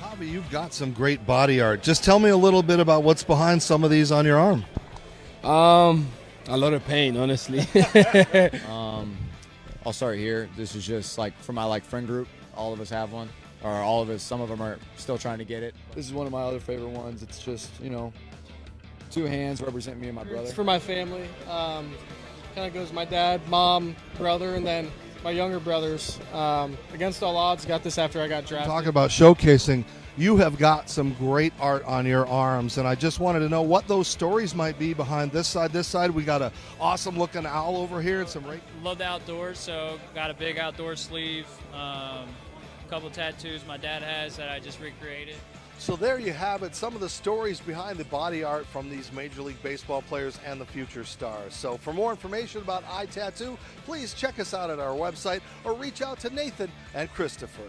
Javi, you've got some great body art. Just tell me a little bit about what's behind some of these on your arm. A lot of pain, honestly. I'll start here. This is just like for my friend group. All of us have one, or all of us. Some of them are still trying to get it. This is one of my other favorite ones. It's just, two hands represent me and my brother. It's for my family. Kind of goes my dad, mom, brother, and then my younger brothers. Against all odds, got this after I got drafted. Talk about showcasing. You have got some great art on your arms, and I just wanted to know what those stories might be behind this side. This side, we got an awesome-looking owl over here and some Love the outdoors, so got a big outdoor sleeve, a couple tattoos my dad has that I just recreated. So there you have it, some of the stories behind the body art from these Major League Baseball players and the future stars. So for more information about iTattoo, please check us out at our website or reach out to Nathan and Christopher.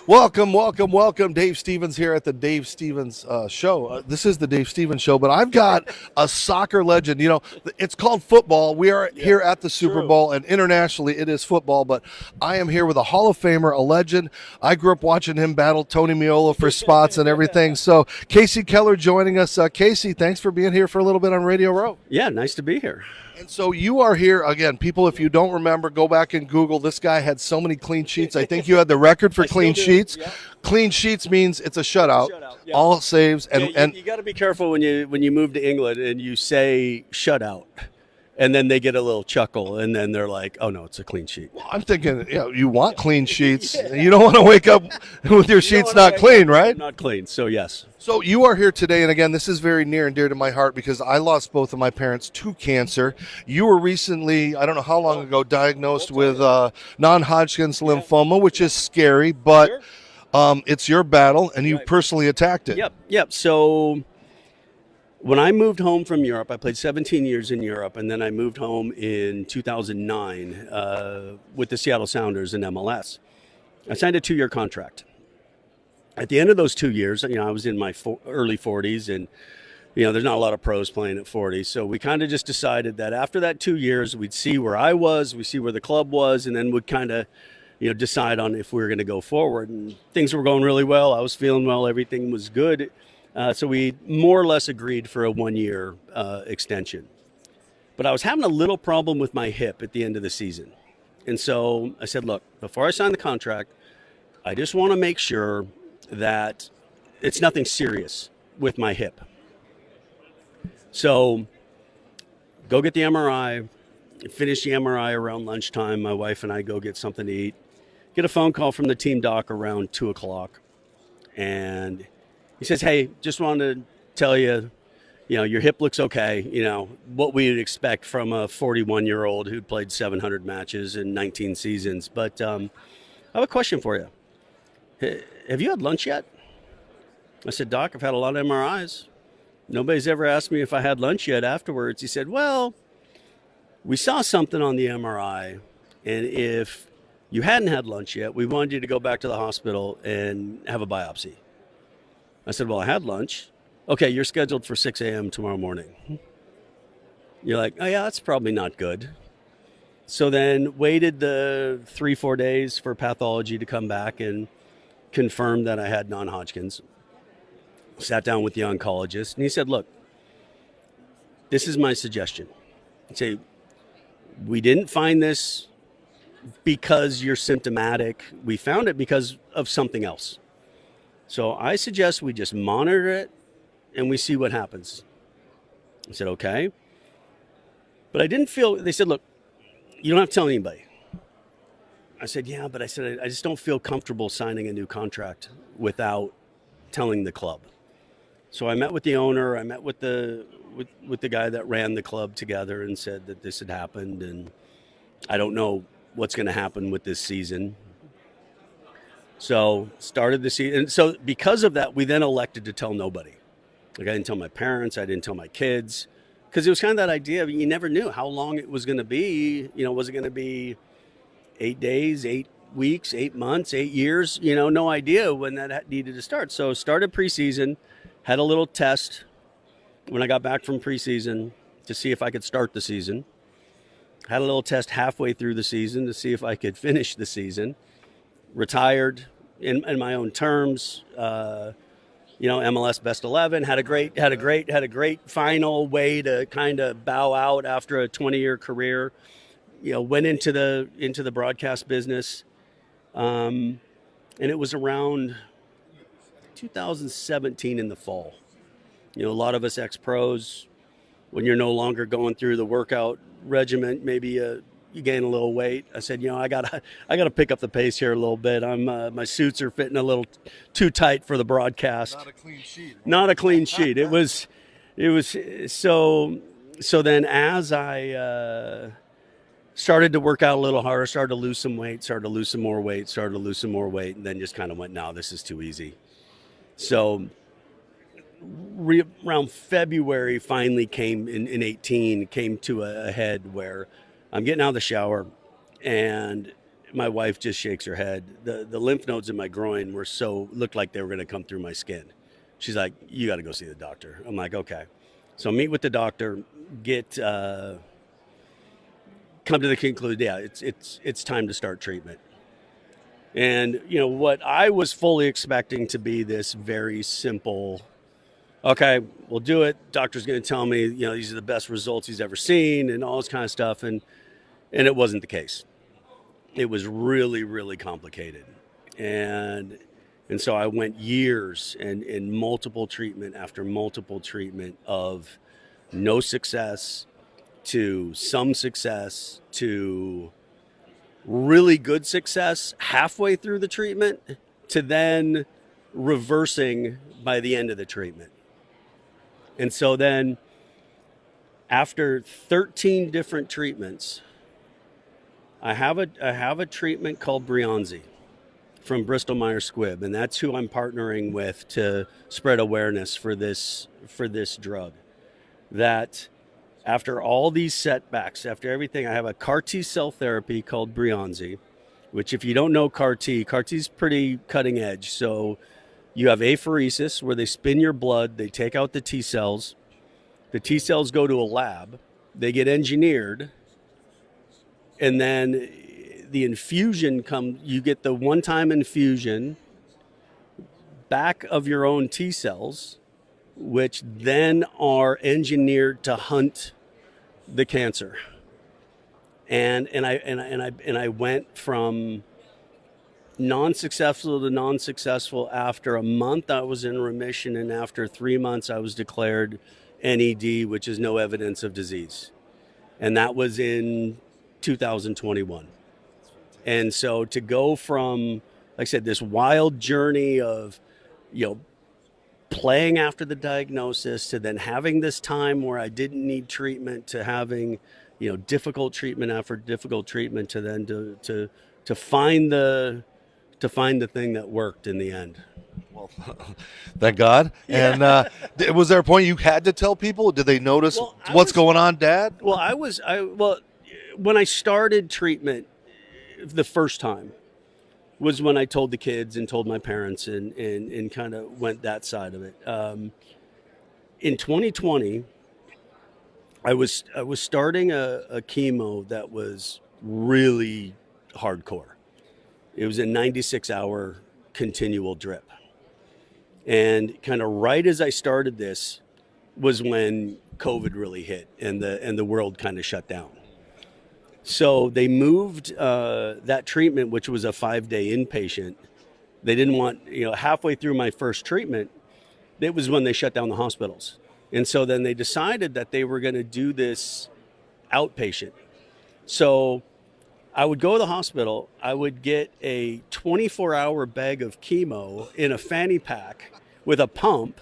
Welcome, welcome, welcome. Dave Stevens here at the Dave Stevens Show. This is the Dave Stevens Show, but I've got a soccer legend. You know, it's called football. We are here at the Super Bowl, and internationally it is football, but I am here with a Hall of Famer, a legend. I grew up watching him battle Tony Meola for spots and everything. So Casey Keller joining us. Casey, thanks for being here for a little bit on Radio Row. Yeah, nice to be here. And so you are here again. People, if you don't remember, go back and Google. This guy had so many clean sheets. I think you had the record for clean sheets. Yep. Clean sheets means it's a shutout. Yep. All saves, and you got to be careful when you move to England and you say shutout, and then they get a little chuckle, and then they're like, "Oh no, it's a clean sheet." Well, I'm thinking, you want clean sheets. You don't want to wake up with your sheets not clean, right? Not clean. So yes. So you are here today, and again, this is very near and dear to my heart because I lost both of my parents to cancer. You were recently, I don't know how long ago, diagnosed with non-Hodgkin's lymphoma, which is scary, but it's your battle, and you personally attacked it. Yep. So when I moved home from Europe, I played 17 years in Europe, and then I moved home in 2009 with the Seattle Sounders in MLS. I signed a 2-year contract. At the end of those 2 years, I was in my early 40s, and there's not a lot of pros playing at 40. So we kind of just decided that after that 2 years, we'd see where I was, we'd see where the club was, and then we'd kind of decide on if we were going to go forward. And things were going really well. I was feeling well. Everything was good. So we more or less agreed for a 1-year extension. But I was having a little problem with my hip at the end of the season. And so I said, look, before I sign the contract, I just want to make sure that it's nothing serious with my hip. So go get the MRI, finish the MRI around lunchtime. My wife and I go get something to eat, get a phone call from the team doc around 2:00. And he says, hey, just wanted to tell you, your hip looks okay. What we would expect from a 41-year-old who played 700 matches in 19 seasons. But I have a question for you. Have you had lunch yet? I said, Doc, I've had a lot of MRIs. Nobody's ever asked me if I had lunch yet afterwards. He said, well, we saw something on the MRI, and if you hadn't had lunch yet, we wanted you to go back to the hospital and have a biopsy. I said, well, I had lunch. Okay, you're scheduled for 6 a.m. tomorrow morning. You're like, oh, yeah, that's probably not good. So then waited the 3-4 days for pathology to come back and confirm that I had non-Hodgkin's. Sat down with the oncologist, and he said, look, this is my suggestion. He'd say, we didn't find this because you're symptomatic. We found it because of something else. So I suggest we just monitor it and we see what happens. I said, okay. But I didn't feel, they said, look, you don't have to tell anybody. I said, yeah, but I just don't feel comfortable signing a new contract without telling the club. So I met with the owner, I met with the guy that ran the club together and said that this had happened, and I don't know what's going to happen with this season. So started the season. And so because of that, we then elected to tell nobody. Like I didn't tell my parents, I didn't tell my kids, because it was kind of that idea of you never knew how long it was going to be. Was it going to be 8 days, 8 weeks, 8 months, 8 years? No idea when that needed to start. So started preseason, had a little test when I got back from preseason to see if I could start the season. Had a little test halfway through the season to see if I could finish the season. Retired in my own terms. MLS best 11, had a great final way to kind of bow out after a 20-year career. Went into the broadcast business, and it was around 2017 in the fall. A lot of us ex-pros, when you're no longer going through the workout regimen, maybe you gain a little weight. I said, I gotta pick up the pace here a little bit. My suits are fitting a little too tight for the broadcast. Not a clean sheet. Not a clean sheet. It was so then as I started to work out a little harder, started to lose some weight, started to lose some more weight, and then just kind of went, no, this is too easy. So around February finally came in 18, came to a head where I'm getting out of the shower and my wife just shakes her head. The lymph nodes in my groin looked like they were going to come through my skin. She's like, you got to go see the doctor. I'm like, okay. So meet with the doctor, come to the conclusion, yeah, it's time to start treatment. And, what I was fully expecting to be this very simple, okay, we'll do it. Doctor's going to tell me, these are the best results he's ever seen and all this kind of stuff. And it wasn't the case. It was really, really complicated. And so I went years and in multiple treatment after multiple treatment of no success to some success to really good success halfway through the treatment to then reversing by the end of the treatment. And so then after 13 different treatments, I have a treatment called Breyanzi from Bristol Myers Squibb, and that's who I'm partnering with to spread awareness for this drug. That after all these setbacks, after everything, I have a CAR T cell therapy called Breyanzi, which if you don't know CAR T's pretty cutting edge. So you have apheresis where they spin your blood, they take out the T cells. The T cells go to a lab, they get engineered, and then the infusion comes, you get the one-time infusion back of your own T cells, which then are engineered to hunt the cancer. And I went from non-successful to non-successful. After a month I was in remission, and after 3 months I was declared NED, which is no evidence of disease. And that was in 2021. And so to go from, like I said, this wild journey of, playing after the diagnosis to then having this time where I didn't need treatment to having, difficult treatment after difficult treatment to then to find the thing that worked in the end. Well, thank God. Yeah. And was there a point you had to tell people? Did they notice what's going on, Dad? Well, when I started treatment the first time was when I told the kids and told my parents and kind of went that side of it. In 2020, I was starting a chemo that was really hardcore. It was a 96-hour continual drip. And kind of right as I started this was when COVID really hit and the world kind of shut down. So they moved that treatment, which was a 5-day inpatient. They didn't want, halfway through my first treatment, it was when they shut down the hospitals. And so then they decided that they were going to do this outpatient. So I would go to the hospital, I would get a 24-hour bag of chemo in a fanny pack with a pump.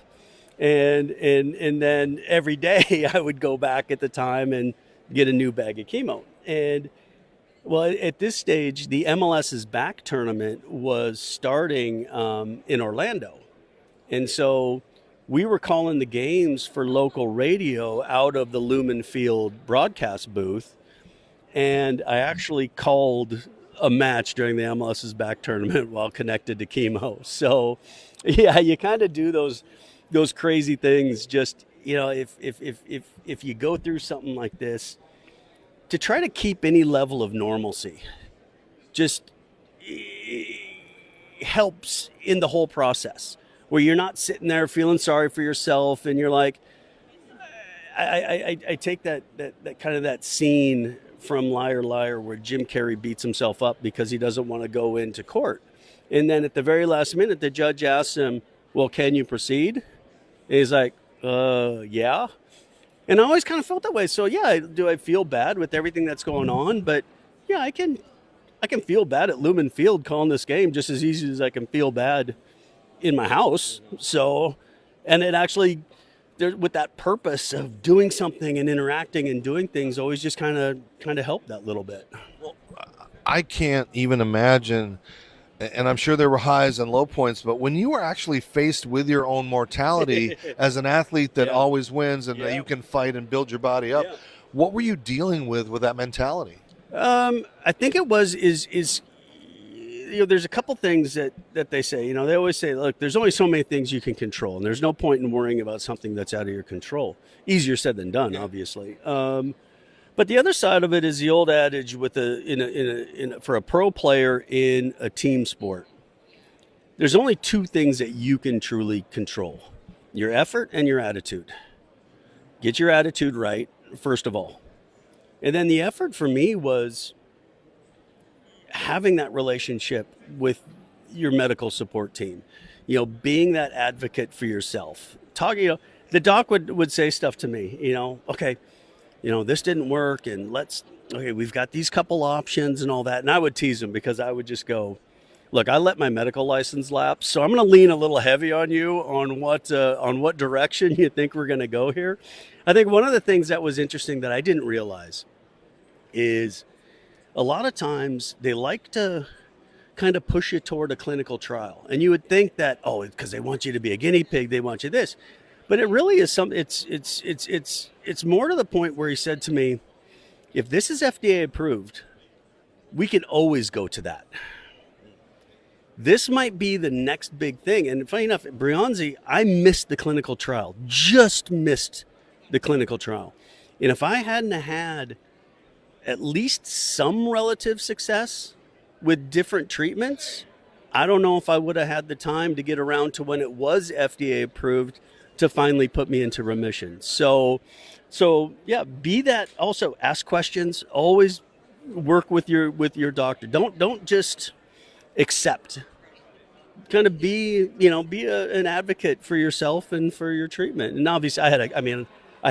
And then every day I would go back at the time and get a new bag of chemo. And well, at this stage, the MLS's back tournament was starting in Orlando. And so we were calling the games for local radio out of the Lumen Field broadcast booth. And I actually called a match during the MLS's back tournament while connected to chemo. So yeah, you kind of do those crazy things. Just, if you go through something like this, to try to keep any level of normalcy just helps in the whole process, where you're not sitting there feeling sorry for yourself and you're like, I take that kind of that scene from Liar Liar where Jim Carrey beats himself up because he doesn't want to go into court. And then at the very last minute, the judge asks him, well, can you proceed? And he's like, yeah. And I always kind of felt that way. So yeah, do I feel bad with everything that's going on? But yeah, I can feel bad at Lumen Field calling this game just as easy as I can feel bad in my house. So, and it actually, with that purpose of doing something and interacting and doing things, always just kind of helped that little bit. Well, I can't even imagine. And I'm sure there were highs and low points, but when you are actually faced with your own mortality as an athlete that always wins and that you can fight and build your body up, what were you dealing with that mentality? I think it was there's a couple things that they say. They always say, look, there's only so many things you can control, and there's no point in worrying about something that's out of your control. Easier said than done, obviously. But the other side of it is the old adage for a pro player in a team sport, there's only two things that you can truly control: your effort and your attitude. Get your attitude right, first of all. And then the effort for me was having that relationship with your medical support team, being that advocate for yourself. Talking, the doc would say stuff to me, okay, this didn't work, and we've got these couple options and all that. And I would tease him because I would just go, look, I let my medical license lapse, so I'm going to lean a little heavy on you on what direction you think we're going to go here. I think one of the things that was interesting that I didn't realize is a lot of times they like to kind of push you toward a clinical trial. And you would think that, because they want you to be a guinea pig, they want you this. But it really is it's more to the point where he said to me, if this is FDA approved, we can always go to that. This might be the next big thing. And funny enough, at Brianzi, I missed the clinical trial, just missed the clinical trial. And if I hadn't had at least some relative success with different treatments, I don't know if I would have had the time to get around to when it was FDA approved to finally put me into remission. So yeah, be that. Also ask questions, always work with your doctor. Don't just accept. Kind of be an advocate for yourself and for your treatment. And obviously I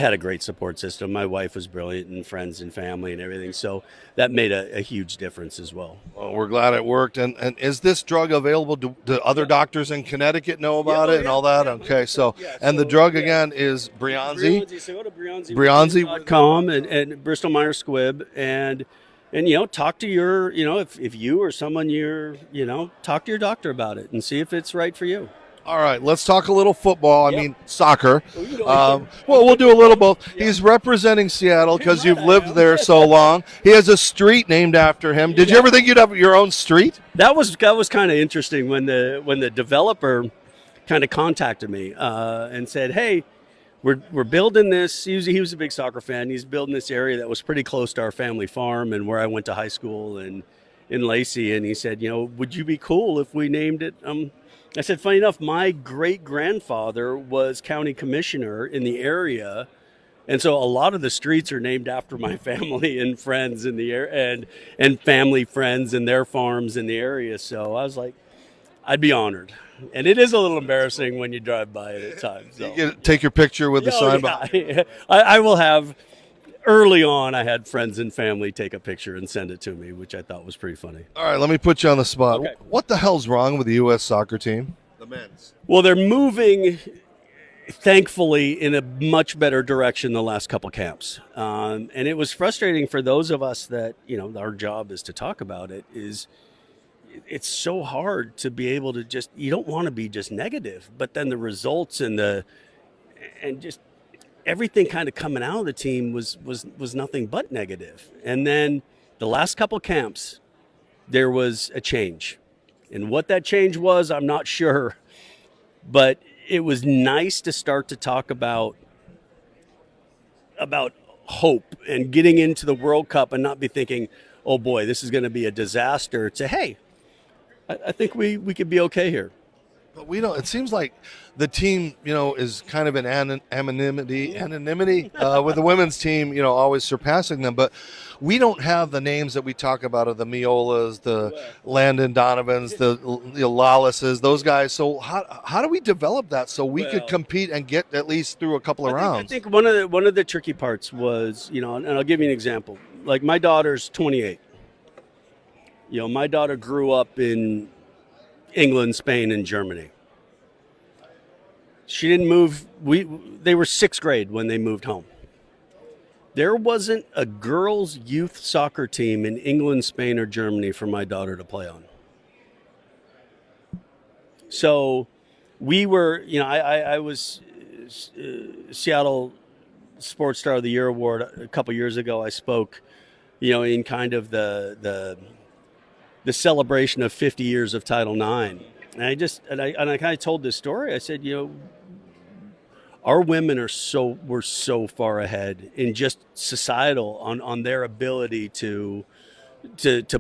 had a great support system. My wife was brilliant, and friends and family and everything. So that made a huge difference as well. Well, we're glad it worked. And is this drug available? Do other doctors in Connecticut know about it and all that? Okay, so and the drug again is Brianzi. So go to Brianzi.com and Bristol Myers Squibb and talk to your if you or someone talk to your doctor about it and see if it's right for you. All right, let's talk a little football. I mean, soccer. Well, we'll do a little both. He's representing Seattle because you've lived there so long. He has a street named after him. Did you ever think you'd have your own street? That was kind of interesting when the developer kind of contacted me and said, "Hey, we're building this." He was a big soccer fan. He's building this area that was pretty close to our family farm and where I went to high school and in Lacey. And he said, "Would you be cool if we named it?" I said, funny enough, my great-grandfather was county commissioner in the area, and so a lot of the streets are named after my family and friends in the area, and family friends and their farms in the area. So I was like, I'd be honored. And it is a little embarrassing when you drive by it at times. So. You take your picture with the sign. Yeah. I will have. Early on, I had friends and family take a picture and send it to me, which I thought was pretty funny. All right, let me put you on the spot. Okay. What the hell's wrong with the U.S. soccer team? The men's. Well, they're moving, thankfully, in a much better direction the last couple camps. And it was frustrating for those of us that, our job is to talk about it, is it's so hard to be able to you don't want to be just negative, but then the results and just everything kind of coming out of the team was nothing but negative. And then the last couple camps, there was a change. And what that change was, I'm not sure. But it was nice to start to talk about hope and getting into the World Cup and not be thinking, oh boy, this is going to be a disaster. To, hey, I think we could be okay here. But we don't. It seems like the team, is kind of in anonymity with the women's team, always surpassing them. But we don't have the names that we talk about of the Miolas, the Landon Donovans, the Lawlesses, those guys. So how do we develop that so we could compete and get at least through a couple of rounds? I think one of the tricky parts was, and I'll give you an example. Like my daughter's 28. My daughter grew up in England, Spain, and Germany. She didn't move. They were 6th grade when they moved home. There wasn't a girls' youth soccer team in England, Spain, or Germany for my daughter to play on. So we were, I was Seattle Sports Star of the Year award a couple years ago. I spoke, in kind of the celebration of 50 years of Title IX. And I kind of told this story. I said, our women were so far ahead in just societal on their ability to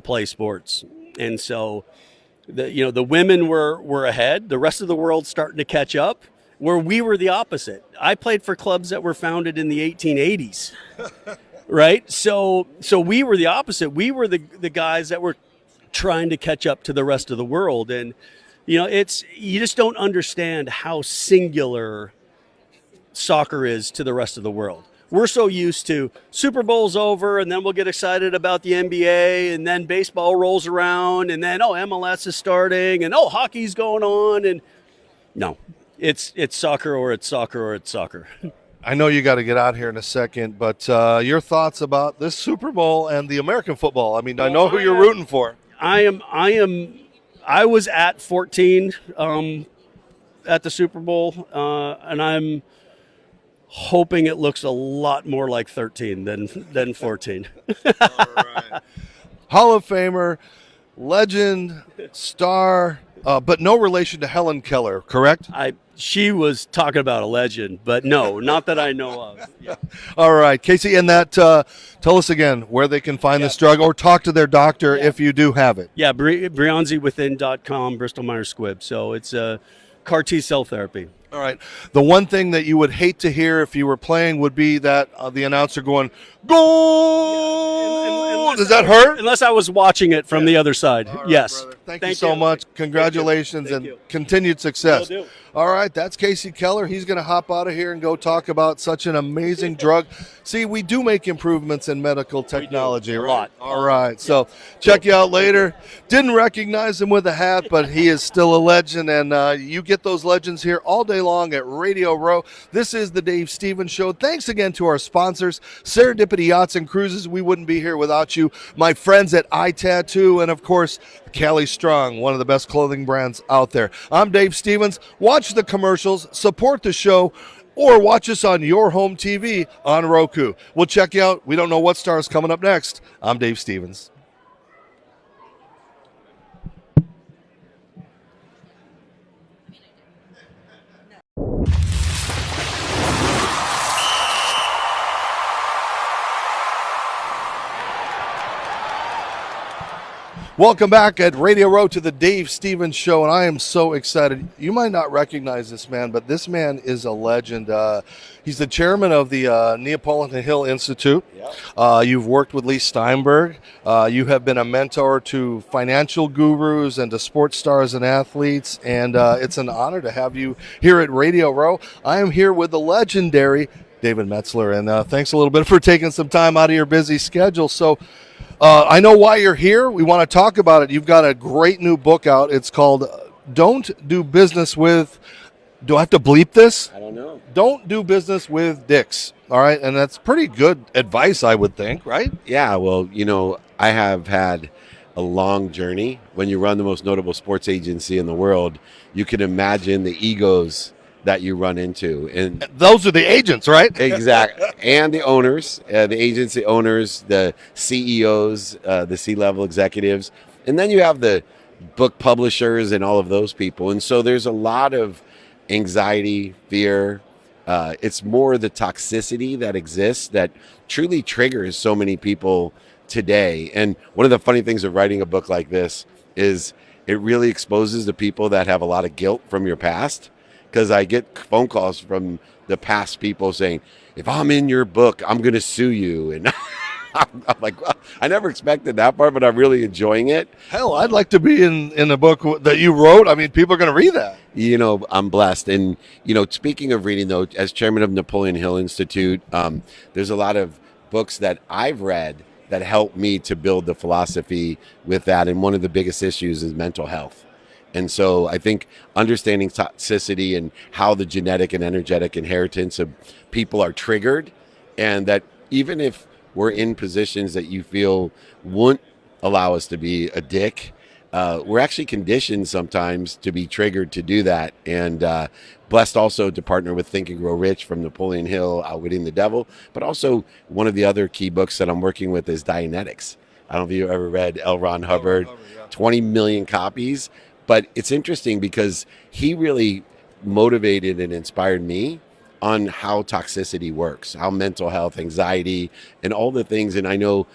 play sports. And so the women were ahead. The rest of the world's starting to catch up, where we were the opposite. I played for clubs that were founded in the 1880s. Right? So we were the opposite. We were the guys that were trying to catch up to the rest of the world. And you just don't understand how singular soccer is to the rest of the world. we're so used to Super Bowl's over, and then we'll get excited about the NBA, and then baseball rolls around, and then MLS is starting, and hockey's going on, and no, it's soccer or it's soccer or it's soccer. I know you got to get out here in a second, but your thoughts about this Super Bowl and the American football? I mean, I know who you're rooting for. I was at 14 at the Super Bowl, and I'm hoping it looks a lot more like 13 than 14. Hall of Famer, legend, star, but no relation to Helen Keller, correct? She was talking about a legend, but no, not that I know of. Yeah. All right, Casey, and that tell us again where they can find this drug or talk to their doctor if you do have it. Yeah, BrionziWithin.com, Bristol Myers Squibb. So it's a CAR T cell therapy. All right. The one thing that you would hate to hear if you were playing would be that the announcer going, "Goal!" Does that hurt? Unless I was watching it from the other side. Right, yes. Brother. Thank you so much. Congratulations and continued success. Will do. All right, that's Casey Keller. He's going to hop out of here and go talk about such an amazing drug. See, we do make improvements in medical technology. A lot. All right, so check you out later. Didn't recognize him with a hat, but he is still a legend, and you get those legends here all day long at Radio Row. This is the Dave Stevens Show. Thanks again to our sponsors, Serendipity Yachts and Cruises. We wouldn't be here without you. My friends at iTattoo, and of course, Cali Strong, one of the best clothing brands out there. I'm Dave Stevens. Watch the commercials, support the show, or watch us on your home TV on Roku. We'll check you out. We don't know what star is coming up next. I'm Dave Stevens. Welcome back at Radio Row to the Dave Stevens Show, and I am so excited. You might not recognize this man, but this man is a legend. He's the chairman of the Neapolitan Hill Institute. Yep. You've worked with Lee Steinberg. You have been a mentor to financial gurus and to sports stars and athletes, and it's an honor to have you here at Radio Row. I am here with the legendary David Metzler, and thanks a little bit for taking some time out of your busy schedule. So I know why you're here. We want to talk about it. You've got a great new book out. It's called Don't Do Business With, do I have to bleep this? I don't know. Don't do business with dicks. All right. And that's pretty good advice, I would think, right? Yeah. Well, I have had a long journey. When you run the most notable sports agency in the world, you can imagine the egos that you run into, and those are the agents, right? Exactly. And the owners, the agency owners, the CEOs, the C-level executives, and then you have the book publishers and all of those people. And so there's a lot of anxiety, fear. It's more the toxicity that exists that truly triggers so many people today. And one of the funny things of writing a book like this is it really exposes the people that have a lot of guilt from your past. Because I get phone calls from the past people saying, if I'm in your book, I'm going to sue you. And I'm like, well, I never expected that part, but I'm really enjoying it. Hell, I'd like to be in a book that you wrote. I mean, people are going to read that. I'm blessed. And, speaking of reading, though, as chairman of Napoleon Hill Institute, there's a lot of books that I've read that help me to build the philosophy with that. And one of the biggest issues is mental health. And so I think understanding toxicity and how the genetic and energetic inheritance of people are triggered, and that even if we're in positions that you feel won't allow us to be a dick, we're actually conditioned sometimes to be triggered to do that. And blessed also to partner with Think and Grow Rich from Napoleon Hill, Outwitting the Devil. But also one of the other key books that I'm working with is Dianetics. I don't know if you ever read L. Ron Hubbard, 20 million copies. But it's interesting because he really motivated and inspired me on how toxicity works, how mental health, anxiety, and all the things. And I know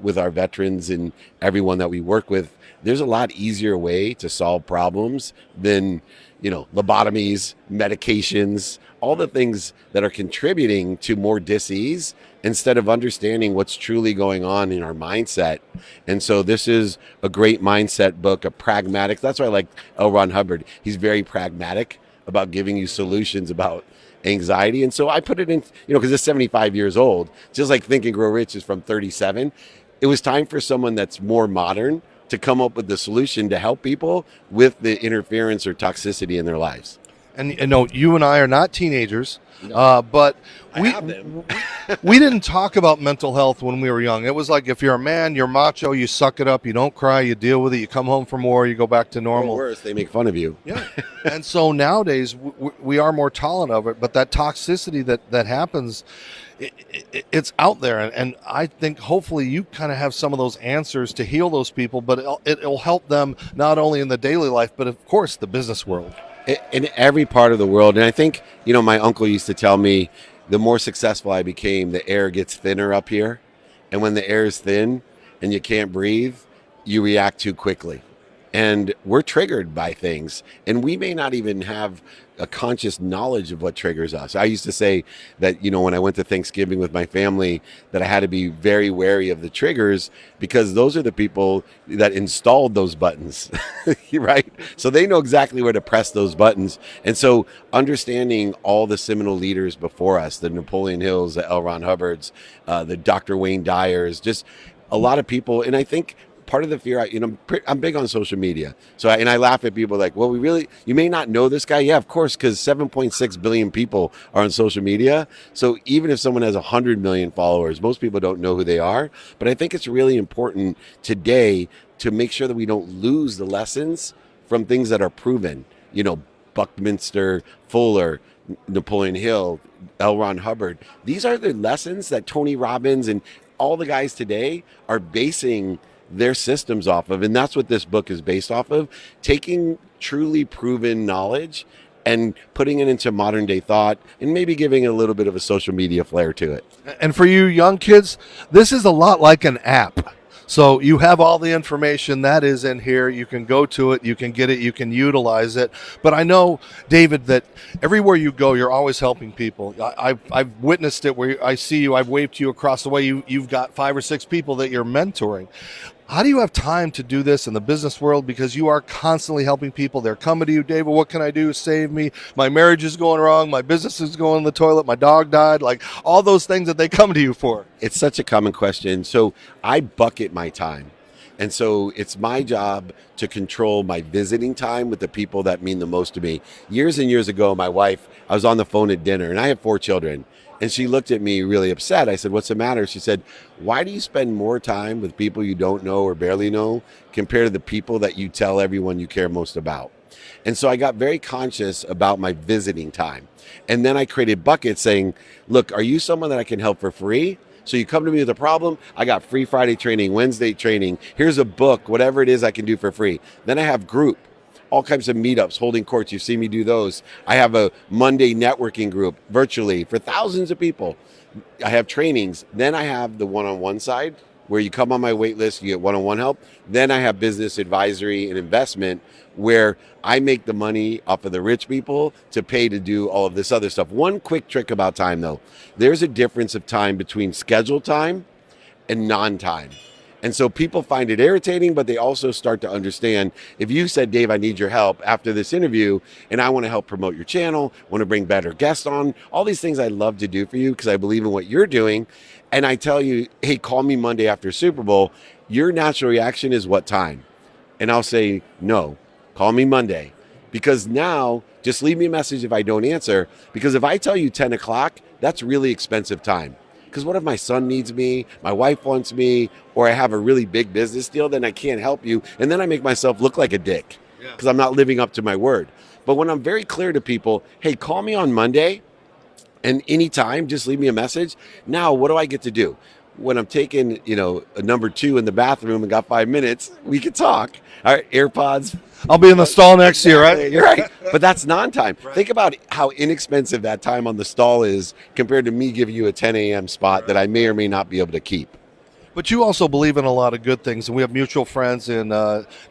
with our veterans and everyone that we work with, there's a lot easier way to solve problems than, lobotomies, medications, all the things that are contributing to more dis-ease instead of understanding what's truly going on in our mindset. And so this is a great mindset book, a pragmatic. That's why I like L. Ron Hubbard. He's very pragmatic about giving you solutions about anxiety. And so I put it in, because it's 75 years old, just like Think and Grow Rich is from 37. It was time for someone that's more modern to come up with the solution to help people with the interference or toxicity in their lives. And you and I are not teenagers, but we didn't talk about mental health when we were young. It was like, if you're a man, you're macho, you suck it up, you don't cry, you deal with it, you come home from war, you go back to normal. Or worse, they make fun of you. Yeah. And so nowadays we are more tolerant of it, but that toxicity that happens, it's out there. And I think hopefully you kind of have some of those answers to heal those people, but it'll help them not only in the daily life, but of course the business world. In every part of the world. And I think, my uncle used to tell me, the more successful I became, the air gets thinner up here. And when the air is thin and you can't breathe, you react too quickly. And we're triggered by things. And we may not even have a conscious knowledge of what triggers us. I used to say that, when I went to Thanksgiving with my family, that I had to be very wary of the triggers, because those are the people that installed those buttons, right? So they know exactly where to press those buttons. And so understanding all the seminal leaders before us, the Napoleon Hills, the L. Ron Hubbards, the Dr. Wayne Dyers, just a lot of people. And I think part of the fear, I'm big on social media. So, I laugh at people like, well, you may not know this guy. Yeah, of course, because 7.6 billion people are on social media. So even if someone has 100 million followers, most people don't know who they are. But I think it's really important today to make sure that we don't lose the lessons from things that are proven. Buckminster Fuller, Napoleon Hill, L. Ron Hubbard. These are the lessons that Tony Robbins and all the guys today are basing their systems off of. And that's what this book is based off of, taking truly proven knowledge and putting it into modern day thought, and maybe giving a little bit of a social media flair to it. And for you young kids, this is a lot like an app. So you have all the information that is in here. You can go to it, you can get it, you can utilize it. But I know, David, that everywhere you go, you're always helping people. I've witnessed it where I see you, I've waved to you across the way. You've got 5 or 6 people that you're mentoring. How do you have time to do this in the business world? Because you are constantly helping people. They're coming to you, David, what can I do? Save me. My marriage is going wrong. My business is going in the toilet. My dog died. Like all those things that they come to you for. It's such a common question. So I bucket my time. And so it's my job to control my visiting time with the people that mean the most to me. Years and years ago, my wife, I was on the phone at dinner, and I have 4 children. And she looked at me really upset. I said, what's the matter? She said, why do you spend more time with people you don't know or barely know compared to the people that you tell everyone you care most about? And so I got very conscious about my visiting time. And then I created buckets saying, look, are you someone that I can help for free? So you come to me with a problem, I got free Friday training, Wednesday training. Here's a book, whatever it is I can do for free. Then I have group. All kinds of meetups, holding courts. You've seen me do those. I have a Monday networking group virtually for thousands of people. I have trainings. Then I have the one-on-one side where you come on my wait list, you get one-on-one help. Then I have business advisory and investment where I make the money off of the rich people to pay to do all of this other stuff. One quick trick about time though. There's a difference of time between scheduled time and non-time. And so people find it irritating, but they also start to understand, if you said, Dave, I need your help after this interview, and I want to help promote your channel, want to bring better guests on, all these things I love to do for you because I believe in what you're doing, and I tell you, hey, call me Monday after Super Bowl, your natural reaction is what time? And I'll say, no, call me Monday. Because now, just leave me a message if I don't answer, because if I tell you 10 o'clock, that's really expensive time. Because what if my son needs me, my wife wants me, or I have a really big business deal, then I can't help you. And then I make myself look like a dick because I'm not living up to my word. But when I'm very clear to people, hey, call me on Monday and anytime, just leave me a message. Now, what do I get to do? When I'm taking, a number 2 in the bathroom and got 5 minutes, we can talk. All right, AirPods. I'll be in the stall next to you, right? You're right. But that's non-time. Right. Think about how inexpensive that time on the stall is compared to me giving you a 10 a.m. spot that I may or may not be able to keep. But you also believe in a lot of good things, and we have mutual friends in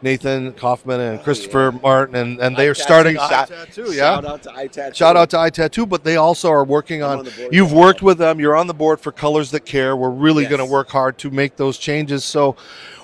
Nathan Kaufman and Christopher Martin, and they are starting iTattoo. Shout out to iTattoo. Shout out to iTattoo, but they also are working on you've worked with them. You're on the board for Colors That Care. We're really going to work hard to make those changes. So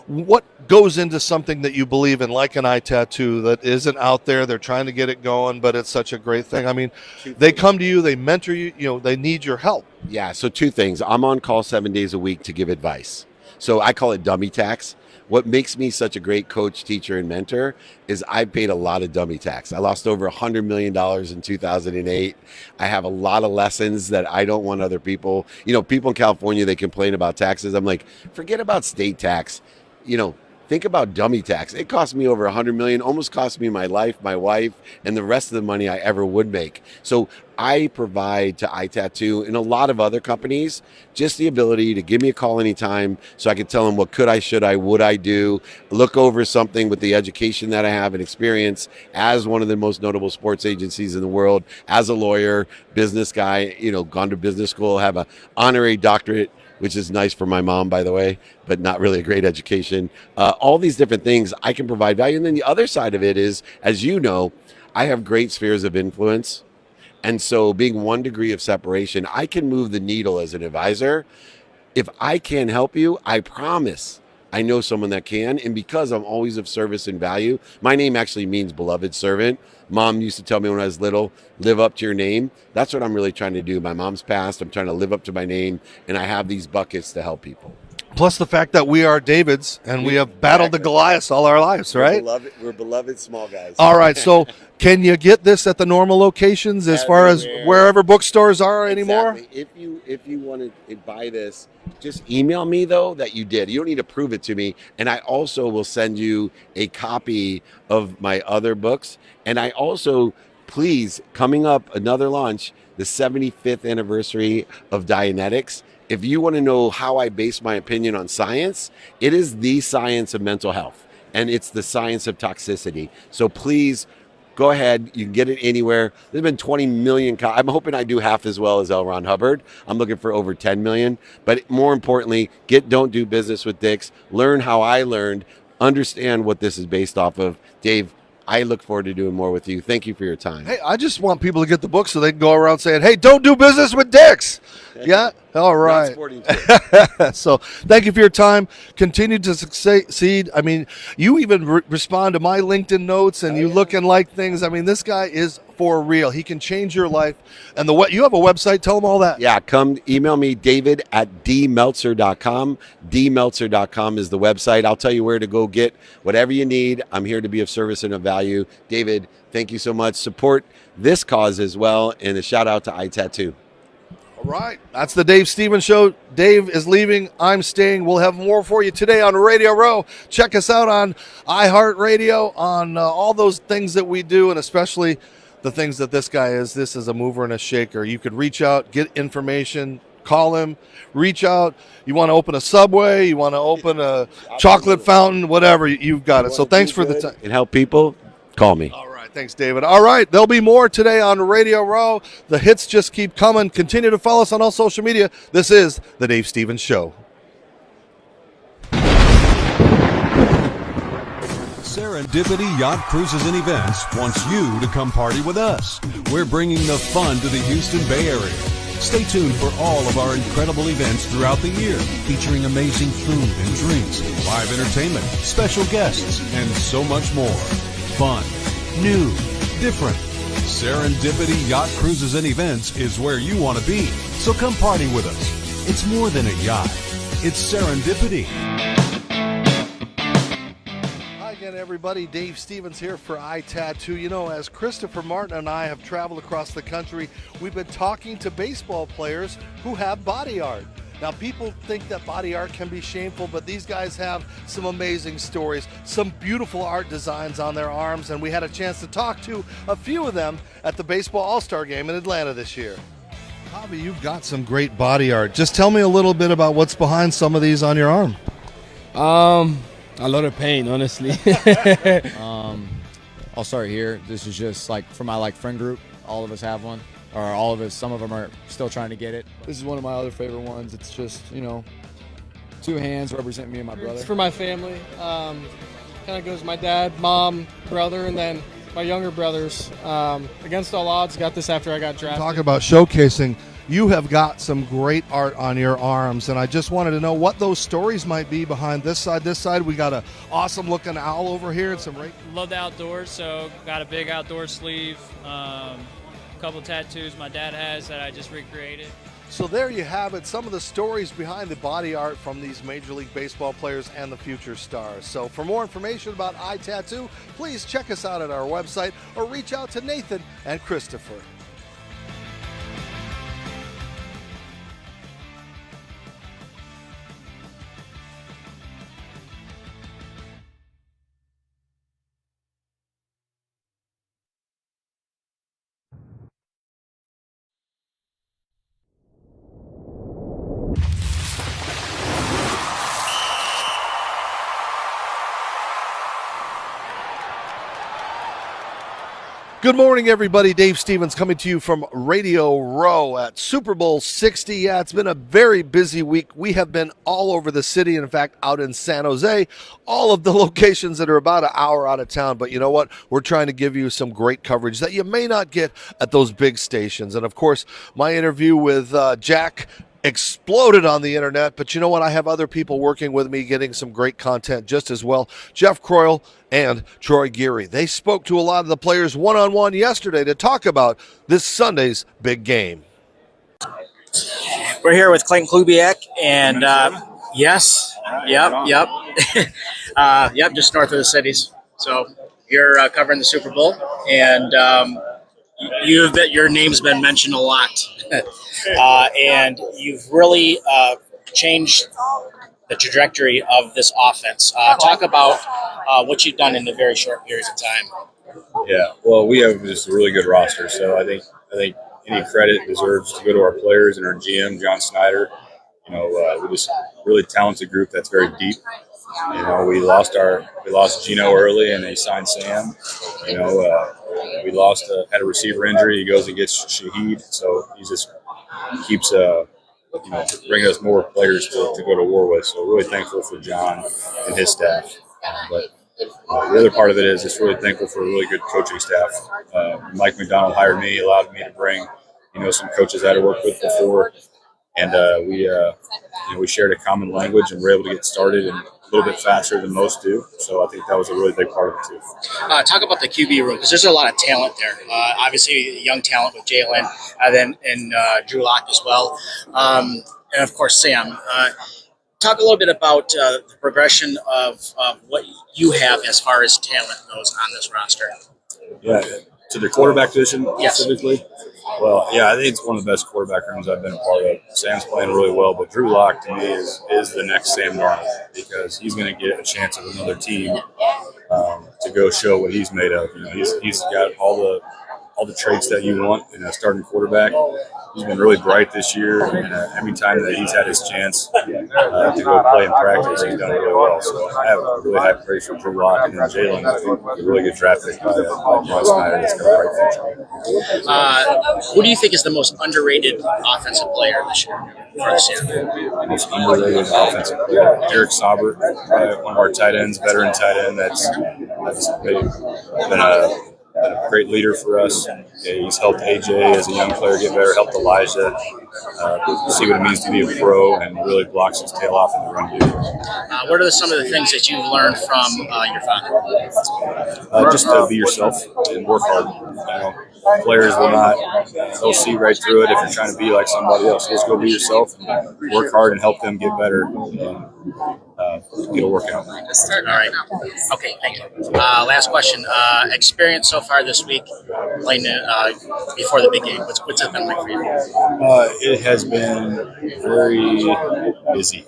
What goes into something that you believe in, like an eye tattoo that isn't out there? They're trying to get it going, but it's such a great thing. I mean, they come to you, they mentor you, they need your help. Yeah, so two things. I'm on call 7 days a week to give advice. So I call it dummy tax. What makes me such a great coach, teacher, and mentor is I paid a lot of dummy tax. I lost over $100 million in 2008. I have a lot of lessons that I don't want other people. People in California, they complain about taxes. I'm like, forget about state tax. Think about dummy tax. It cost me over $100 million, almost cost me my life, my wife, and the rest of the money I ever would make. So I provide to iTattoo and a lot of other companies just the ability to give me a call anytime so I can tell them what could I, should I, would I do, look over something with the education that I have and experience as one of the most notable sports agencies in the world, as a lawyer, business guy, gone to business school, have an honorary doctorate, which is nice for my mom, by the way, but not really a great education. All these different things I can provide value. And then the other side of it is, as you know, I have great spheres of influence. And so being 1 degree of separation, I can move the needle as an advisor. If I can't help you, I promise I know someone that can. And because I'm always of service and value, my name actually means beloved servant. Mom used to tell me when I was little, live up to your name. That's what I'm really trying to do. My mom's passed. I'm trying to live up to my name. And I have these buckets to help people. Plus the fact that we are Davids and we have battled the Goliaths all our lives, right? We're beloved small guys. All right. So can you get this at the normal locations as far as wherever bookstores are anymore? Exactly. If you want to buy this, just email me, though, that you did. You don't need to prove it to me. And I also will send you a copy of my other books. And I also, please, coming up, another launch, the 75th anniversary of Dianetics. If you want to know how I base my opinion on science, it is the science of mental health, and it's the science of toxicity. So please go ahead. You can get it anywhere. There's been 20 million. I'm hoping I do half as well as L. Ron Hubbard. I'm looking for over 10 million. But more importantly, Don't Do Business with Dicks. Learn how I learned. Understand what this is based off of. Dave, I look forward to doing more with you. Thank you for your time. Hey, I just want people to get the book so they can go around saying, hey, don't do business with dicks. Yeah? All right. So thank you for your time. Continue to succeed. I mean, you even respond to my LinkedIn notes and you look and like things. I mean, this guy is for real. He can change your life. And you have a website. Tell them all that. Yeah, come email me, david@dmeltzer.com. dmeltzer.com is the website. I'll tell you where to go get whatever you need. I'm here to be of service and of value. David, thank you so much. Support this cause as well. And a shout out to iTattoo. All right. That's the Dave Stevens Show. Dave is leaving. I'm staying. We'll have more for you today on Radio Row. Check us out on iHeartRadio, on all those things that we do, and especially the things that this guy is. This is a mover and a shaker. You could reach out, get information, call him, reach out. You want to open a Subway, you want to open a chocolate fountain, whatever, you've got it. So thanks for the time. And help people, call me. All right. Thanks, David. All right. There'll be more today on Radio Row. The hits just keep coming. Continue to follow us on all social media. This is the Dave Stevens Show. Serendipity Yacht Cruises and Events wants you to come party with us. We're bringing the fun to the Houston Bay Area. Stay tuned for all of our incredible events throughout the year, featuring amazing food and drinks, live entertainment, special guests, and so much more. Fun, new, different. Serendipity Yacht Cruises and Events is where you want to be. So come party with us. It's more than a yacht. It's serendipity. Everybody, Dave Stevens here for iTattoo. You know, as Christopher Martin and I have traveled across the country, we've been talking to baseball players who have body art. Now, people think that body art can be shameful, but these guys have some amazing stories, some beautiful art designs on their arms, and we had a chance to talk to a few of them at the Baseball All-Star Game in Atlanta this year. Javi, you've got some great body art. Just tell me a little bit about what's behind some of these on your arm. A lot of pain, honestly. I'll start here. This is just like for my friend group. All of us have one, or all of us. Some of them are still trying to get it. This is one of my other favorite ones. It's just, two hands represent me and my brother. It's for my family. Kind of goes my dad, mom, brother, and then my younger brothers. Against all odds, got this after I got drafted. Talk about showcasing you have got some great art on your arms, and I just wanted to know what those stories might be behind this side. This side, we got an awesome-looking owl over here and some Love the outdoors, so got a big outdoor sleeve, a couple tattoos my dad has that I just recreated. So there you have it, some of the stories behind the body art from these Major League Baseball players and the future stars. So for more information about iTattoo, please check us out at our website or reach out to Nathan and Christopher. Good morning, everybody. Dave Stevens coming to you from Radio Row at Super Bowl 60. Yeah, it's been a very busy week. We have been all over the city, and in fact, out in San Jose, all of the locations that are about an hour out of town. But you know what? We're trying to give you some great coverage that you may not get at those big stations. And of course, my interview with Jack exploded on the internet, but you know what? I have other people working with me getting some great content just as well. Jeff Croyle and Troy Geary. They spoke to a lot of the players one-on-one yesterday to talk about this Sunday's big game. We're here with Clayton Klubiak, and yes, yep, just north of the cities. So you're covering the Super Bowl, and your name's been mentioned a lot, and you've really changed the trajectory of this offense. Talk about what you've done in a very short period of time. Yeah, well, we have just a really good roster, so I think any credit deserves to go to our players and our GM, John Snyder. We're just a really talented group that's very deep. We lost Gino early, and they signed Sam. We had a receiver injury. He goes and gets Shaheed, so he just keeps bringing us more players to go to war with. So really thankful for John and his staff. But the other part of it is just really thankful for a really good coaching staff. Mike McDonald hired me, allowed me to bring some coaches that I worked with before, and we shared a common language and were able to get started and a little bit faster than most do. So I think that was a really big part of it too. Talk about the QB room, because there's a lot of talent there. Obviously, young talent with Jalen, and Drew Lock as well, and of course Sam. Talk a little bit about the progression of what you have as far as talent goes on this roster. Yeah, to the quarterback position specifically. Yes. Well, yeah, I think it's one of the best quarterback rooms I've been a part of. Sam's playing really well, but Drew Lock to me is the next Sam Darnold, because he's going to get a chance of another team to go show what he's made of. He's got all the traits that you want in a starting quarterback. He's been really bright this year, and every time that he's had his chance to go play in practice, he's done really well. So I have a really high praise for Drew Lock, and then Jalen, I think, a really good draft pick by John Snyder. That's got a bright future. Who do you think is the most underrated offensive player this year for this year? Most underrated offensive player, Eric Sauber, one of our tight ends, veteran tight end that's been a great leader for us. He's helped AJ as a young player get better, helped Elijah see what it means to be a pro, and really blocks his tail off in the run game. What are some of the things that you've learned from your father? Just to be yourself and work hard. Players they'll see right through it if you're trying to be like somebody else. Just go be yourself and work hard and help them get better. It'll work out. All right. Okay, thank you. Last question. Experience so far this week playing before the big game. What's it been like for you? It has been very busy.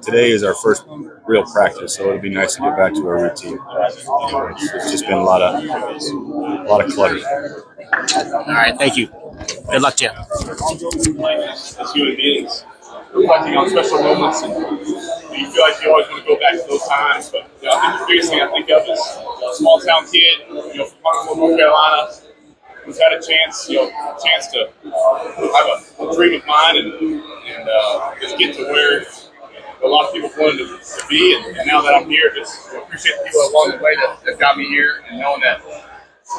Today is our first real practice, so it'll be nice to get back to our routine. It's just been a lot of clutter. All right, thank you. Good luck to you. As human beings, reflecting on special moments, and you feel like you always want to go back to those times. But I think the biggest thing I think of is a small town kid, from Huntsville, North Carolina, who's had a chance to have a dream of mine and just get to where a lot of people wanted to be. And now that I'm here, just appreciate the people along the way that got me here, and knowing that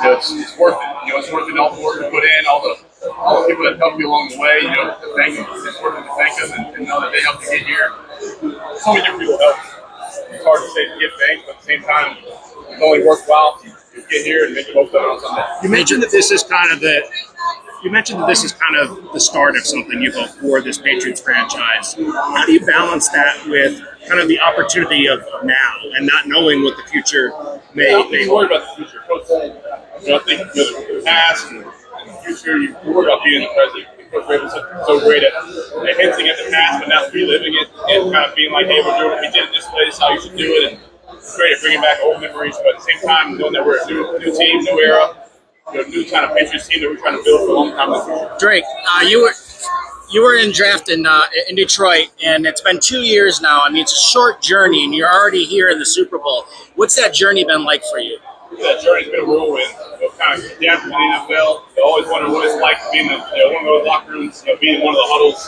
it's worth it. It's worth it, all the work we put in, all the all the people that helped you along the way, to thank them. It's important to thank them and know that they helped you get here. So many different people help. It's hard to say to give thanks, but at the same time, it's only worthwhile if you get here and make the most of it on Sunday. You mentioned that this is kind of the start of something you hope for this Patriots franchise. How do you balance that with kind of the opportunity of now and not knowing what the future may You worry hold? about the future. Coach, I think the past and the future, you worry about being the present. Coach Ravens so great at hinting at the past, but now reliving it and kind of being like, hey, we're doing it. We did it this way. This is how you should do it. And it's great at bringing back old memories, but at the same time, knowing that we're a new team, new era, new kind of Patriots team that we're trying to build for a long time in the future. Drake, you were in draft in Detroit, and it's been 2 years now. I mean, it's a short journey, and you're already here in the Super Bowl. What's that journey been like for you? That journey's been a whirlwind. Kind of adapting to the NFL. I always wondered what it's like to be in one of those locker rooms, being in one of the huddles,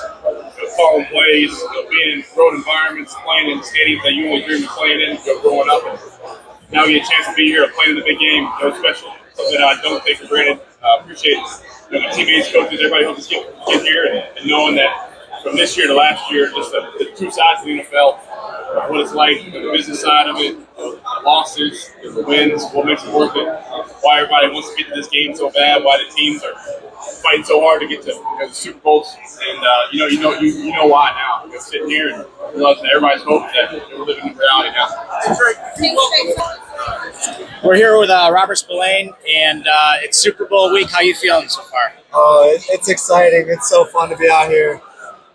calling plays, being in road environments, playing in stadiums that you only dreamed of playing in, growing up. And now we get a chance to be here, playing in the big game. Special. Something that I don't take for granted. Appreciate my teammates, coaches, everybody helped us get here, and knowing that from this year to last year, just the two sides of the NFL, what it's like, the business side of it, the losses, the wins, what makes it worth it, why everybody wants to get to this game so bad, why the teams are fighting so hard to get to the Super Bowls, and you know why now. Sitting here and realizing that everybody's hope that we're living in reality now. We're here with Robert Spillane, and it's Super Bowl week. How you feeling so far? Oh, it's exciting. It's so fun to be out here.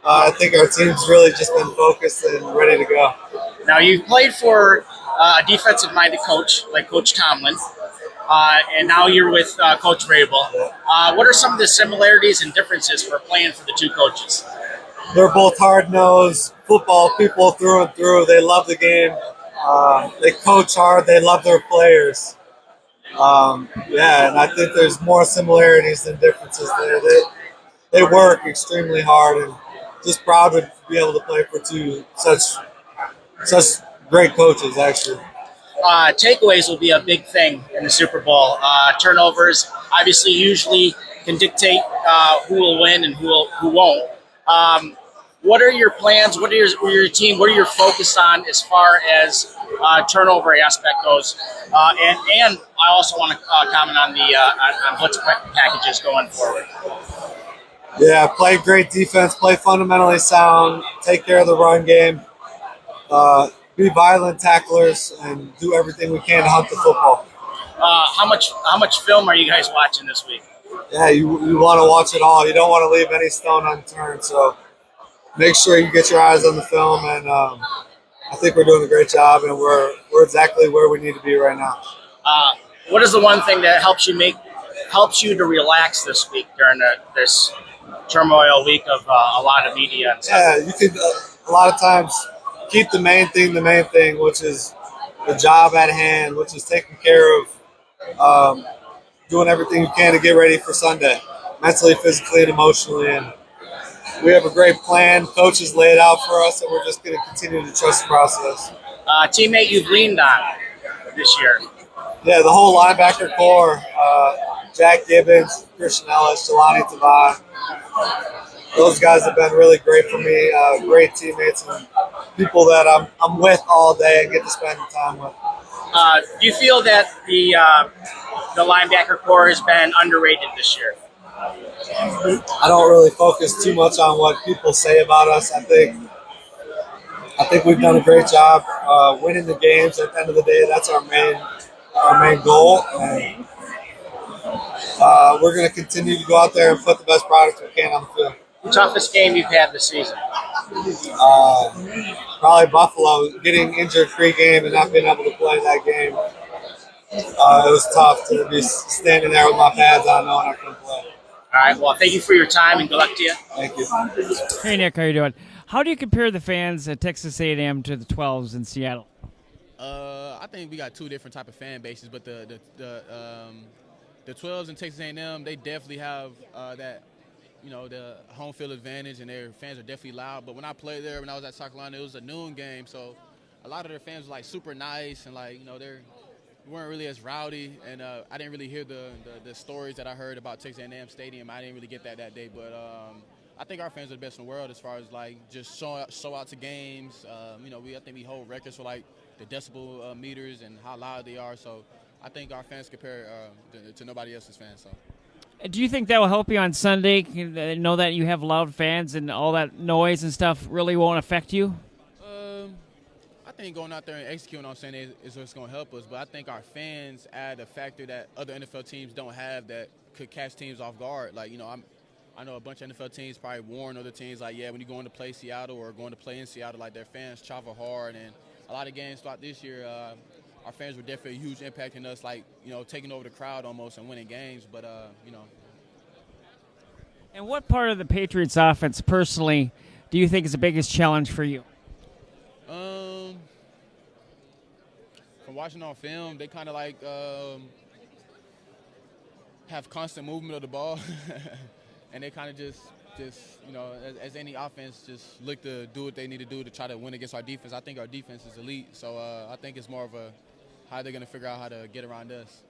I think our team's really just been focused and ready to go. Now, you've played for a defensive-minded coach like Coach Tomlin, and now you're with Coach Vrabel. What are some of the similarities and differences for playing for the two coaches? They're both hard-nosed football people through and through. They love the game. They coach hard. They love their players. And I think there's more similarities than differences there. They work extremely hard, and just proud to be able to play for two such great coaches, actually. Takeaways will be a big thing in the Super Bowl. Turnovers obviously usually can dictate who will win and who won't. What are your plans? What are your team? What are you focused on as far as turnover aspect goes? And I also want to comment on the on blitz packages going forward. Yeah, play great defense, play fundamentally sound, take care of the run game, be violent tacklers, and do everything we can to hunt the football. How much film are you guys watching this week? Yeah, you want to watch it all. You don't want to leave any stone unturned. So make sure you get your eyes on the film, and I think we're doing a great job, and we're exactly where we need to be right now. What is the one thing that helps you to relax this week during this turmoil week of a lot of media and stuff? Yeah, you can a lot of times keep the main thing, which is the job at hand, which is taking care of doing everything you can to get ready for Sunday, mentally, physically, and emotionally. And we have a great plan. Coaches lay it out for us, and we're just going to continue to trust the process. Teammate you've leaned on this year? Yeah, the whole linebacker core, Jack Gibbons, Christian Ellis, Jelani Tavai. Those guys have been really great for me, great teammates and people that I'm with all day and get to spend time with. Do you feel that the linebacker core has been underrated this year? I don't really focus too much on what people say about us. I think we've done a great job winning the games. At the end of the day, that's our main goal. And we're going to continue to go out there and put the best product we can on the field. Toughest game you've had this season? Probably Buffalo, getting injured pre-game and not being able to play that game. It was tough to be standing there with my pads on knowing I couldn't play. All right, well, thank you for your time and good luck to you. Thank you. Hey, Nick, how you doing? How do you compare the fans at Texas A&M to the 12s in Seattle? I think we got two different type of fan bases, but the 12s in Texas A&M, they definitely have that, the home field advantage, and their fans are definitely loud. But when I played there, when I was at South Carolina, it was a noon game, so a lot of their fans were like super nice and they're we weren't really as rowdy, and I didn't really hear the stories that I heard about Texas A&M Stadium. I didn't really get that day, but I think our fans are the best in the world as far as like just show out to games. I think we hold records for like the decibel meters and how loud they are. So I think our fans compare to nobody else's fans. So. Do you think that will help you on Sunday? Know that you have loud fans and all that noise and stuff really won't affect you? I think going out there and executing on Sunday is what's going to help us. But I think our fans add a factor that other NFL teams don't have that could catch teams off guard. Like, I know a bunch of NFL teams probably warn other teams, like, when you're going to play Seattle or going to play in Seattle, like, their fans travel hard. And a lot of games throughout this year, our fans were definitely a huge impact in us, like, taking over the crowd almost and winning games. But, And what part of the Patriots offense, personally, do you think is the biggest challenge for you? From watching on film, they kind of like have constant movement of the ball, and they kind of just as any offense, just look to do what they need to do to try to win against our defense. I think our defense is elite, so I think it's more of a how they're going to figure out how to get around us.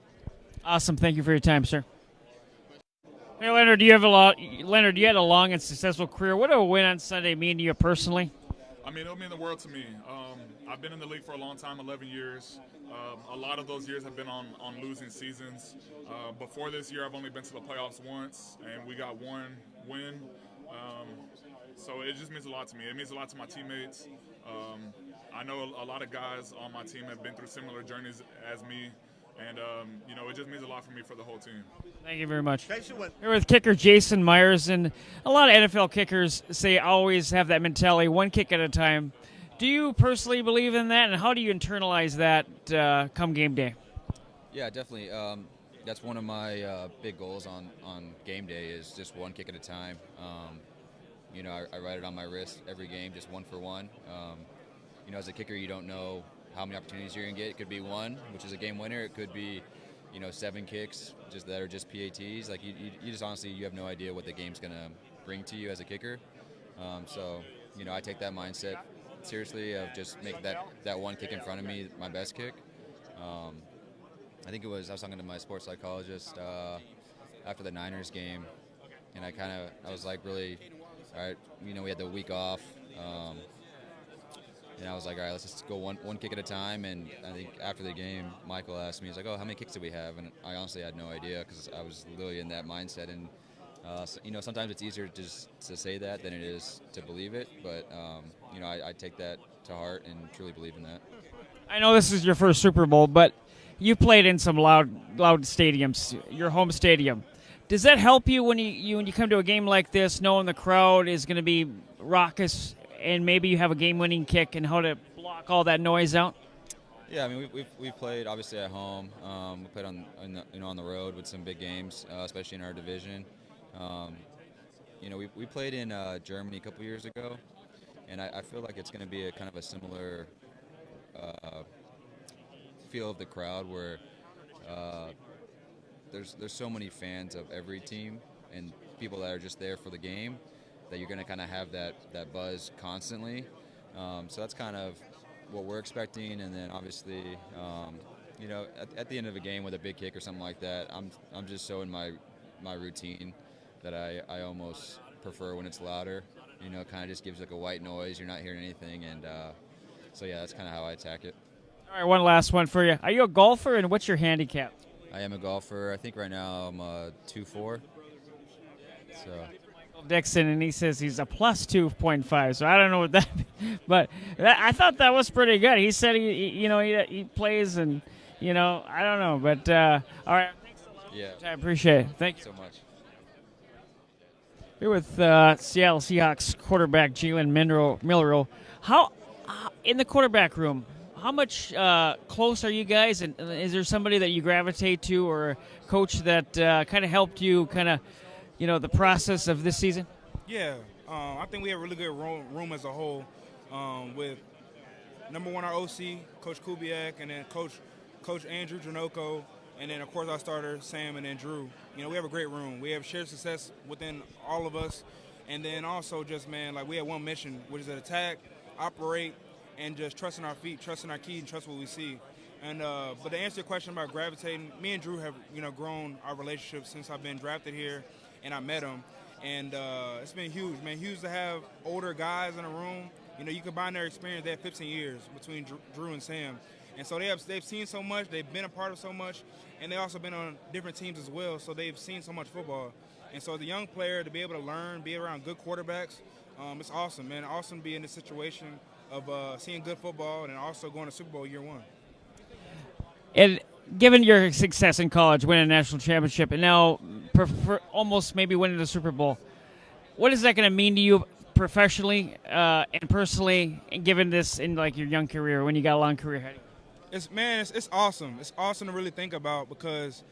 Awesome. Thank you for your time, sir. Hey, Leonard, you had a long and successful career. What did a win on Sunday mean to you personally? I mean, it'll mean the world to me. I've been in the league for a long time, 11 years. A lot of those years have been on losing seasons. Before this year, I've only been to the playoffs once, and we got one win. So it just means a lot to me. It means a lot to my teammates. I know a lot of guys on my team have been through similar journeys as me, and it just means a lot for me for the whole team. Thank you very much. Here with kicker Jason Myers, and a lot of NFL kickers say always have that mentality, one kick at a time. Do you personally believe in that, and how do you internalize that come game day? Yeah, definitely. That's one of my big goals on game day is just one kick at a time. I write it on my wrist every game, just one for one. As a kicker, you don't know how many opportunities you're going to get. It could be one, which is a game winner. It could be 7 kicks that are just PATs. Like you just honestly, you have no idea what the game's going to bring to you as a kicker. I take that mindset seriously of just make that one kick in front of me my best kick. I think I was talking to my sports psychologist after the Niners game, and I was like, really, all right, we had the week off. And I was like, all right, let's just go one kick at a time. And I think after the game, Michael asked me, he's like, oh, how many kicks do we have? And I honestly had no idea because I was literally in that mindset. And, sometimes it's easier just to say that than it is to believe it. But, I take that to heart and truly believe in that. I know this is your first Super Bowl, but you played in some loud stadiums, your home stadium. Does that help you when you come to a game like this, knowing the crowd is going to be raucous and maybe you have a game-winning kick and how to block all that noise out? Yeah, I mean we've played obviously at home. We played on the road with some big games, especially in our division. We played in Germany a couple years ago, and I feel like it's going to be a kind of a similar feel of the crowd where there's so many fans of every team and people that are just there for the game that you're going to kind of have that buzz constantly. So that's kind of what we're expecting. And then obviously, at the end of a game with a big kick or something like that, I'm just so in my routine that I almost prefer when it's louder. It kind of just gives like a white noise. You're not hearing anything. And so, yeah, that's kind of how I attack it. All right, one last one for you. Are you a golfer, and what's your handicap? I am a golfer. I think right now I'm 2-4. So. Dixon, and he says he's a plus 2.5. So I don't know what that means, but I thought that was pretty good. He said he plays, and I don't know, but all right. Thanks a lot. Yeah, I appreciate it. Thank you so much. Here with Seattle Seahawks quarterback Jalen Milroe. How in the quarterback room? How much close are you guys, and is there somebody that you gravitate to, or a coach that kind of helped you the process of this season? Yeah, I think we have a really good room as a whole with number one, our OC, Coach Kubiak, and then Coach Andrew Janoko, and then, of course, our starter, Sam, and then Drew. We have a great room. We have shared success within all of us, and then also just, we have one mission, which is to attack, operate, and just trusting our feet, trusting our key, and trust what we see. And but to answer your question about gravitating, me and Drew have grown our relationship since I've been drafted here, and I met him, and it's been huge, man. Huge to have older guys in a room. You combine their experience. They have 15 years between Drew and Sam, and so they've seen so much. They've been a part of so much, and they also been on different teams as well. So they've seen so much football, and so as a young player to be able to learn, be around good quarterbacks, it's awesome, man. Awesome to be in this situation of seeing good football and also going to Super Bowl year one. And given your success in college, winning a national championship, and now almost maybe winning the Super Bowl, what is that going to mean to you professionally and personally, given this in like your young career when you got a long career ahead? It's awesome. It's awesome to really think about because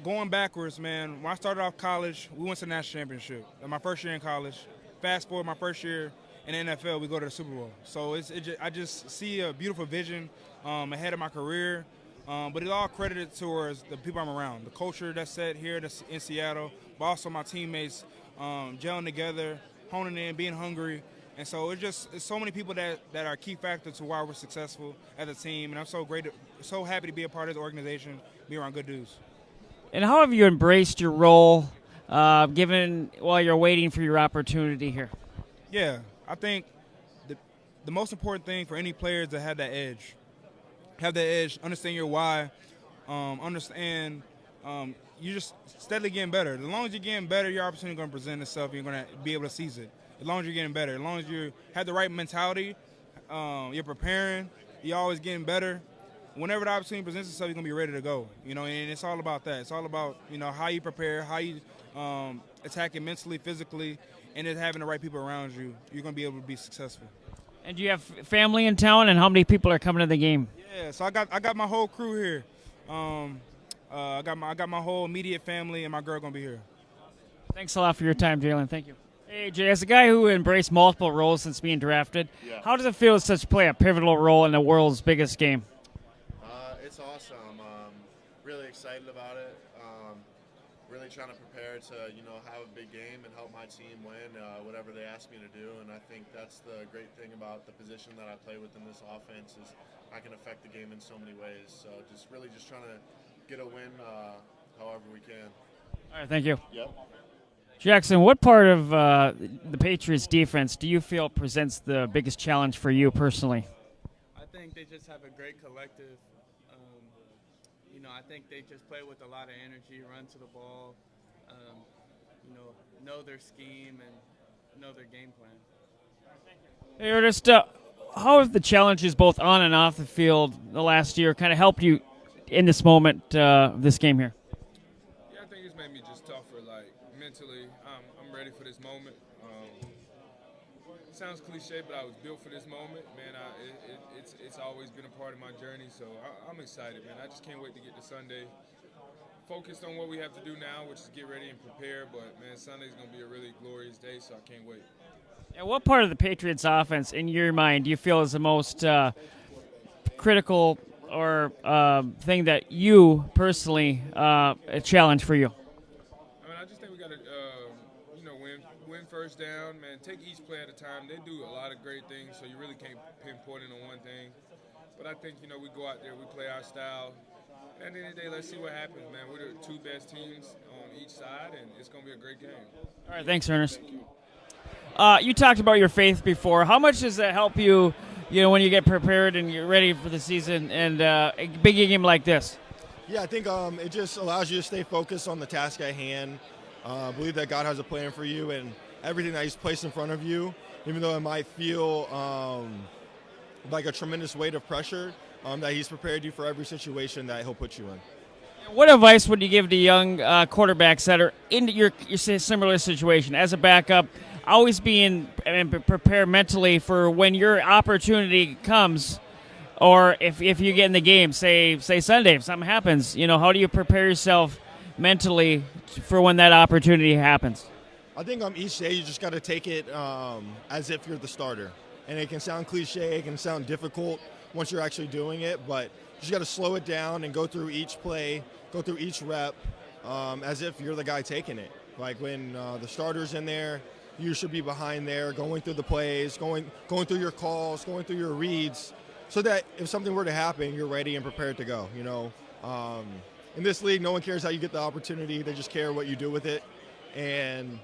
going backwards, man. When I started off college, we went to the national championship. In my first year in college, fast forward my first year in the NFL, we go to the Super Bowl. So I just see a beautiful vision ahead of my career, but it's all credited towards the people I'm around, the culture that's set here in Seattle, but also my teammates gelling together, honing in, being hungry. And so it's so many people that are a key factor to why we're successful as a team, and I'm so happy to be a part of the organization, be around good dudes. And how have you embraced your role, given while you're waiting for your opportunity here? Yeah, I think the most important thing for any player is to have that edge. Have that edge, understand your why, understand you're just steadily getting better. As long as you're getting better, your opportunity is going to present itself, and you're going to be able to seize it. As long as you're getting better, as long as you have the right mentality, you're preparing, you're always getting better. Whenever the opportunity presents itself, you're going to be ready to go. And it's all about that. It's all about, how you prepare, how you attack it mentally, physically, and then having the right people around you. You're going to be able to be successful. And do you have family in town, and how many people are coming to the game? Yeah, so I got my whole crew here. I got my whole immediate family, and my girl going to be here. Thanks a lot for your time, Jalen. Thank you. Hey, Jay, as a guy who embraced multiple roles since being drafted, how does it feel to play a pivotal role in the world's biggest game? It's awesome. Really excited about it. Really trying to prepare to, have a big game and help my team win whatever they ask me to do. And I think that's the great thing about the position that I play within this offense is I can affect the game in so many ways. So just trying to get a win however we can. All right, thank you. Yep. Jackson, what part of the Patriots defense do you feel presents the biggest challenge for you personally? I think they just have a great collective. I think they just play with a lot of energy, run to the ball, know their scheme and know their game plan. Hey, Ernest, how have the challenges both on and off the field the last year kind of helped you in this moment, this game here? Yeah, I think it's made me just tougher, mentally. I'm ready for this moment. It sounds cliche, but I was built for this moment, man. It's always been a part of my journey, so I'm excited, man. I just can't wait to get to Sunday. Focused on what we have to do now, which is get ready and prepare, but, man, Sunday's going to be a really glorious day, so I can't wait. And what part of the Patriots offense, in your mind, do you feel is the most critical or thing that you personally a challenge for you? I just think we got to, win first down, man. Take each play at a time. They do a lot of great things, so you really can't pinpoint it on one thing. But I think, we go out there, we play our style. At the end of the day, let's see what happens, man. We're the two best teams on each side, and it's going to be a great game. All right, thanks, Ernest. You talked about your faith before. How much does that help you, when you get prepared and you're ready for the season and a big game like this? Yeah, I think it just allows you to stay focused on the task at hand, believe that God has a plan for you and everything that he's placed in front of you, even though it might feel like a tremendous weight of pressure, that he's prepared you for every situation that he'll put you in. What advice would you give to young quarterbacks that are in your similar situation as a backup, always being prepared mentally for when your opportunity comes, or if you get in the game, say Sunday, if something happens, how do you prepare yourself mentally for when that opportunity happens? I think each day you just got to take it as if you're the starter. And it can sound cliche, it can sound difficult once you're actually doing it, but you just got to slow it down and go through each play, go through each rep as if you're the guy taking it. Like when the starter's in there, you should be behind there, going through the plays, going through your calls, going through your reads, so that if something were to happen, you're ready and prepared to go. In this league, no one cares how you get the opportunity. They just care what you do with it. And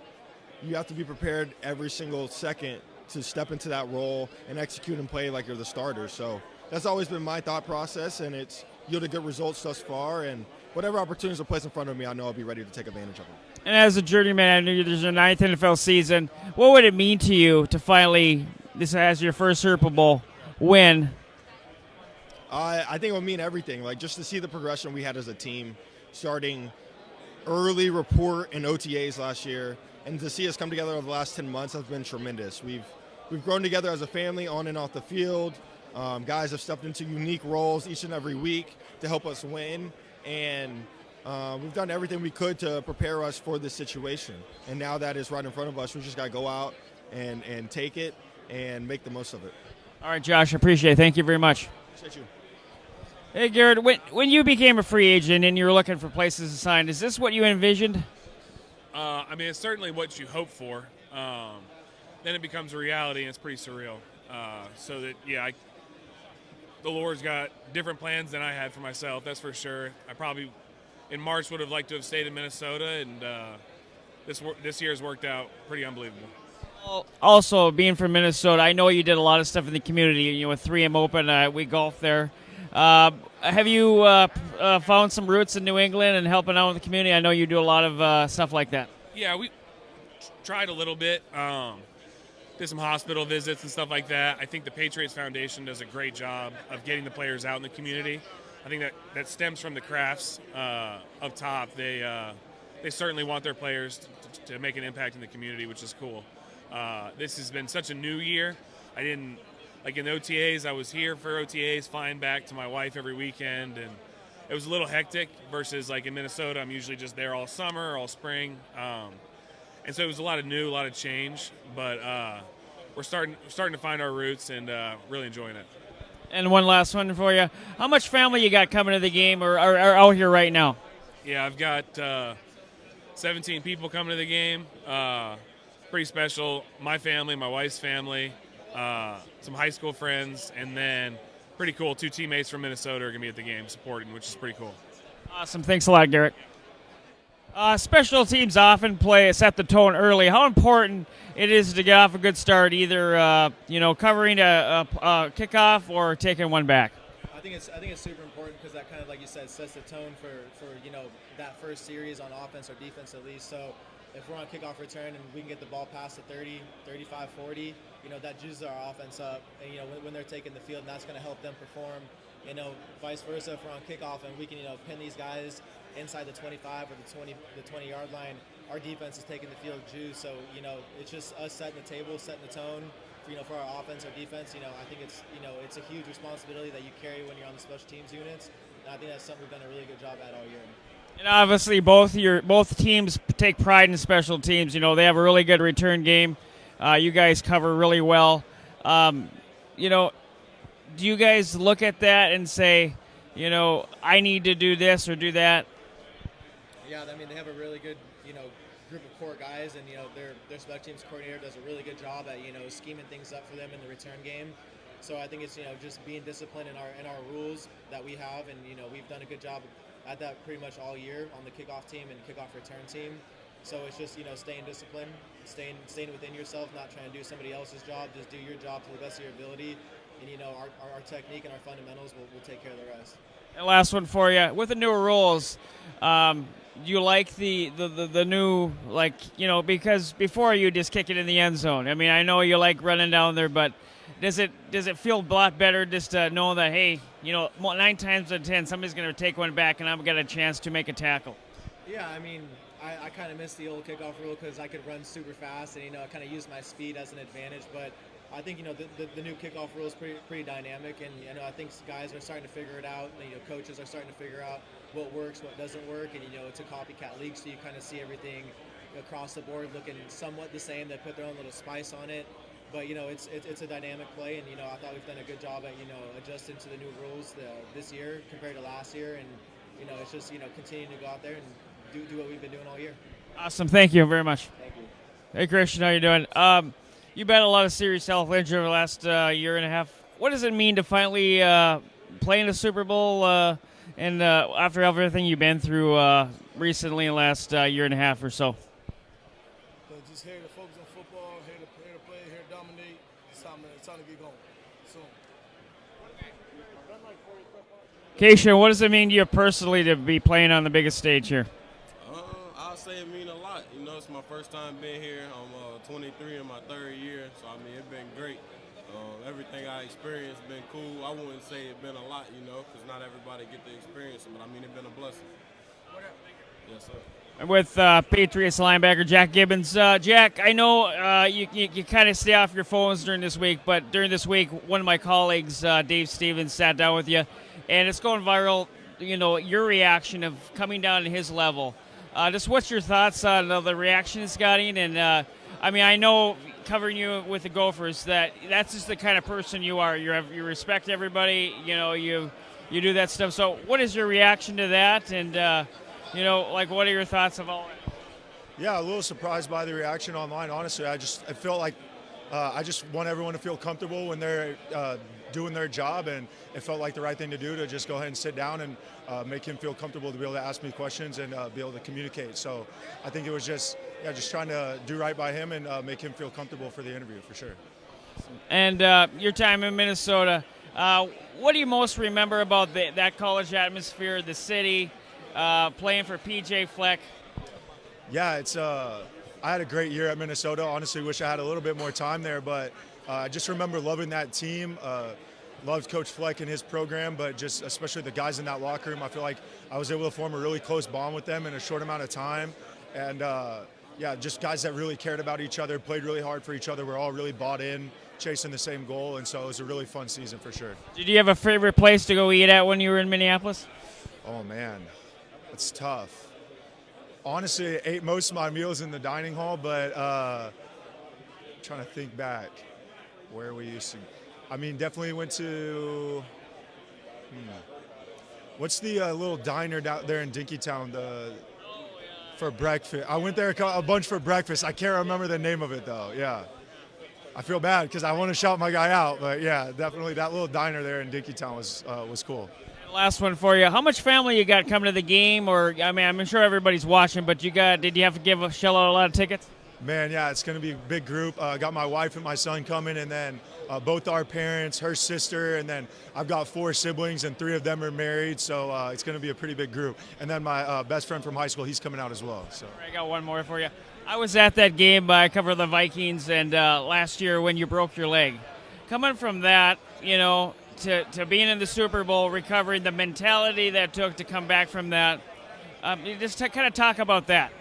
you have to be prepared every single second to step into that role and execute and play like you're the starter. So that's always been my thought process, and it's yielded good results thus far. And whatever opportunities are placed in front of me, I know I'll be ready to take advantage of them. And as a journeyman, I know there's your 9th NFL season. What would it mean to you to finally, this as your first Super Bowl win? I think it would mean everything. Like, just to see the progression we had as a team, starting early report and OTAs last year, and to see us come together over the last 10 months has been tremendous. We've grown together as a family on and off the field. Guys have stepped into unique roles each and every week to help us win, and we've done everything we could to prepare us for this situation. And now that it's right in front of us, we just got to go out and take it and make the most of it. All right, Josh, appreciate it. Thank you very much. Appreciate you. Hey, Garrett, when you became a free agent and you were looking for places to sign, is this what you envisioned? I mean, it's certainly what you hope for. Then it becomes a reality, and it's pretty surreal. So that, yeah, the Lord's got different plans than I had for myself, that's for sure. I probably, in March, would have liked to have stayed in Minnesota, and this year has worked out pretty unbelievable. Also, being from Minnesota, I know you did a lot of stuff in the community. With 3M Open, we golfed there. Have you found some roots in New England and helping out with the community? I know you do a lot of stuff like that. Yeah, we tried a little bit. Did some hospital visits and stuff like that. I think the Patriots Foundation does a great job of getting the players out in the community. I think that stems from the crafts up top. They certainly want their players to make an impact in the community, which is cool. This has been such a new year. Like in OTAs, I was here for OTAs, flying back to my wife every weekend, and it was a little hectic versus like in Minnesota, I'm usually just there all summer, all spring. And so it was a lot of new, a lot of change, but we're starting to find our roots and really enjoying it. And one last one for you. How much family you got coming to the game or out here right now? Yeah, I've got 17 people coming to the game. Pretty special. My family, my wife's family, some high school friends, and then pretty cool, 2 teammates from Minnesota are going to be at the game supporting, which is pretty cool. Awesome. Thanks a lot, Garrett. Special teams often set the tone early. How important it is to get off a good start, either covering a kickoff or taking one back. I think it's super important because that kind of, like you said, sets the tone for that first series on offense or defense at least. So if we're on kickoff return and we can get the ball past the 30, 35, 40, that juices our offense up. And when they're taking the field, and that's going to help them perform. Vice versa, if we're on kickoff and we can pin these guys inside the 25 or the 20-yard line, our defense is taking the field juice. So it's just us setting the table, setting the tone for our offense or defense. I think it's a huge responsibility that you carry when you're on the special teams units, and I think that's something we've done a really good job at all year. And obviously both teams take pride in special teams. They have a really good return game. You guys cover really well. Do you guys look at that and say, I need to do this or do that? Yeah, I mean, they have a really good, group of core guys, and their special teams coordinator does a really good job at scheming things up for them in the return game. So I think it's just being disciplined in our rules that we have, and we've done a good job at that pretty much all year on the kickoff team and kickoff return team. So it's just staying disciplined, staying within yourself, not trying to do somebody else's job. Just do your job to the best of your ability, and our technique and our fundamentals will take care of the rest. And last one for you. With the newer rules, do you like the new, because before you just kick it in the end zone? I mean, I know you like running down there, but does it feel a lot better just to know that, hey, 9 times out of 10, somebody's going to take one back and I'm going to get a chance to make a tackle? Yeah, I mean, I kind of miss the old kickoff rule because I could run super fast and, I kind of use my speed as an advantage, but I think the new kickoff rule is pretty dynamic, and I think guys are starting to figure it out. Coaches are starting to figure out what works, what doesn't work, and it's a copycat league, so you kind of see everything across the board looking somewhat the same. They put their own little spice on it, but it's a dynamic play, and I thought we've done a good job at adjusting to the new rules this year compared to last year, and it's just continuing to go out there and do what we've been doing all year. Awesome, thank you very much. Thank you. Hey Christian, how you doing? You've had a lot of serious health injury over the last year and a half. what does it mean to finally play in a Super Bowl and after everything you've been through recently in the last year and a half or so? Just here to focus on football, here to play, here to dominate. It's time to get going soon. Keisha, what does it mean to you personally to be playing on the biggest stage here? I'll say it mean a lot. You know, it's my first time being here. I'm 23 in my third year, so I mean, it's been great. Everything I experienced been cool. I wouldn't say it's been a lot, you know, because not everybody get to experience it, but I mean, it's been a blessing. Yes, sir. With Patriots linebacker Jack Gibbons. Jack, I know you kind of stay off your phones during this week, but during this week, one of my colleagues, Dave Stevens, sat down with you, and it's going viral, you know, your reaction of coming down to his level. Just what's your thoughts on the reaction it's getting? And, I mean, I know covering you with the Gophers that's just the kind of person you are. You respect everybody, you know, you do that stuff. So what is your reaction to that? And, you know, like, what are your thoughts of all that? Yeah, a little surprised by the reaction online. Honestly, I felt like I just want everyone to feel comfortable when they're doing their job, and it felt like the right thing to do to just go ahead and sit down and make him feel comfortable to be able to ask me questions and be able to communicate. So I think it was just trying to do right by him and make him feel comfortable for the interview, for sure. And your time in Minnesota, what do you most remember about that college atmosphere, the city, playing for PJ Fleck? Yeah, it's I had a great year at Minnesota. Honestly, wish I had a little bit more time there, but I just remember loving that team. Loved Coach Fleck and his program, but just especially the guys in that locker room. I feel like I was able to form a really close bond with them in a short amount of time. And yeah, just guys that really cared about each other, played really hard for each other. We're all really bought in, chasing the same goal, and so it was a really fun season for sure. Did you have a favorite place to go eat at when you were in Minneapolis? Oh man, that's tough. Honestly, I ate most of my meals in the dining hall, but trying to think back where we used to. I mean, definitely went to. What's the little diner down there in Dinkytown? For breakfast. I went there a bunch for breakfast. I can't remember the name of it though. Yeah, I feel bad because I want to shout my guy out, but yeah, definitely that little diner there in Dinkytown was cool. Last one for you. How much family you got coming to the game? Or I mean, I'm sure everybody's watching, but did you have to shell out a lot of tickets? Man, yeah, it's going to be a big group. Got my wife and my son coming, and then both our parents, her sister, and then I've got 4 siblings, and 3 of them are married, so it's going to be a pretty big group. And then my best friend from high school, he's coming out as well. So I got one more for you. I was at that game. I covered the Vikings, and last year when you broke your leg. Coming from that, you know, to being in the Super Bowl, recovering, the mentality that took to come back from that, just to kind of talk about that.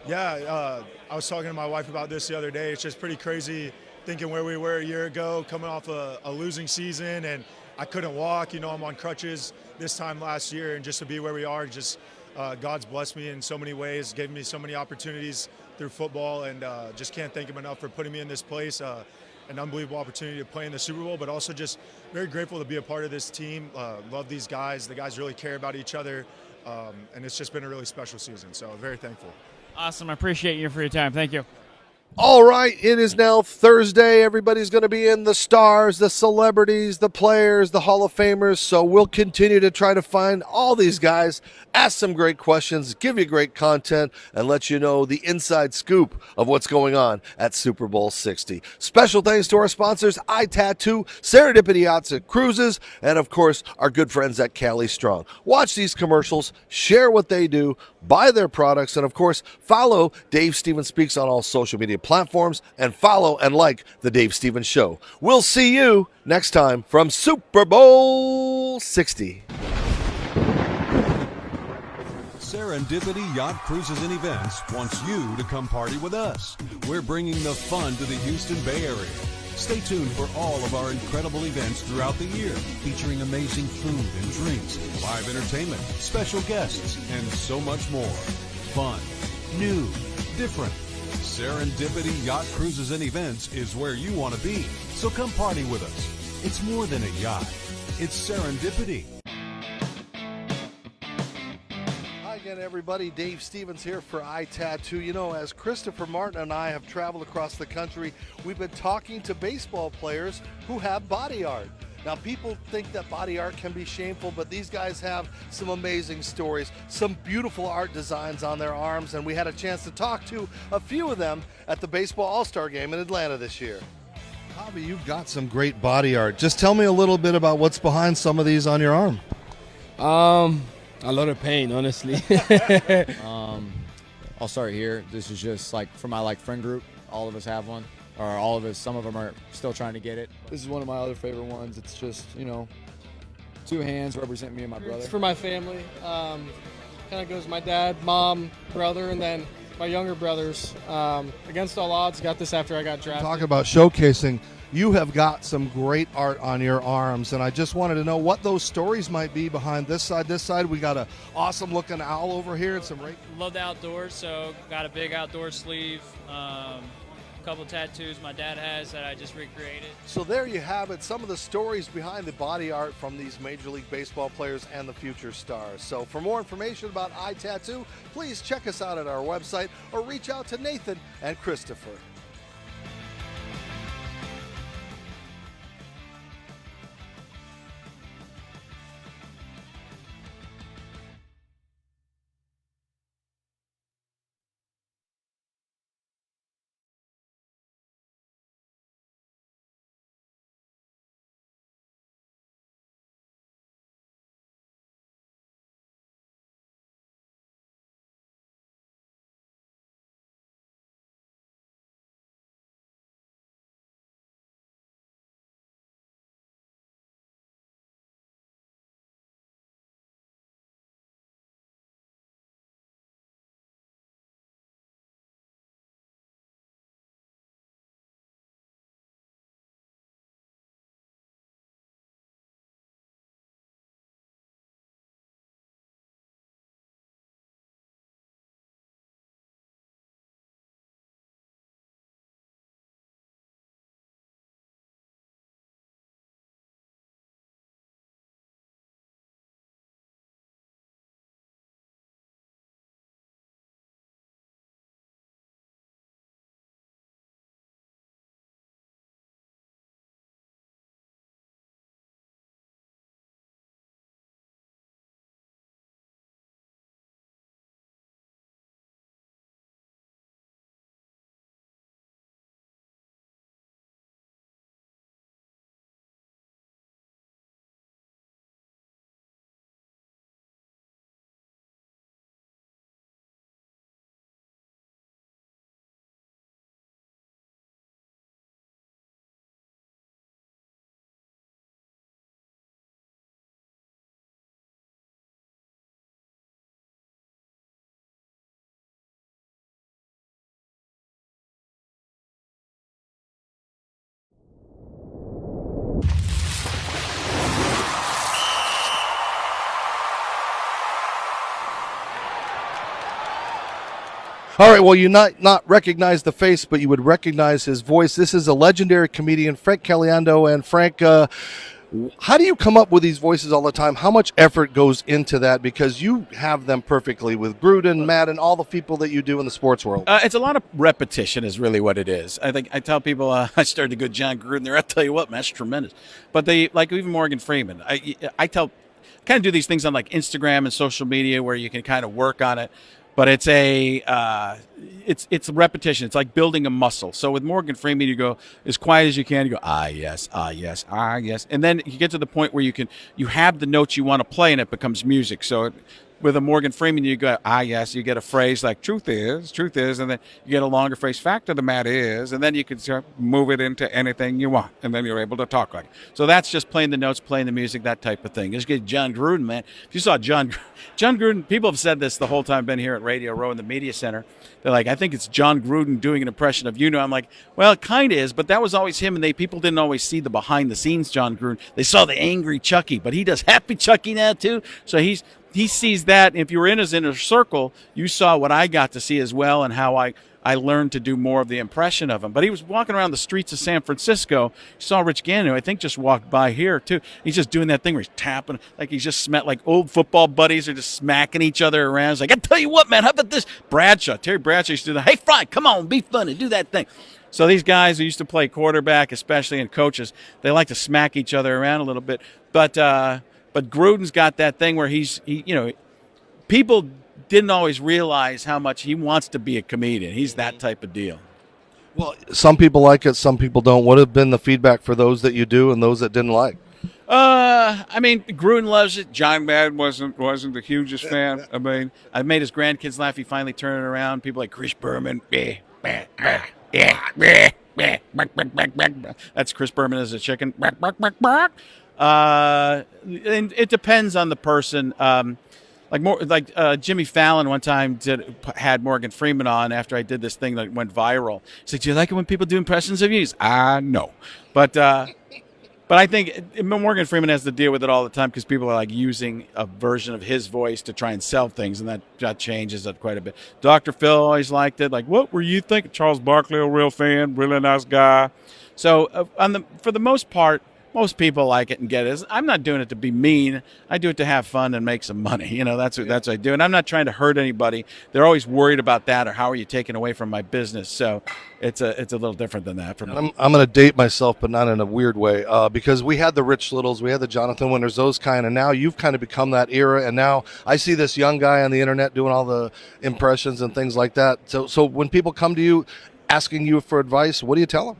Yeah, I was talking to my wife about this the other day. It's just pretty crazy thinking where we were a year ago, coming off a losing season, and I couldn't walk. You know, I'm on crutches this time last year, and just to be where we are, just God's blessed me in so many ways, gave me so many opportunities through football, and just can't thank him enough for putting me in this place. An unbelievable opportunity to play in the Super Bowl, but also just very grateful to be a part of this team. Love these guys. The guys really care about each other, and it's just been a really special season, so very thankful. Awesome. I appreciate you for your time. Thank you. All right, it is now Thursday. Everybody's going to be in, the stars, the celebrities, the players, the Hall of Famers. So we'll continue to try to find all these guys, ask some great questions, give you great content, and let you know the inside scoop of what's going on at Super Bowl 60. Special thanks to our sponsors, iTattoo, Serendipity Yachts and Cruises, and of course, our good friends at Cali Strong. Watch these commercials, share what they do, buy their products, and of course, follow Dave Stevens Speaks on all social media platforms, and follow and like The Dave Stevens Show. We'll see you next time from Super Bowl 60. Serendipity Yacht Cruises and Events wants you to come party with us. We're bringing the fun to the Houston Bay Area. Stay tuned for all of our incredible events throughout the year, featuring amazing food and drinks, live entertainment, special guests, and so much more. Fun, new, different. Serendipity Yacht Cruises and Events is where you want to be. So come party with us. It's more than a yacht. It's serendipity. Hi again, everybody. everybody. Dave Stevens here for iTattoo. You know, as Christopher Martin and I have traveled across the country, we've been talking to baseball players who have body art. Now, people think that body art can be shameful, but these guys have some amazing stories, some beautiful art designs on their arms, and we had a chance to talk to a few of them at the Baseball All-Star Game in Atlanta this year. Javi, you've got some great body art. Just tell me a little bit about what's behind some of these on your arm. A lot of pain, honestly. I'll start here. This is just like for my friend group. All of us have one, or all of us. Some of them are still trying to get it. This is one of my other favorite ones. It's just, you know, two hands represent me and my brother. It's for my family. Kind of goes my dad, mom, brother, and then my younger brothers. Against all odds, got this after I got drafted. Talk about showcasing. You have got some great art on your arms, and I just wanted to know what those stories might be behind this side. This side, we got an awesome-looking owl over here and some Love the outdoors, so got a big outdoor sleeve. A couple tattoos my dad has that I just recreated. So there you have it, some of the stories behind the body art from these Major League Baseball players and the future stars. So for more information about iTattoo, please check us out at our website or reach out to Nathan and Christopher. All right, well, you not recognize the face, but you would recognize his voice. This is a legendary comedian, Frank Caliendo. And Frank, how do you come up with these voices all the time? How much effort goes into that? Because you have them perfectly with Gruden, Matt, and all the people that you do in the sports world. It's a lot of repetition is really what it is. I think I tell people I started a good John Gruden there. I tell you what, man, that's tremendous. But they, like even Morgan Freeman, I kind of do these things on like Instagram and social media where you can kind of work on it. But it's it's repetition. It's like building a muscle. So with Morgan Freeman, you go as quiet as you can. You go, ah, yes, ah, yes, ah, yes. And then you get to the point where you have the notes you want to play and it becomes music. So with a Morgan Freeman, you go, ah, yes, you get a phrase like truth is, and then you get a longer phrase, fact of the matter is, and then you can sort of move it into anything you want, and then you're able to talk like it. So that's just playing the notes, playing the music, that type of thing. Just get John Gruden, man. If you saw John Gruden, people have said this the whole time I've been here at Radio Row in the Media Center. They're like, I think it's John Gruden doing an impression of you. I'm like, well, it kind of is, but that was always him, and people didn't always see the behind-the-scenes John Gruden. They saw the angry Chucky, but he does happy Chucky now, too. So he sees that. If you were in his inner circle, you saw what I got to see as well, and how I learned to do more of the impression of him. But he was walking around the streets of San Francisco. He saw Rich Gannon, who I think just walked by here too. He's just doing that thing where he's tapping, like he's just like old football buddies are just smacking each other around. He's like, I tell you what, man, how about this? Terry Bradshaw used to do that. Hey, Fry, come on, be funny, do that thing. So these guys who used to play quarterback, especially, and coaches, they like to smack each other around a little bit. But Gruden's got that thing where people didn't always realize how much he wants to be a comedian. He's that type of deal. Well, some people like it, some people don't. What have been the feedback for those that you do and those that didn't like? I mean, Gruden loves it. John Madden wasn't the hugest fan. I mean, I made his grandkids laugh. He finally turned it around. People like Chris Berman. That's Chris Berman as a chicken. And it depends on the person. Jimmy Fallon one time had Morgan Freeman on after I did this thing that went viral. He said, "Do you like it when people do impressions of you?" He's, no. But I think Morgan Freeman has to deal with it all the time because people are like using a version of his voice to try and sell things, and that changes it quite a bit. Dr. Phil always liked it. Like, what were you thinking? Charles Barkley, a real fan, really nice guy. So for the most part, most people like it and get it. I'm not doing it to be mean. I do it to have fun and make some money. That's what I do. And I'm not trying to hurt anybody. They're always worried about that, or how are you taking away from my business? So it's a little different than that for me. I'm going to date myself, but not in a weird way, because we had the Rich Littles, we had the Jonathan Winters, those kind, and now you've kind of become that era. And now I see this young guy on the internet doing all the impressions and things like that. So when people come to you asking you for advice, what do you tell them?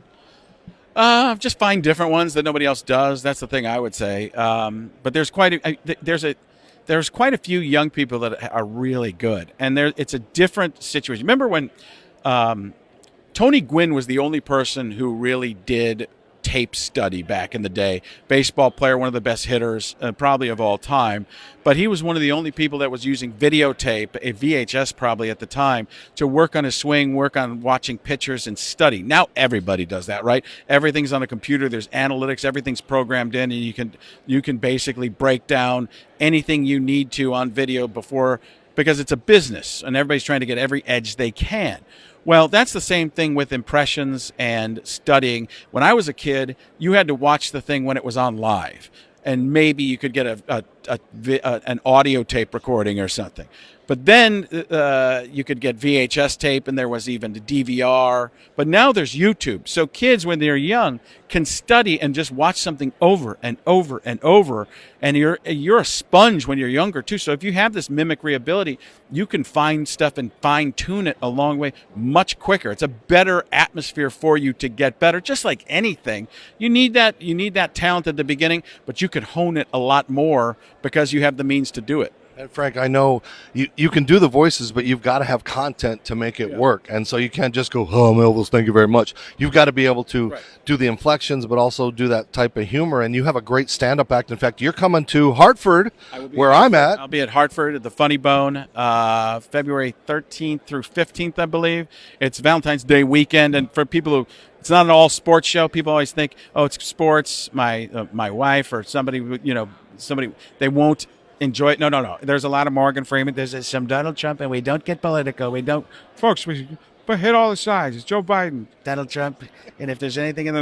Just find different ones that nobody else does. That's the thing I would say. But there's quite a few young people that are really good, and it's a different situation. Remember when Tony Gwynn was the only person who really did tape study back in the day. Baseball player, one of the best hitters probably of all time. But he was one of the only people that was using videotape, a VHS probably at the time, to work on his swing, work on watching pitchers and study. Now everybody does that, right? Everything's on a computer. There's analytics. Everything's programmed in, and you can basically break down anything you need to on video because it's a business, and everybody's trying to get every edge they can. Well, that's the same thing with impressions and studying. When I was a kid, you had to watch the thing when it was on live, and maybe you could get an audio tape recording or something. But then you could get VHS tape, and there was even the DVR. But now there's YouTube. So kids, when they're young, can study and just watch something over and over and over. And you're a sponge when you're younger, too. So if you have this mimicry ability, you can find stuff and fine-tune it a long way much quicker. It's a better atmosphere for you to get better. Just like anything, you need that talent at the beginning, but you could hone it a lot more because you have the means to do it. And Frank, I know you can do the voices, but you've got to have content to make it work. And so you can't just go, "Oh, Melville's, thank you very much." You've got to be able to do the inflections, but also do that type of humor. And you have a great stand-up act. In fact, you're coming to Hartford, where I'm at. I'll be at Hartford at the Funny Bone, February 13th through 15th, I believe. It's Valentine's Day weekend, and for people who it's not an all sports show. People always think, "Oh, it's sports." My wife or somebody, they won't enjoy it. No. There's a lot of Morgan Freeman. There's some Donald Trump, and we don't get political. We don't, folks. We hit all the sides. It's Joe Biden, Donald Trump, and if there's anything I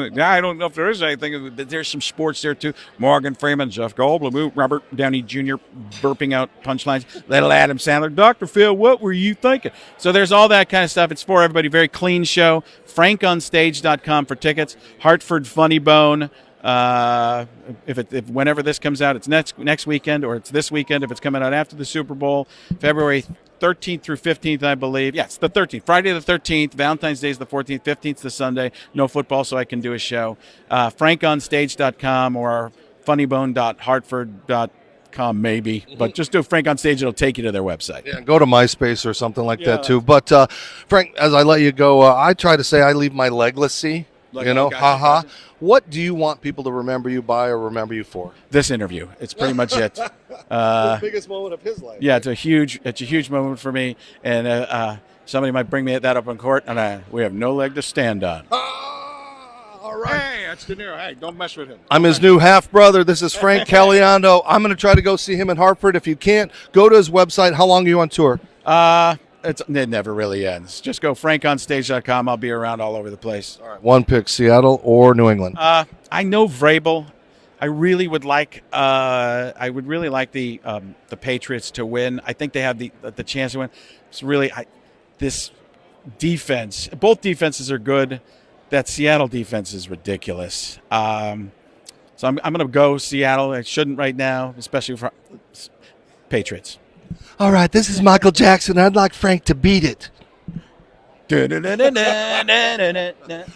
don't know if there is anything, but there's some sports there too. Morgan Freeman, Jeff Goldblum, Robert Downey Jr. burping out punchlines. Little Adam Sandler, Dr. Phil, what were you thinking? So there's all that kind of stuff. It's for everybody. Very clean show. FrankOnStage.com for tickets. Hartford Funny Bone. If whenever this comes out, it's next weekend, or it's this weekend if it's coming out after the Super Bowl, February 13th through 15th, I believe. Yes, the 13th. Friday the 13th. Valentine's Day is the 14th. 15th is the Sunday. No football, so I can do a show. FrankOnStage.com or funnybone.hartford.com maybe. But just do Frank on Stage. It'll take you to their website. Yeah, go to MySpace or something like that too. But Frank, as I let you go, I try to say I leave my legacy. Haha. What do you want people to remember you by or remember you for? This interview. It's pretty much it. The biggest moment of his life. Yeah, it's a huge moment for me, and somebody might bring me that up in court, and we have no leg to stand on. All right. that's De Niro. Hey, don't mess with him. I'm his new half brother. This is Frank Caliendo. I'm going to try to go see him in Hartford. If you can't, go to his website. How long are you on tour? It never really ends. Just go frankonstage.com. I'll be around all over the place. All right. One pick, Seattle or New England? I know Vrabel. I really would like. I would really like the Patriots to win. I think they have the chance to win. It's really this defense. Both defenses are good. That Seattle defense is ridiculous. So I'm going to go Seattle. I shouldn't right now, especially for Patriots. All right, this is Michael Jackson. I'd like Frank to beat it.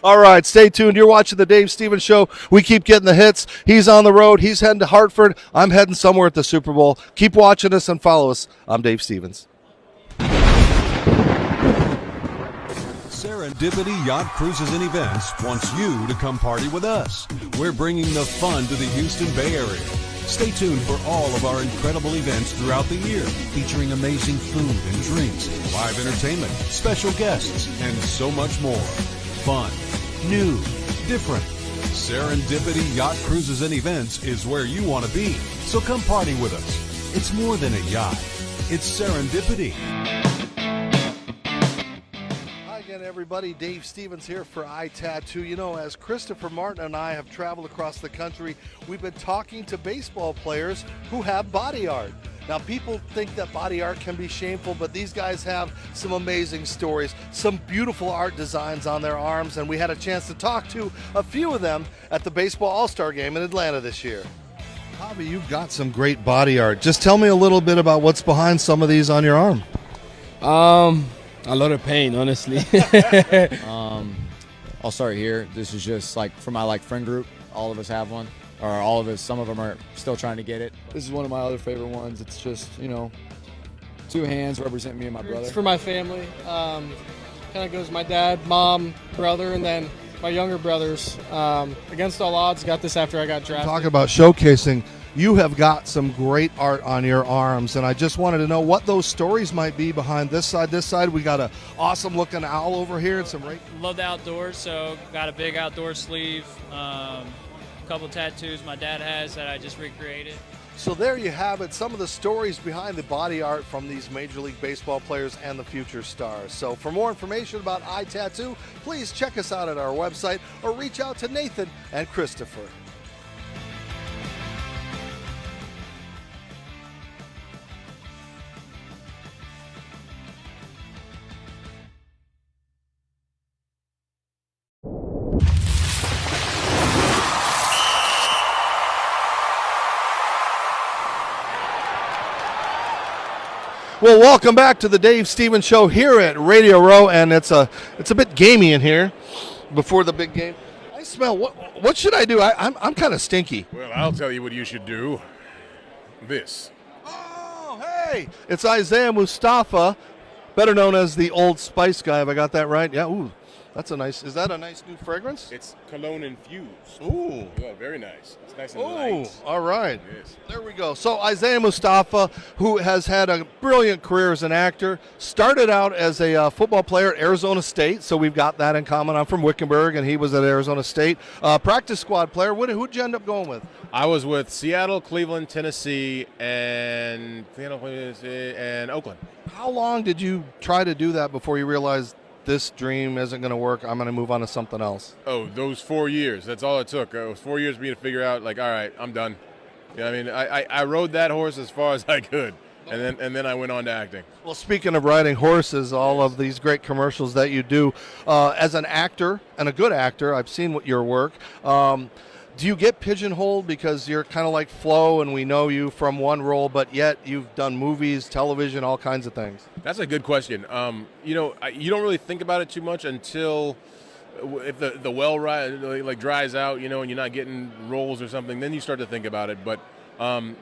All right, stay tuned. You're watching the Dave Stevens Show. We keep getting the hits. He's on the road. He's heading to Hartford. I'm heading somewhere at the Super Bowl. Keep watching us and follow us. I'm Dave Stevens. Serendipity Yacht Cruises and Events wants you to come party with us. We're bringing the fun to the Houston Bay Area. Stay tuned for all of our incredible events throughout the year, featuring amazing food and drinks, live entertainment, special guests, and so much more. Fun, new, different. Serendipity Yacht Cruises and Events is where you want to be. So come party with us. It's more than a yacht. It's serendipity. Everybody, Dave Stevens here for iTattoo. You know, as Christopher Martin and I have traveled across the country, we've been talking to baseball players who have body art. Now, people think that body art can be shameful, but these guys have some amazing stories, some beautiful art designs on their arms, and we had a chance to talk to a few of them at the Baseball All-Star Game in Atlanta this year. Javi, you've got some great body art. Just tell me a little bit about what's behind some of these on your arm. A lot of pain, honestly. I'll start here. This is just like for my friend group. All of us have one, or all of us. Some of them are still trying to get it. This is one of my other favorite ones. It's just two hands represent me and my brother. It's for my family. Kind of goes my dad, mom, brother, and then my younger brothers. Against all odds, got this after I got drafted. Talk about showcasing. You have got some great art on your arms, and I just wanted to know what those stories might be behind this side. This side, we got an awesome-looking owl over here and some Love the outdoors, so got a big outdoor sleeve, a couple tattoos my dad has that I just recreated. So there you have it, some of the stories behind the body art from these Major League Baseball players and the future stars. So for more information about iTattoo, please check us out at our website or reach out to Nathan and Christopher. Well, welcome back to the Dave Stevens Show here at Radio Row, and it's a bit gamey in here before the big game. I smell. What should I do? I'm kind of stinky. Well, I'll tell you what you should do. This. Oh, hey! It's Isaiah Mustafa, better known as the Old Spice guy. Have I got that right? Yeah. Ooh, that's a nice. Is that a nice new fragrance? It's cologne infused. Ooh. Yeah, very nice. It's nice and Oh, light. all right. Yes. There we go. So Isaiah Mustafa, who has had a brilliant career as an actor, started out as a football player at Arizona State, so we've got that in common. I'm from Wickenburg, and he was at Arizona State. Practice squad player. Who'd you end up going with? I was with Seattle, Cleveland, Tennessee, and Oakland. How long did you try to do that before you realized this dream isn't going to work, I'm going to move on to something else? Oh, those 4 years. That's all it took. It was 4 years for me to figure out, like, all right, I'm done. Yeah, I mean, I rode that horse as far as I could, and then I went on to acting. Well, speaking of riding horses, all of these great commercials that you do, as an actor, and a good actor, I've seen your work, do you get pigeonholed because you're kind of like Flo and we know you from one role, but yet you've done movies, television, all kinds of things? That's a good question. You don't really think about it too much until if the well dries out, and you're not getting roles or something, then you start to think about it. But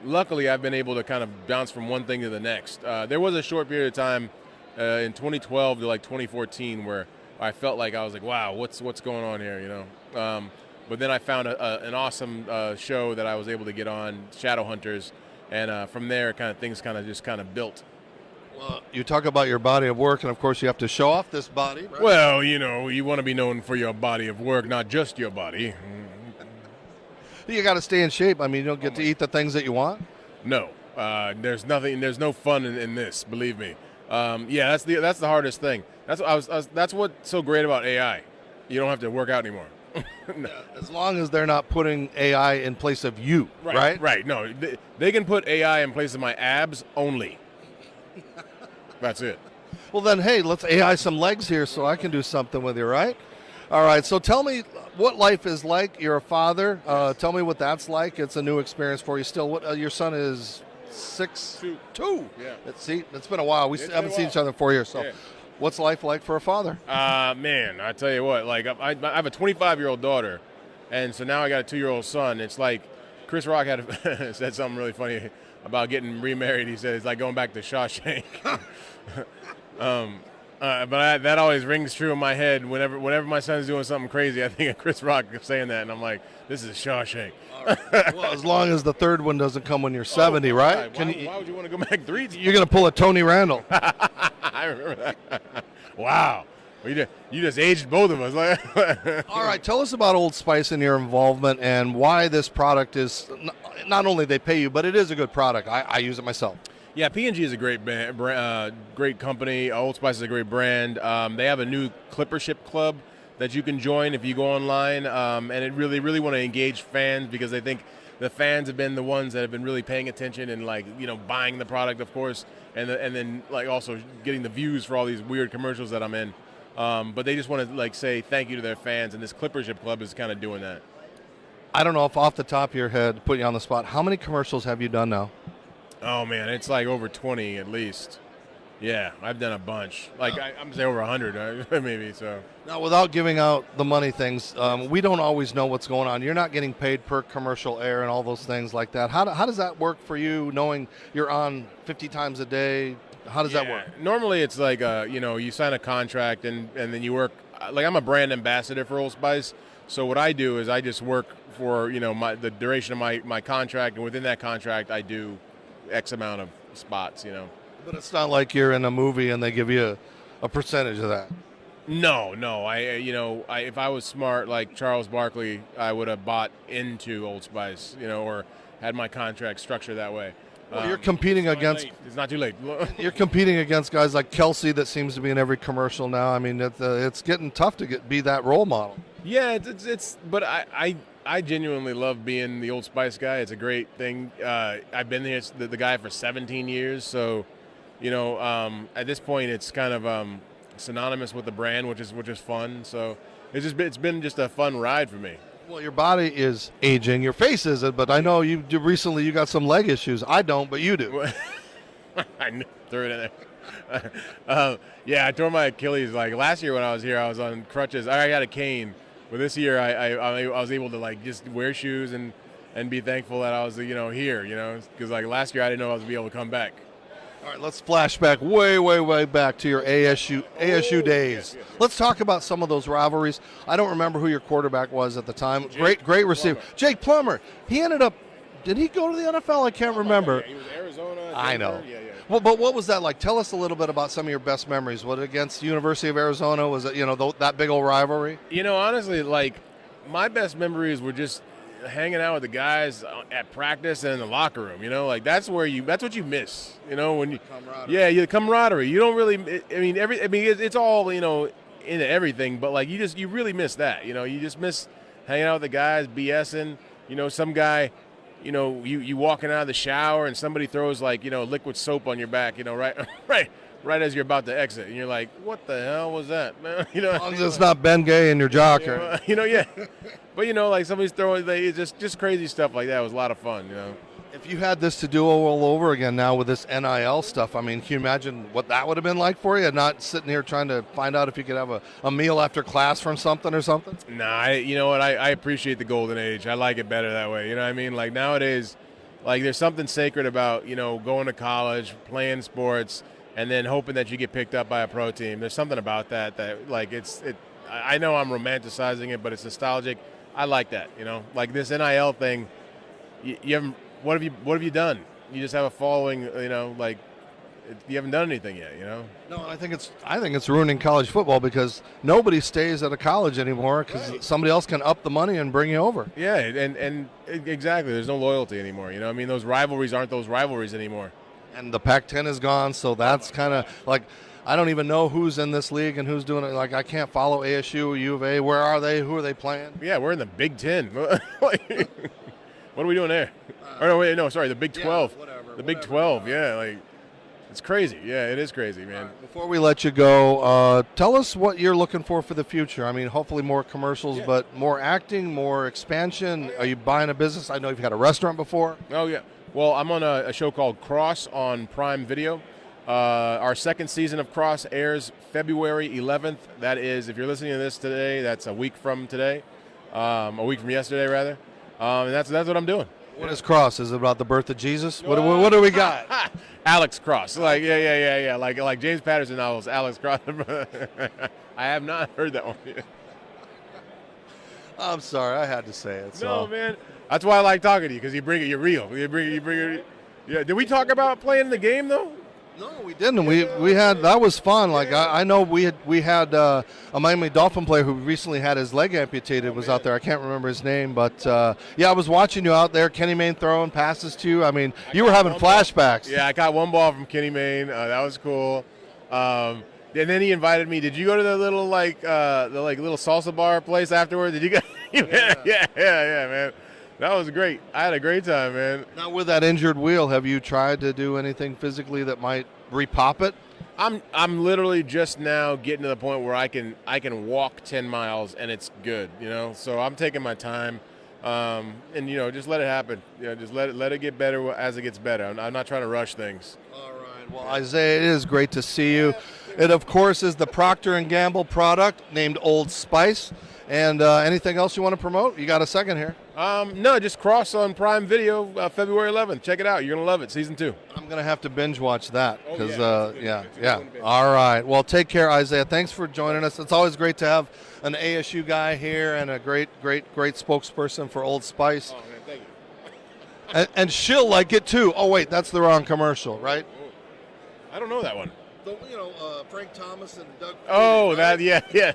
luckily, I've been able to kind of bounce from one thing to the next. There was a short period of time in 2012 to 2014 where I felt like I was like, wow, what's going on here, But then I found an awesome show that I was able to get on, Shadowhunters, and from there, things just built. Well, you talk about your body of work, and of course, you have to show off this body, right? Well, you want to be known for your body of work, not just your body. You got to stay in shape. I mean, you don't get to eat the things that you want. No, there's nothing. There's no fun in this. Believe me. Yeah, that's the hardest thing. That's what's so great about AI. You don't have to work out anymore. No. As long as they're not putting AI in place of you, right? Right. No, they can put AI in place of my abs only. That's it. Well, then, hey, let's AI some legs here so I can do something with you, right? All right, so tell me what life is like. You're a father. Tell me what that's like. It's a new experience for you still. What your son is 6'2". Yeah. See, it's been a while. We haven't seen each other in 4 years. So, what's life like for a father? Man, I tell you what. Like, I have a 25-year-old daughter, and so now I got a 2-year-old son. It's like Chris Rock said something really funny about getting remarried. He said it's like going back to Shawshank. But that always rings true in my head. Whenever my son's doing something crazy, I think of Chris Rock saying that, and I'm like, this is Shawshank. Well, as long as the third one doesn't come when you're 70, right? Why would you want to go back 3 times? You're going to pull a Tony Randall. I remember that. Wow. Well, you just aged both of us. All right, tell us about Old Spice and your involvement and why this product is, not only they pay you, but it is a good product. I use it myself. Yeah, P&G is a great great company. Old Spice is a great brand. They have a new Clippership Club that you can join if you go online, and it really want to engage fans because they think the fans have been the ones that have been really paying attention and buying the product, of course, and then also getting the views for all these weird commercials that I'm in. But they just want to say thank you to their fans, and this Clippership Club is kind of doing that. I don't know if off the top of your head, to put you on the spot, how many commercials have you done now? Oh, man, it's like over 20 at least. Yeah, I've done a bunch. I'm saying over 100 maybe. So now, without giving out the money things, we don't always know what's going on. You're not getting paid per commercial air and all those things like that. How does that work for you, knowing you're on 50 times a day? How does that work? Normally it's like, you sign a contract and then you work. Like I'm a brand ambassador for Old Spice. So what I do is I just work for, the duration of my contract. And within that contract, I do X amount of spots, But it's not like you're in a movie and they give you a percentage of that. No. If I was smart like Charles Barkley, I would have bought into Old Spice, or had my contract structured that way. Well, you're competing against. It's not too late. You're competing against guys like Kelsey that seems to be in every commercial now. I mean, it's getting tough to be that role model. Yeah, but I genuinely love being the Old Spice guy. It's a great thing. I've been the guy for 17 years, so at this point it's kind of synonymous with the brand, which is fun. So it's been just a fun ride for me. Well, your body is aging, your face isn't, but I know you recently got some leg issues. I don't, but you do. I threw it in there. Yeah, I tore my Achilles. Like last year when I was here, I was on crutches. I got a cane. But this year, I was able to just wear shoes and be thankful that I was here, because last year I didn't know I was gonna be able to come back. All right, let's flash back way back to your ASU days. Yes. Let's talk about some of those rivalries. I don't remember who your quarterback was at the time. Great receiver, Plummer. Jake Plummer. He ended up. Did he go to the NFL? I can't remember. Yeah, he was Arizona. Denver. I know. Yeah. Well, but what was that like? Tell us a little bit about some of your best memories. Was it against the University of Arizona? Was it that big old rivalry? Honestly, my best memories were just hanging out with the guys at practice and in the locker room. That's what you miss. When you camaraderie. The camaraderie. You don't really. It's all into everything, but you really miss that. You just miss hanging out with the guys, BSing. Some guy. You walking out of the shower and somebody throws liquid soap on your back, right as you're about to exit, and you're like, what the hell was that, man? As long as it's not Ben Gay in your jocker. Yeah. But somebody's throwing, it's just crazy stuff like that. It was a lot of fun, If you had this to do all over again now with this NIL stuff, I mean, can you imagine what that would have been like for you? Not sitting here trying to find out if you could have a meal after class from something or something? Nah, you know what? I appreciate the golden age. I like it better that way. You know what I mean? Nowadays, there's something sacred about, going to college, playing sports, and then hoping that you get picked up by a pro team. There's something about that I know I'm romanticizing it, but it's nostalgic. I like that, this NIL thing. You haven't. What have you done? You just have a following, you haven't done anything yet, you know. No, I think it's ruining college football because nobody stays at a college anymore because somebody else can up the money and bring you over. Yeah, and exactly. There's no loyalty anymore. You know, I mean, those rivalries aren't those rivalries anymore. And the Pac-10 is gone, so that's kind of like I don't even know who's in this league and who's doing it. Like I can't follow ASU, U of A. Where are they? Who are they playing? Yeah, we're in the Big Ten. What are we doing there? Or no, wait, no, sorry, the Big 12. The Big 12. Yeah, like it's crazy. Yeah, it is crazy, man. Before we let you go, tell us what you're looking for the future. I mean, hopefully more commercials, but more acting, more expansion. Are you buying a business? I know you've had a restaurant before. Oh, yeah. Well, I'm on a show called Cross on Prime Video. Our second season of Cross airs February 11th. That is, if you're listening to this today, that's a week from today. A week from yesterday, rather. And that's what I'm doing. What is Cross? Is it about the birth of Jesus? What do we got? Alex Cross. Like, yeah. Like James Patterson novels, Alex Cross. I have not heard that one yet. I'm sorry, I had to say it. So. No, man. That's why I like talking to you, because you bring it. You're real. You bring it. Yeah. Did we talk about playing the game though? No, we didn't. We had that was fun. Like I know we had a Miami Dolphin player who recently had his leg amputated was out there. I can't remember his name, but yeah, I was watching you out there. Kenny Mayne throwing passes to you. I mean, you were having flashbacks. Yeah, I got one ball from Kenny Mayne. That was cool. And then he invited me. Did you go to the little little salsa bar place afterward? Did you go? Yeah, man. That was great. I had a great time, man. Now, with that injured wheel, have you tried to do anything physically that might repop it? I'm literally just now getting to the point where I can walk 10 miles and it's good, you know. So I'm taking my time, and you know, just let it happen. You know, just let it get better as it gets better. I'm not trying to rush things. All right. Well, Isaiah, it is great to see you. It of course is the Procter & Gamble product named Old Spice. And anything else you want to promote? You got a second here. No, just Cross on Prime Video, February 11th. Check it out. You're going to love it. Season 2. I'm going to have to binge watch that because, yeah. All right. Well, take care, Isaiah. Thanks for joining us. It's always great to have an ASU guy here and a great spokesperson for Old Spice. Oh, man, thank you. and she'll like it, too. Oh, wait, that's the wrong commercial, right? I don't know that one. Frank Thomas and Doug. Oh, right? yeah.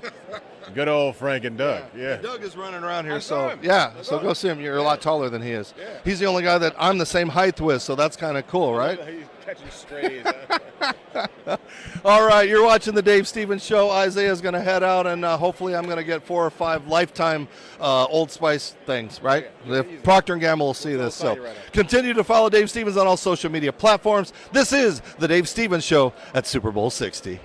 Good old Frank and Doug. Yeah. Doug is running around here, so go see him. You're a lot taller than he is. Yeah. He's the only guy that I'm the same height with, so that's kind of cool, right? He's catching strays. All right, you're watching the Dave Stevens Show. Isaiah's going to head out, and hopefully I'm going to get 4 or 5 lifetime Old Spice things, right? If Procter & Gamble will see this. So continue to follow Dave Stevens on all social media platforms. This is the Dave Stevens Show at Super Bowl 60.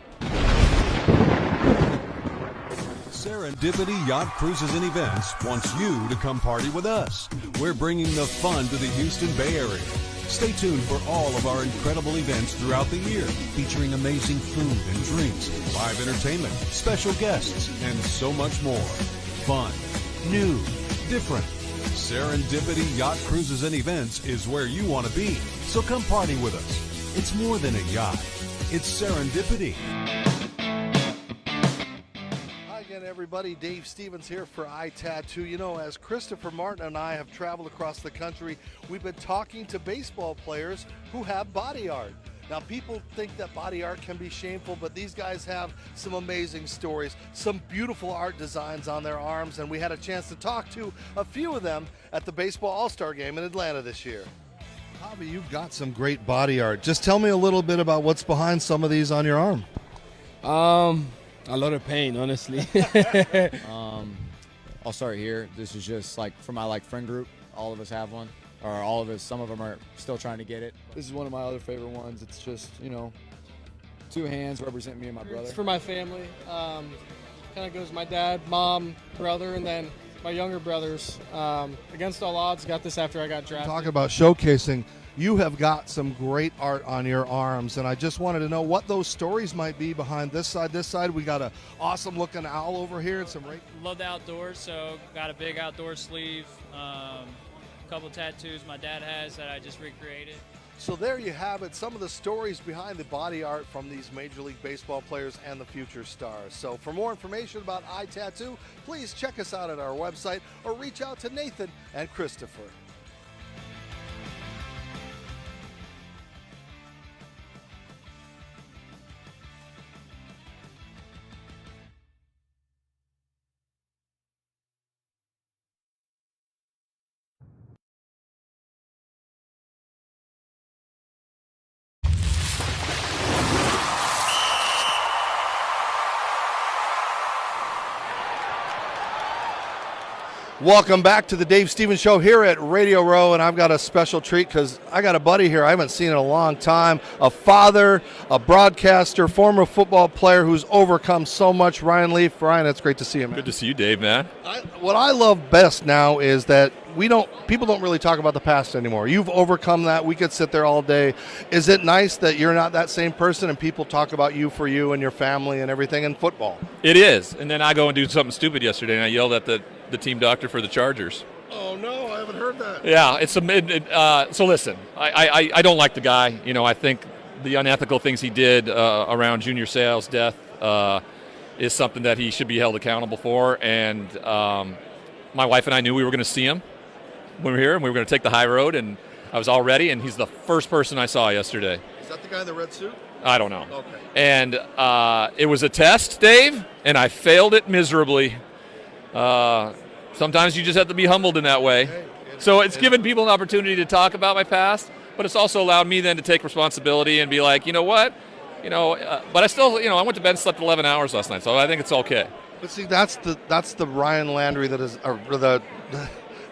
Serendipity Yacht Cruises and Events wants you to come party with us. We're bringing the fun to the Houston Bay Area. Stay tuned for all of our incredible events throughout the year, featuring amazing food and drinks, live entertainment, special guests, and so much more. Fun, new, different. Serendipity Yacht Cruises and Events is where you want to be. So come party with us. It's more than a yacht. It's serendipity. Everybody, Dave Stevens here for iTattoo. You know, as Christopher Martin and I have traveled across the country, we've been talking to baseball players who have body art. Now, people think that body art can be shameful, but these guys have some amazing stories, some beautiful art designs on their arms, and we had a chance to talk to a few of them at the Baseball All-Star Game in Atlanta this year. Javi, you've got some great body art. Just tell me a little bit about what's behind some of these on your arm. A lot of pain, honestly. I'll start here. This is just like for my friend group. All of us have one, or all of us. Some of them are still trying to get it. This is one of my other favorite ones. It's just 2 hands represent me and my brother. It's for my family. Kind of goes my dad, mom, brother, and then my younger brothers. Against all odds, got this after I got drafted. Talk about showcasing. You have got some great art on your arms, and I just wanted to know what those stories might be behind this side. This side, we got an awesome-looking owl over here and some Love the outdoors, so got a big outdoor sleeve, a couple tattoos my dad has that I just recreated. So there you have it, some of the stories behind the body art from these Major League Baseball players and the future stars. So for more information about iTattoo, please check us out at our website or reach out to Nathan and Christopher. Welcome back to the Dave Stevens Show here at Radio Row, and I've got a special treat because I got a buddy here I haven't seen in a long time, a father, a broadcaster, former football player who's overcome so much. Ryan Leaf. Ryan, it's great to see you, man. Good to see you, Dave, man. What I love best now is that people don't really talk about the past anymore. You've overcome that. We could sit there all day. Is it nice that you're not that same person and people talk about you for you and your family and everything in football? It is. And then I go and do something stupid yesterday, and I yelled at the team doctor for the Chargers. Oh, no, I haven't heard that. Yeah, so listen, I don't like the guy. I think the unethical things he did around Junior Seau's death is something that he should be held accountable for. And my wife and I knew we were going to see him when we were here, and we were going to take the high road, and I was all ready, and he's the first person I saw yesterday. Is that the guy in the red suit? I don't know. Okay. And it was a test, Dave, and I failed it miserably. Sometimes you just have to be humbled in that way. So it's given people an opportunity to talk about my past, but it's also allowed me then to take responsibility and be like, you know what? But I still, I went to bed and slept 11 hours last night, so I think it's okay. But see, that's the Ryan Landry that is, or the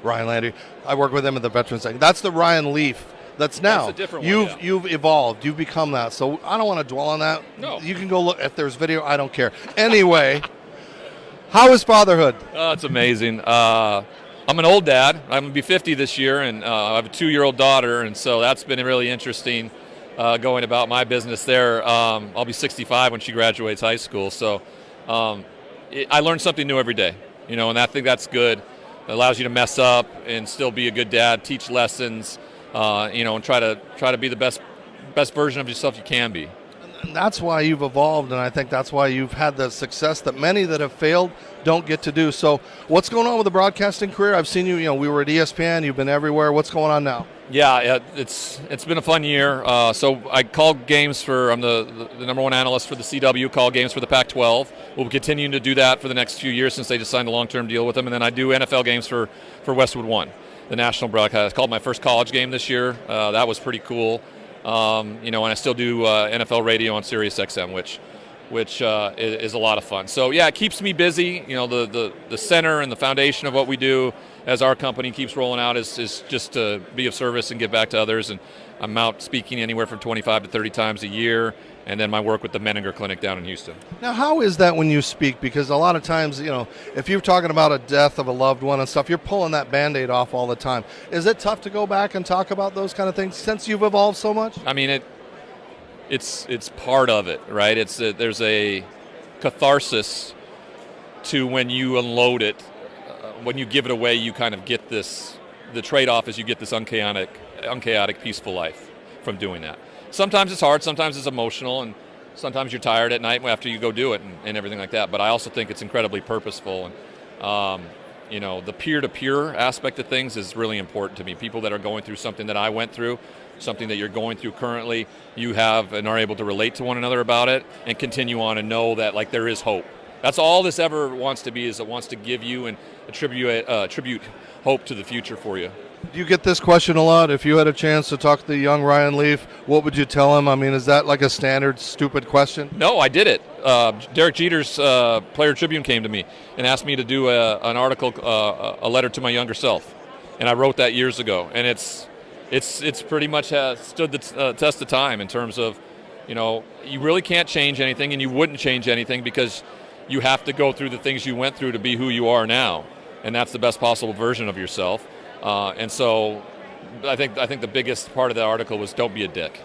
Ryan Landry. I work with him at the Veterans Thing. That's the Ryan Leaf. That's now. That's a different one, You've evolved. You've become that. So I don't want to dwell on that. No. You can go look if there's video. I don't care. Anyway, how is fatherhood? It's amazing. I'm an old dad. I'm going to be 50 this year, and I have a 2-year-old daughter, and so that's been really interesting going about my business there. I'll be 65 when she graduates high school, so I learn something new every day, and I think that's good. It allows you to mess up and still be a good dad, teach lessons, and try to be the best version of yourself you can be. And that's why you've evolved, and I think that's why you've had the success that many that have failed don't get to do. So what's going on with the broadcasting career? I've seen you, we were at ESPN, you've been everywhere. What's going on now? Yeah, it's been a fun year. So I call games I'm the number one analyst for the CW, call games for the Pac-12. We'll continue to do that for the next few years since they just signed a long-term deal with them. And then I do NFL games for Westwood One, the national broadcast. I called my first college game this year. That was pretty cool. And I still do NFL radio on Sirius XM, which is a lot of fun. So yeah, it keeps me busy. The center and the foundation of what we do as our company keeps rolling out is just to be of service and give back to others. And I'm out speaking anywhere from 25 to 30 times a year. And then my work with the Menninger Clinic down in Houston. Now, how is that when you speak? Because a lot of times, if you're talking about a death of a loved one and stuff, you're pulling that Band-Aid off all the time. Is it tough to go back and talk about those kind of things since you've evolved so much? I mean, it's part of it, right? There's a catharsis to when you unload it. When you give it away, you kind of get this. The trade-off is you get this unchaotic, peaceful life from doing that. Sometimes it's hard, sometimes it's emotional, and sometimes you're tired at night after you go do it and everything like that. But I also think it's incredibly purposeful. And, the peer-to-peer aspect of things is really important to me. People that are going through something that I went through, something that you're going through currently, you have and are able to relate to one another about it and continue on and know that, there is hope. That's all this ever wants to be, is it wants to give you and attribute hope to the future for you. Do you get this question a lot? If you had a chance to talk to the young Ryan Leaf, what would you tell him? I mean, is that like a standard stupid question? No, I did it. Derek Jeter's Player Tribune came to me and asked me to do an article, a letter to my younger self, and I wrote that years ago. And it's pretty much has stood the test of time in terms of, you really can't change anything, and you wouldn't change anything because you have to go through the things you went through to be who you are now, and that's the best possible version of yourself. And so I think the biggest part of that article was don't be a dick.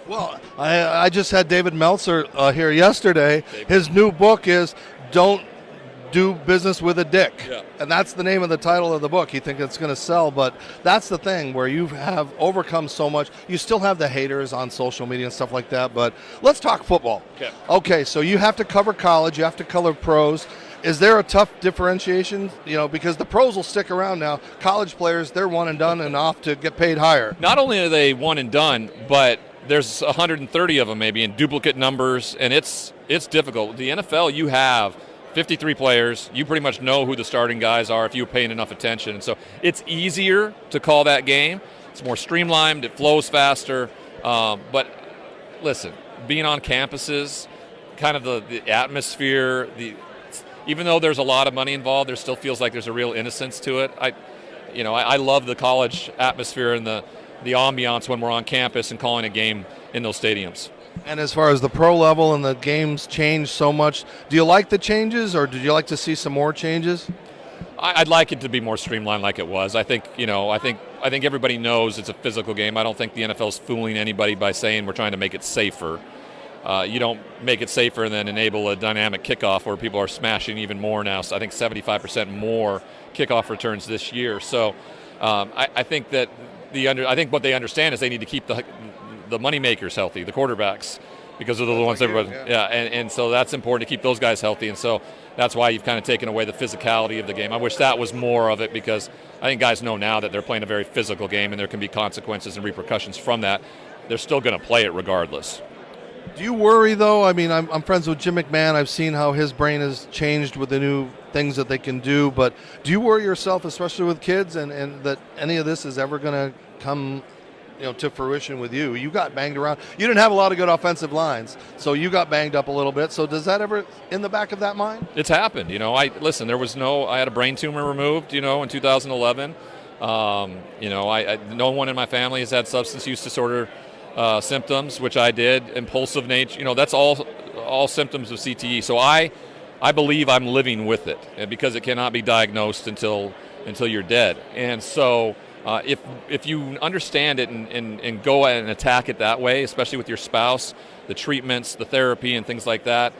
Well, I just had David Meltzer here yesterday. His new book is Don't Do Business with a Dick. Yeah. And that's the name of the title of the book. You think it's going to sell, but that's the thing where you have overcome so much. You still have the haters on social media and stuff like that, but let's talk football. Okay, so you have to cover college, you have to cover pros. Is there a tough differentiation? Because the pros will stick around now. College players, they're one and done and off to get paid higher. Not only are they one and done, but there's 130 of them maybe in duplicate numbers, and it's difficult. The NFL, you have 53 players. You pretty much know who the starting guys are if you're paying enough attention. And so it's easier to call that game. It's more streamlined. It flows faster. But listen, being on campuses, kind of the atmosphere, even though there's a lot of money involved, there still feels like there's a real innocence to it. I love the college atmosphere and the ambiance when we're on campus and calling a game in those stadiums. And as far as the pro level and the games change so much, do you like the changes, or did you like to see some more changes? I'd like it to be more streamlined like it was. I think everybody knows it's a physical game. I don't think the NFL is fooling anybody by saying we're trying to make it safer. You don't make it safer and then enable a dynamic kickoff where people are smashing even more now. So I think 75% more kickoff returns this year. So I think that I think what they understand is they need to keep the money makers healthy, the quarterbacks, because they're the ones everybody. And so that's important to keep those guys healthy. And so that's why you've kind of taken away the physicality of the game. I wish that was more of it, because I think guys know now that they're playing a very physical game and there can be consequences and repercussions from that. They're still going to play it regardless. Do you worry, though? I mean, I'm friends with Jim McMahon. I've seen how his brain has changed with the new things that they can do. But do you worry yourself, especially with kids, and that any of this is ever going to come to fruition with you? You got banged around. You didn't have a lot of good offensive lines, so you got banged up a little bit. So does that ever in the back of that mind? It's happened. I had a brain tumor removed, in 2011. No one in my family has had substance use disorder symptoms, which I did. Impulsive nature, that's all symptoms of CTE. So I believe I'm living with it, because it cannot be diagnosed until you're dead. And so if you understand it and go and attack it that way, especially with your spouse, the treatments, the therapy, and things like that,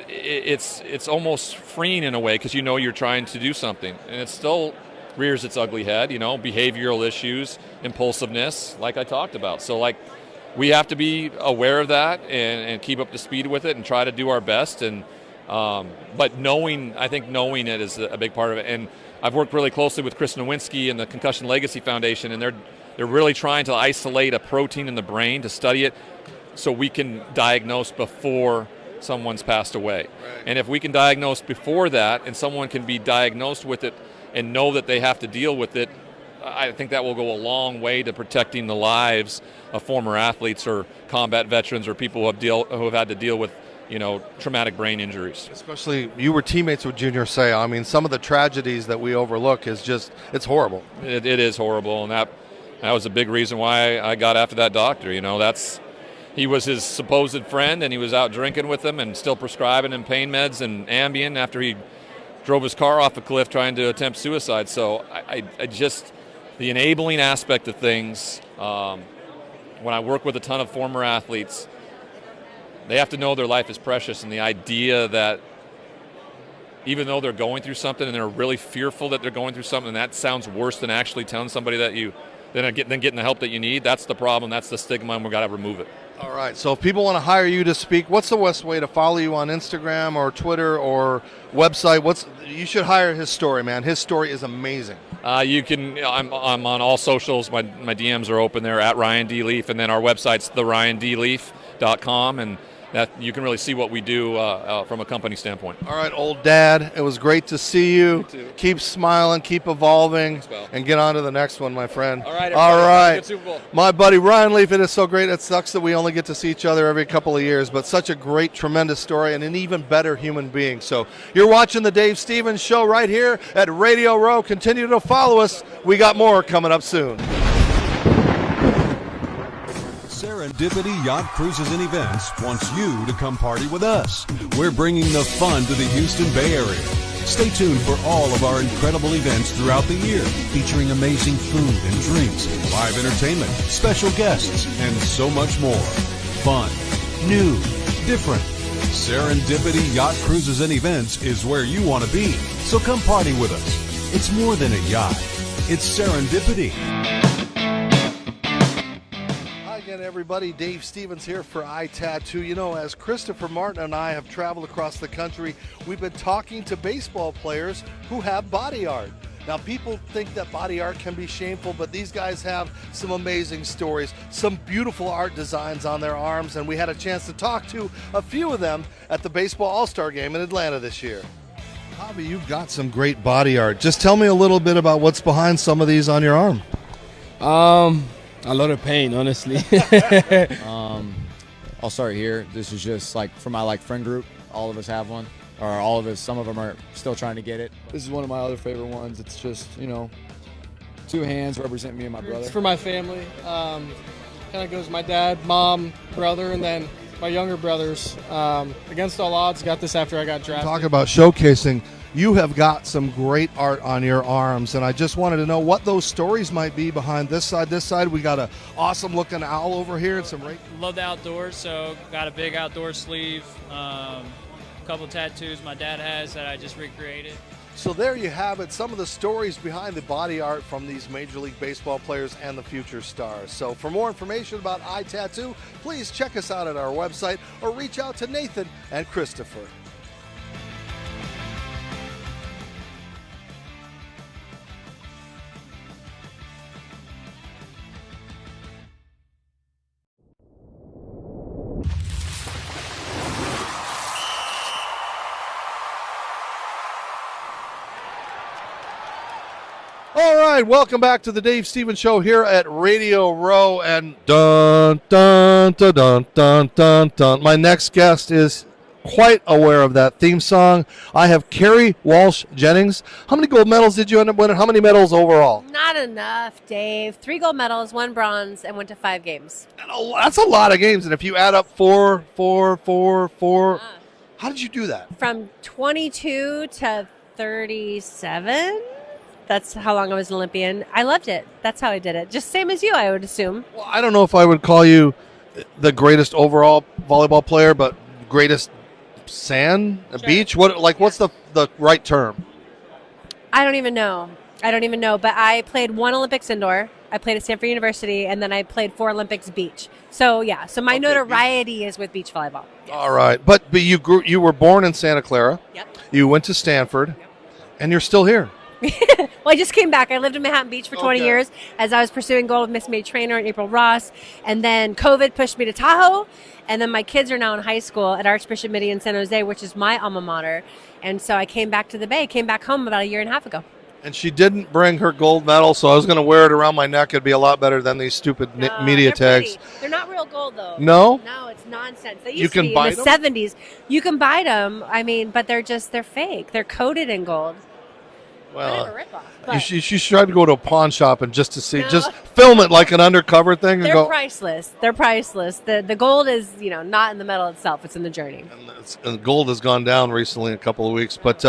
it's almost freeing in a way, because you're trying to do something, and it still rears its ugly head. Behavioral issues, impulsiveness, like I talked about. So we have to be aware of that and keep up to speed with it and try to do our best. And but knowing it is a big part of it. And I've worked really closely with Chris Nowinski and the Concussion Legacy Foundation, and they're really trying to isolate a protein in the brain to study it so we can diagnose before someone's passed away. Right. And if we can diagnose before that and someone can be diagnosed with it and know that they have to deal with it, I think that will go a long way to protecting the lives of former athletes or combat veterans or people who have had to deal with traumatic brain injuries. Especially, you were teammates with Junior Seau. I mean, some of the tragedies that we overlook it's horrible. It is horrible, and that was a big reason why I got after that doctor. He was his supposed friend, and he was out drinking with him and still prescribing him pain meds and Ambien after he drove his car off a cliff trying to attempt suicide. So I just, the enabling aspect of things, when I work with a ton of former athletes, they have to know their life is precious, and the idea that even though they're going through something and they're really fearful that they're going through something, and that sounds worse than actually telling somebody that then getting the help that you need, that's the problem, that's the stigma, and we've got to remove it. All right, so if people want to hire you to speak, what's the best way to follow you on Instagram or Twitter or website? You should hire his story, man. His story is amazing. I'm on all socials. My DMs are open there at Ryan D. Leaf, and then our website's theryandleaf.com, and that you can really see what we do from a company standpoint. All right, old dad, it was great to see you. Keep smiling, keep evolving, and get on to the next one, my friend. All right, all right. Good Super Bowl. My buddy Ryan Leaf, it is so great. It sucks that we only get to see each other every couple of years, but such a great, tremendous story and an even better human being. So you're watching the Dave Stevens Show right here at Radio Row. Continue to follow us. We got more coming up soon. Serendipity Yacht Cruises and Events wants you to come party with us. We're bringing the fun to the Houston Bay Area. Stay tuned for all of our incredible events throughout the year, featuring amazing food and drinks, live entertainment, special guests, and so much more. Fun, new, different. Serendipity Yacht Cruises and Events is where you want to be. So come party with us. It's more than a yacht. It's serendipity. Everybody, Dave Stevens here for iTattoo. As Christopher Martin and I have traveled across the country, we've been talking to baseball players who have body art. Now, people think that body art can be shameful, but these guys have some amazing stories, some beautiful art designs on their arms, and we had a chance to talk to a few of them at the Baseball All-Star Game in Atlanta this year. Javi, you've got some great body art. Just tell me a little bit about what's behind some of these on your arm. A lot of pain, honestly. I'll start here. This is just for my friend group. All of us have one. or all of us. Some of them are still trying to get it. This is one of my other favorite ones. It's just, you know, two hands represent me and my brother. It's for my family. Kind of goes my dad, mom, brother, and then my younger brothers. Against all odds, got this after I got drafted. Talk about showcasing. You have got some great art on your arms, and I just wanted to know what those stories might be behind this side. This side, we got an awesome-looking owl over here and some Love the outdoors, so got a big outdoor sleeve. Couple tattoos my dad has that I just recreated. So there you have it, some of the stories behind the body art from these Major League Baseball players and the future stars. So for more information about iTattoo, please check us out at our website or reach out to Nathan and Christopher. All right, welcome back to the Dave Stevens Show here at Radio Row, and dun dun dun dun dun dun dun. My next guest is quite aware of that theme song. I have Carrie Walsh Jennings. How many gold medals did you end up winning? How many medals overall? Not enough, Dave. 3 gold medals, 1 bronze, and went to 5 games. That's a lot of games, and if you add up 4, how did you do that? From 22 to 37. That's how long I was an Olympian. I loved it. That's how I did it. Just same as you, I would assume. Well, I don't know if I would call you the greatest overall volleyball player, but greatest beach? What's the right term? I don't even know. But I played 1 Olympics indoor. I played at Stanford University, and then I played 4 Olympics beach. So, yeah. So my notoriety is with beach volleyball. Yes. All right. But you were born in Santa Clara. Yep. You went to Stanford, and you're still here. Well, I just came back. I lived in Manhattan Beach for 20 years as I was pursuing gold with Miss May Trainer and April Ross. And then COVID pushed me to Tahoe. And then my kids are now in high school at Archbishop Mitty in San Jose, which is my alma mater. And so I came back to the Bay, came back home about a year and a half ago. And she didn't bring her gold medal, so I was going to wear it around my neck. It'd be a lot better than these stupid media tags. Pretty. They're not real gold, though. No? No, it's nonsense. They You used can to be buy in the them? 70s. You can buy them, but they're fake. They're coated in gold. Well, Kind of a ripoff. you should try to go to a pawn shop and just film it like an undercover thing and They're go. priceless. They're priceless. The gold is, not in the medal itself. It's in the journey. And gold has gone down recently in a couple of weeks, but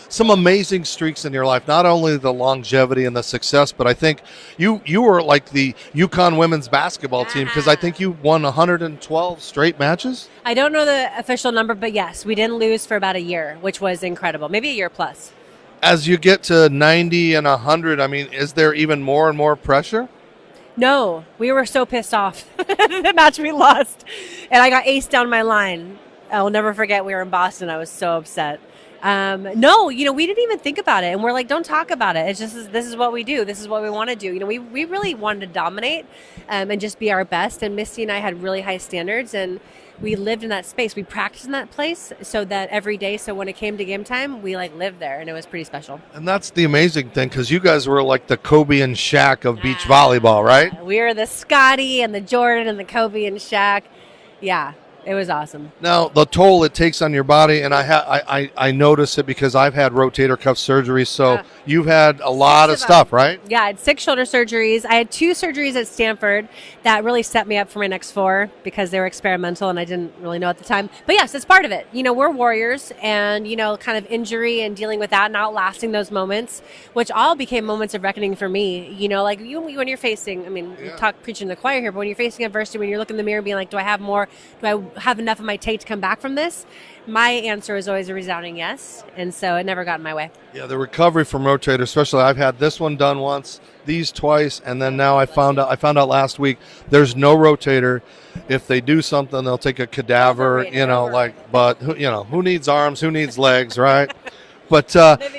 some amazing streaks in your life. Not only the longevity and the success, but I think you were like the UConn women's basketball team, because I think you won 112 straight matches. I don't know the official number, but yes, we didn't lose for about a year, which was incredible. Maybe a year plus. As you get to 90 and 100, I mean, is there even more and more pressure? No, we were so pissed off the match we lost, and I got aced down my line. I'll never forget. We were in Boston. I was so upset. No, we didn't even think about it, and we're like, don't talk about it. It's just this is what we do. This is what we want to do. We really wanted to dominate and just be our best. And Misty and I had really high standards, and we lived in that space. We practiced in that place so that every day. So when it came to game time, we lived there, and it was pretty special. And that's the amazing thing, because you guys were like the Kobe and Shaq of beach volleyball, right? We were the Scotty and the Jordan and the Kobe and Shaq. Yeah. It was awesome. Now, the toll it takes on your body, and I notice it because I've had rotator cuff surgery, so you've had a lot of stuff, right? Yeah, I had 6 shoulder surgeries. I had 2 surgeries at Stanford that really set me up for my next 4 because they were experimental and I didn't really know at the time. But yes, it's part of it. We're warriors, and, kind of injury and dealing with that and outlasting those moments, which all became moments of reckoning for me. When you're facing, we talk preaching to the choir here, but when you're facing adversity, when you're looking in the mirror and being like, do I have more? Do I have enough of my take to come back from this? My answer was always a resounding yes, and so it never got in my way. Yeah, the recovery from rotator, especially, I've had this one done once, these twice, and then now I found out last week there's no rotator. If they do something, they'll take a cadaver, but who needs arms, who needs legs, right? But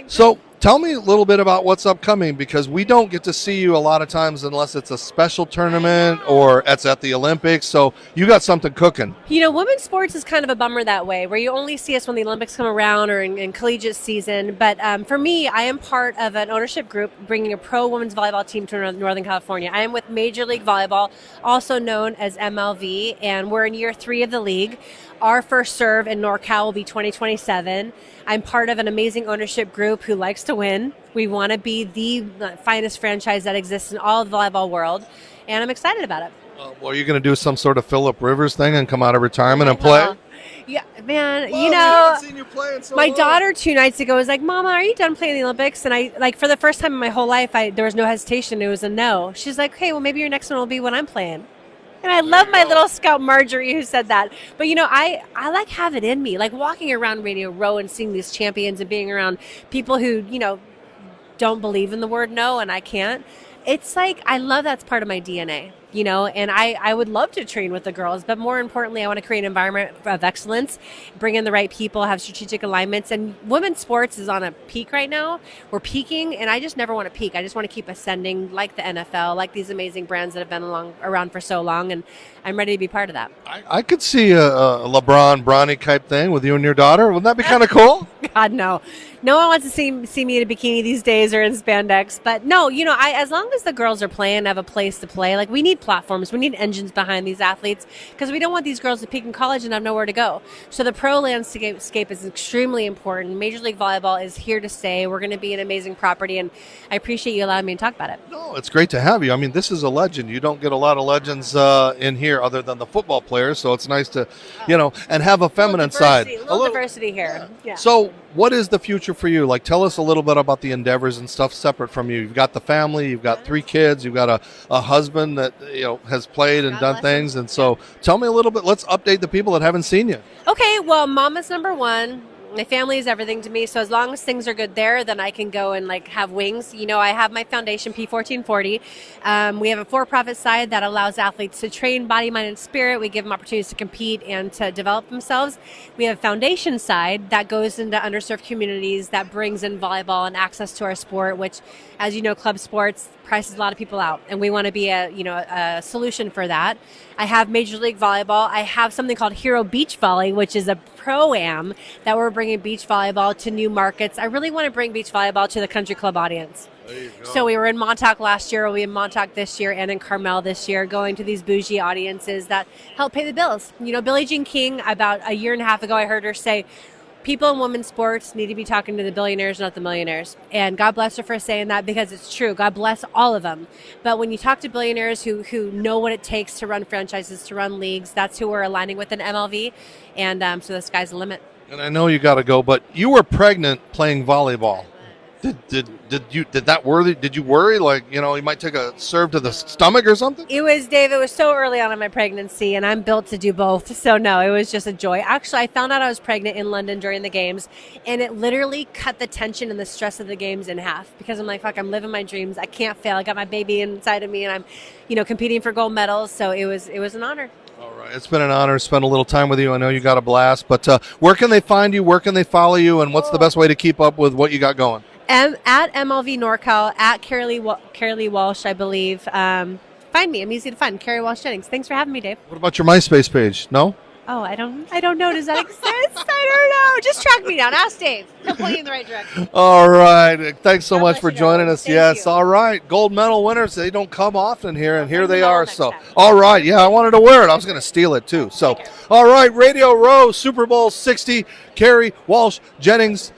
so Tell me a little bit about what's upcoming, because we don't get to see you a lot of times unless it's a special tournament or it's at the Olympics. So you got something cooking. Women's sports is kind of a bummer that way, where you only see us when the Olympics come around or in collegiate season. But for me, I am part of an ownership group bringing a pro women's volleyball team to Northern California. I am with Major League Volleyball, also known as MLV, and we're in year 3 of the league. Our first serve in NorCal will be 2027. I'm part of an amazing ownership group who likes to win. We want to be the finest franchise that exists in all of the volleyball world, and I'm excited about it. Well, are you going to do some sort of Phillip Rivers thing and come out of retirement and play? Yeah, man, Well, we haven't seen you play in so my long. daughter 2 nights ago was like, Mama, are you done playing the Olympics? And I, like, for the first time in my whole life, there was no hesitation. It was a no. She's like, okay, well, maybe your next one will be when I'm playing. And I love my little scout Marjorie who said that. But, I like have it in me. Like walking around Radio Row and seeing these champions and being around people who, don't believe in the word no, and I can't. It's like, I love that's part of my DNA, and I would love to train with the girls. But more importantly, I want to create an environment of excellence, bring in the right people, have strategic alignments. And women's sports is on a peak right now. We're peaking, and I just never want to peak. I just want to keep ascending like the NFL, like these amazing brands that have been around for so long. And I'm ready to be part of that. I could see a LeBron, Bronny type thing with you and your daughter. Wouldn't that be kind of cool? God, no. No one wants to see me in a bikini these days or in spandex. But no, as long as the girls are playing, have a place to play, like we need platforms, we need engines behind these athletes, because we don't want these girls to peak in college and have nowhere to go. So the pro landscape is extremely important. Major League Volleyball is here to stay. We're going to be an amazing property, and I appreciate you allowing me to talk about it. No, it's great to have you. I mean, this is a legend. You don't get a lot of legends in here other than the football players, so it's nice to, and have a feminine side. A little diversity here. Yeah. So what is the future for you? Like, tell us a little bit about the endeavors and stuff separate from you. You've got the family, you've got 3 kids, you've got a husband that has played and done things. And so tell me a little bit. Let's update the people that haven't seen you. Okay, well, mama's number one. My family is everything to me, so as long as things are good there, then I can go and have wings. I have my foundation, P1440. We have a for-profit side that allows athletes to train body, mind, and spirit. We give them opportunities to compete and to develop themselves. We have a foundation side that goes into underserved communities that brings in volleyball and access to our sport, which, as you know, club sports prices a lot of people out, and we want to be a solution for that. I have Major League Volleyball. I have something called Hero Beach Volley, which is a pro-am that we're bringing beach volleyball to new markets. I really want to bring beach volleyball to the country club audience. There you go. So we were in Montauk last year, we'll be in Montauk this year, and in Carmel this year, going to these bougie audiences that help pay the bills. Billie Jean King, about a year and a half ago, I heard her say, people in women's sports need to be talking to the billionaires, not the millionaires. And God bless her for saying that, because it's true. God bless all of them. But when you talk to billionaires who know what it takes to run franchises, to run leagues, that's who we're aligning with in MLV. And so the sky's the limit. And I know you got to go, but you were pregnant playing volleyball. Did you worry you might take a serve to the stomach or something? It was so early on in my pregnancy, and I'm built to do both. So no, it was just a joy. Actually, I found out I was pregnant in London during the games, and it literally cut the tension and the stress of the games in half, because I'm like, fuck, I'm living my dreams. I can't fail. I got my baby inside of me, and I'm, competing for gold medals. So it was an honor. All right. It's been an honor to spend a little time with you. I know you got a blast, but where can they find you? Where can they follow you? And what's the best way to keep up with what you got going? At MLV NorCal, at Carolee Walsh, I believe. Find me. I'm easy to find. Carrie Walsh Jennings. Thanks for having me, Dave. What about your MySpace page? No? Oh, I don't know. Does that exist? I don't know. Just track me down. Ask Dave. He'll point you in the right direction. All right. Thanks so much for joining us. Thank Yes. you. All right. Gold medal winners. They don't come often here, and here they are. So, all right. Yeah, I wanted to wear it. I was going to steal it, too. So, all right. Radio Row, Super Bowl 60, Carrie Walsh Jennings.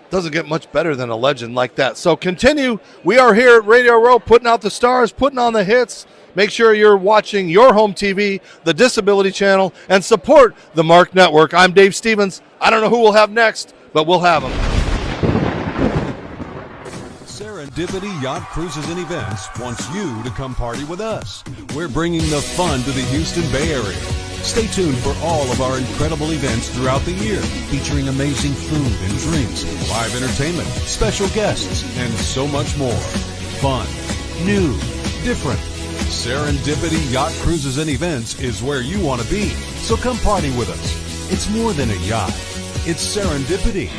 Doesn't get much better than a legend like that. So continue. We are here at Radio Row putting out the stars, putting on the hits. Make sure you're watching your home TV, the Disability Channel, and support the Mark Network. I'm Dave Stevens. I don't know who we'll have next, but we'll have them. Serendipity Yacht Cruises and Events wants you to come party with us. We're bringing the fun to the Houston Bay Area. Stay tuned for all of our incredible events throughout the year, featuring amazing food and drinks, live entertainment, special guests, and so much more. Fun, new, different. Serendipity Yacht Cruises and Events is where you want to be. So come party with us. It's more than a yacht. It's serendipity.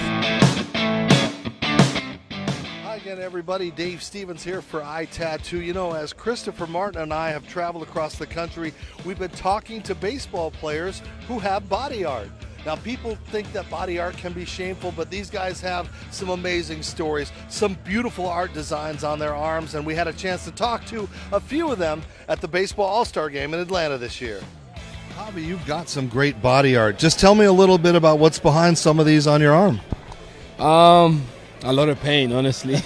again, everybody. Dave Stevens here for iTattoo. You know, as Christopher Martin and I have traveled across the country, we've been talking to baseball players who have body art. Now, people think that body art can be shameful, but these guys have some amazing stories, some beautiful art designs on their arms, and we had a chance to talk to a few of them at the Baseball All-Star Game in Atlanta this year. Javi, you've got some great body art. Just tell me a little bit about what's behind some of these on your arm. A lot of pain, honestly.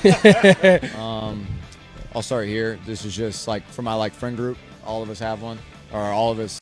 I'll start here. This is just like for my friend group. All of us have one, or all of us.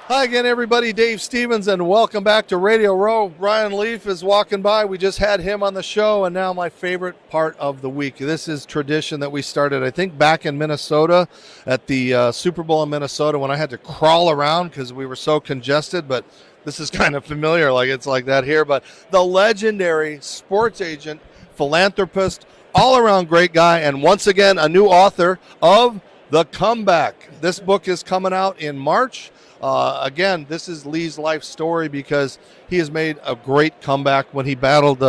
Hi again, everybody. Dave Stevens, and welcome back to Radio Row. Brian Leaf is walking by. We just had him on the show, and now my favorite part of the week. This is tradition that we started, I think, back in Minnesota at the Super Bowl in Minnesota when I had to crawl around because we were so congested, but this is kind of familiar, like it's like that here. But the legendary sports agent, philanthropist, all-around great guy, and once again, a new author of The Comeback. This book is coming out in March. Again, this is Lee's life story because he has made a great comeback when he battled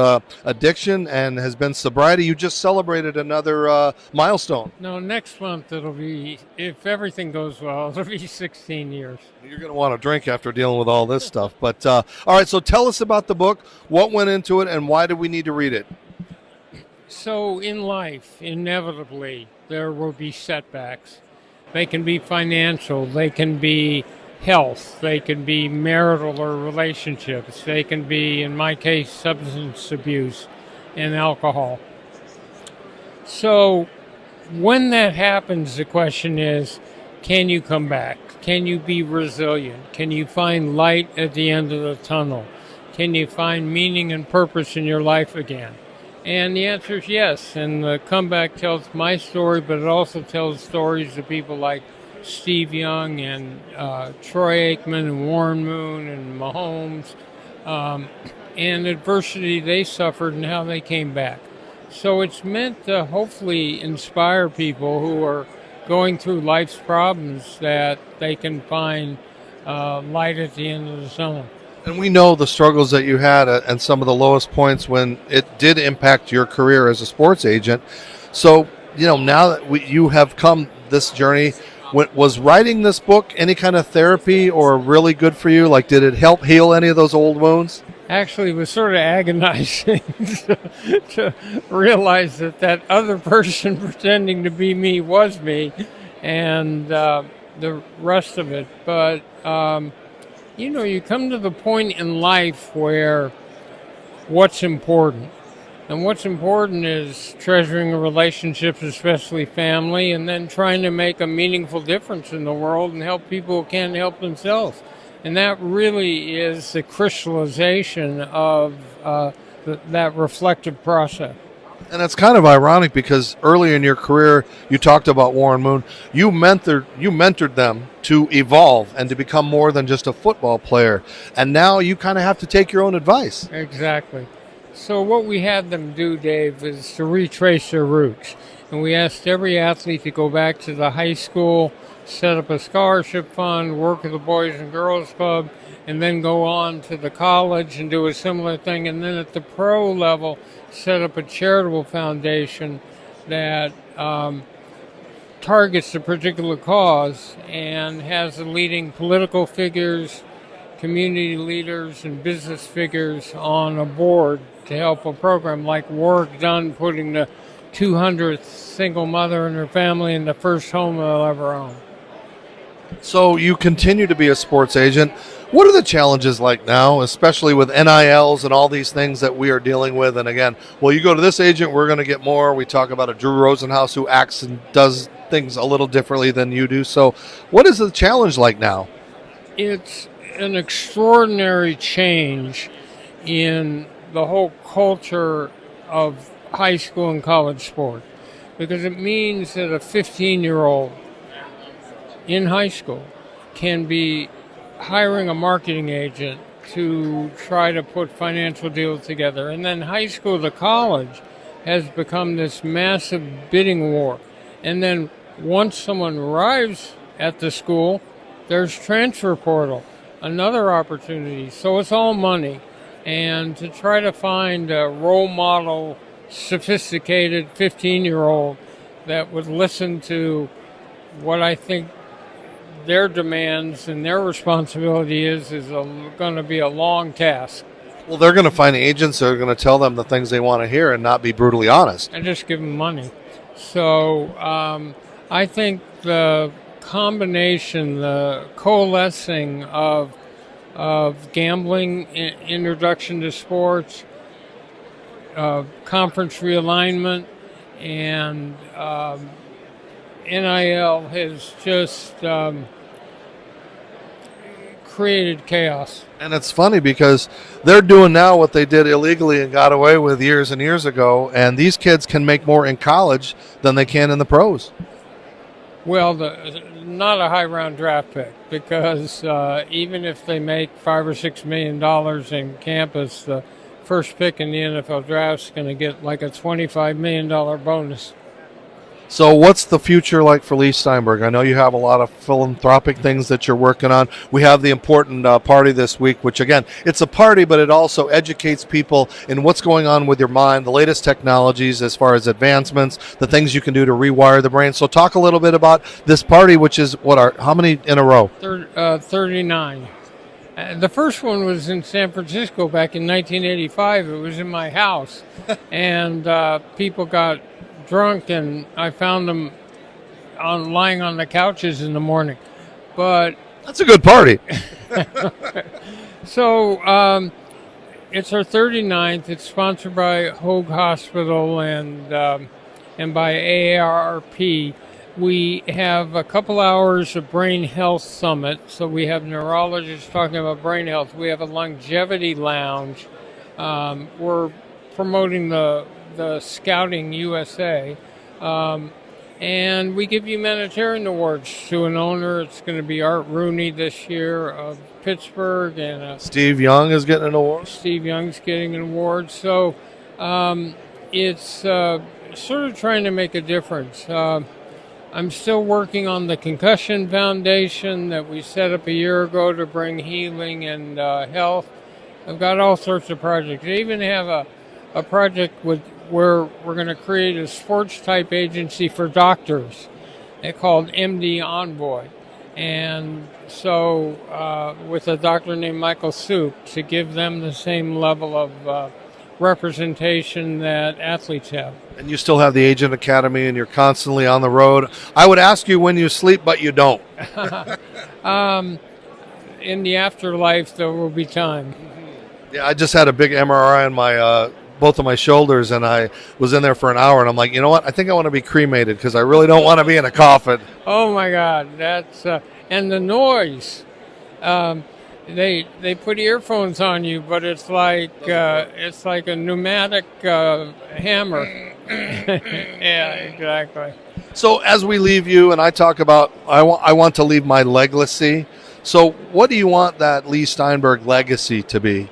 addiction and has been sobriety. You just celebrated another milestone. No, next month it'll be, if everything goes well, it'll be 16 years. You're going to want to drink after dealing with all this stuff. But all right, so tell us about the book, what went into it, and why do we need to read it? So in life, inevitably, there will be setbacks. They can be financial, they can be health, they can be marital or relationships, they can be, in my case, substance abuse and alcohol. So when that happens, the question is, can you come back? Can you be resilient? Can you find light at the end of the tunnel? Can you find meaning and purpose in your life again? And the answer is yes. And The Comeback tells my story, but it also tells stories of people like Steve Young and Troy Aikman and Warren Moon and Mahomes, and adversity they suffered and how they came back. So it's meant to hopefully inspire people who are going through life's problems that they can find light at the end of the tunnel. And we know the struggles that you had and some of the lowest points when it did impact your career as a sports agent. So, you know, now that you have come this journey, was writing this book any kind of therapy or really good for you? Like, did it help heal any of those old wounds? Actually, it was sort of agonizing to realize that other person pretending to be me was me, and the rest of it. But, you know, you come to the point in life where what's important. And what's important is treasuring relationships, especially family, and then trying to make a meaningful difference in the world and help people who can't help themselves. And that really is the crystallization of that reflective process. And it's kind of ironic because early in your career, you talked about Warren Moon. You mentored them to evolve and to become more than just a football player. And now you kind of have to take your own advice. Exactly. So what we had them do, Dave, is to retrace their roots. And we asked every athlete to go back to the high school, set up a scholarship fund, work at the Boys and Girls Club, and then go on to the college and do a similar thing. And then at the pro level, set up a charitable foundation that targets a particular cause and has the leading political figures, community leaders, and business figures on a board to help a program like Warwick Dunn putting the 200th single mother and her family in the first home they'll ever own. So you continue to be a sports agent. What are the challenges like now, especially with NILs and all these things that we are dealing with? And again, well, you go to this agent, we're going to get more. We talk about a Drew Rosenhaus who acts and does things a little differently than you do. So what is the challenge like now? It's an extraordinary change in the whole culture of high school and college sport, because it means that a 15-year-old in high school can be hiring a marketing agent to try to put financial deals together. And then high school to college has become this massive bidding war. And then once someone arrives at the school, there's transfer portal, another opportunity. So it's all money. And to try to find a role model, sophisticated 15-year-old that would listen to what I think their demands and their responsibility is going to be a long task. Well, they're going to find agents that are going to tell them the things they want to hear and not be brutally honest. And just give them money. So I think the combination, the coalescing of gambling, introduction to sports, conference realignment, and NIL has just created chaos. And it's funny because they're doing now what they did illegally and got away with years and years ago, and these kids can make more in college than they can in the pros. Well, not a high round draft pick, because even if they make $5 or $6 million in campus, the first pick in the NFL draft is going to get like a $25 million bonus. So what's the future like for Lee Steinberg? I know you have a lot of philanthropic things that you're working on. We have the important party this week, which, again, it's a party, but it also educates people in what's going on with your mind, the latest technologies as far as advancements, the things you can do to rewire the brain. So talk a little bit about this party, which is how many in a row? 39. The first one was in San Francisco back in 1985. It was in my house, and people got drunk, and I found them lying on the couches in the morning. But that's a good party. So it's our 39th. It's sponsored by Hoag Hospital and by AARP. We have a couple hours of brain health summit. So we have neurologists talking about brain health. We have a longevity lounge. We're promoting the Scouting USA, and we give humanitarian awards to an owner. It's going to be Art Rooney this year of Pittsburgh, and Steve Young is getting an award. Steve Young's getting an award. So it's sort of trying to make a difference. I'm still working on the Concussion Foundation that we set up a year ago to bring healing and health. I've got all sorts of projects. I even have a project where we're going to create a sports-type agency for doctors. It's called MD Envoy. And so with a doctor named Michael Soup, to give them the same level of representation that athletes have. And you still have the Agent Academy, and you're constantly on the road. I would ask you when you sleep, but you don't. In the afterlife, there will be time. Yeah, I just had a big MRI on my both of my shoulders, and I was in there for an hour, and I'm like, you know what? I think I want to be cremated because I really don't want to be in a coffin. Oh my God, that's and the noise. They put earphones on you, but it's like a pneumatic hammer. Yeah, exactly. So as we leave you, and I talk about, I want to leave my legacy. So what do you want that Lee Steinberg legacy to be?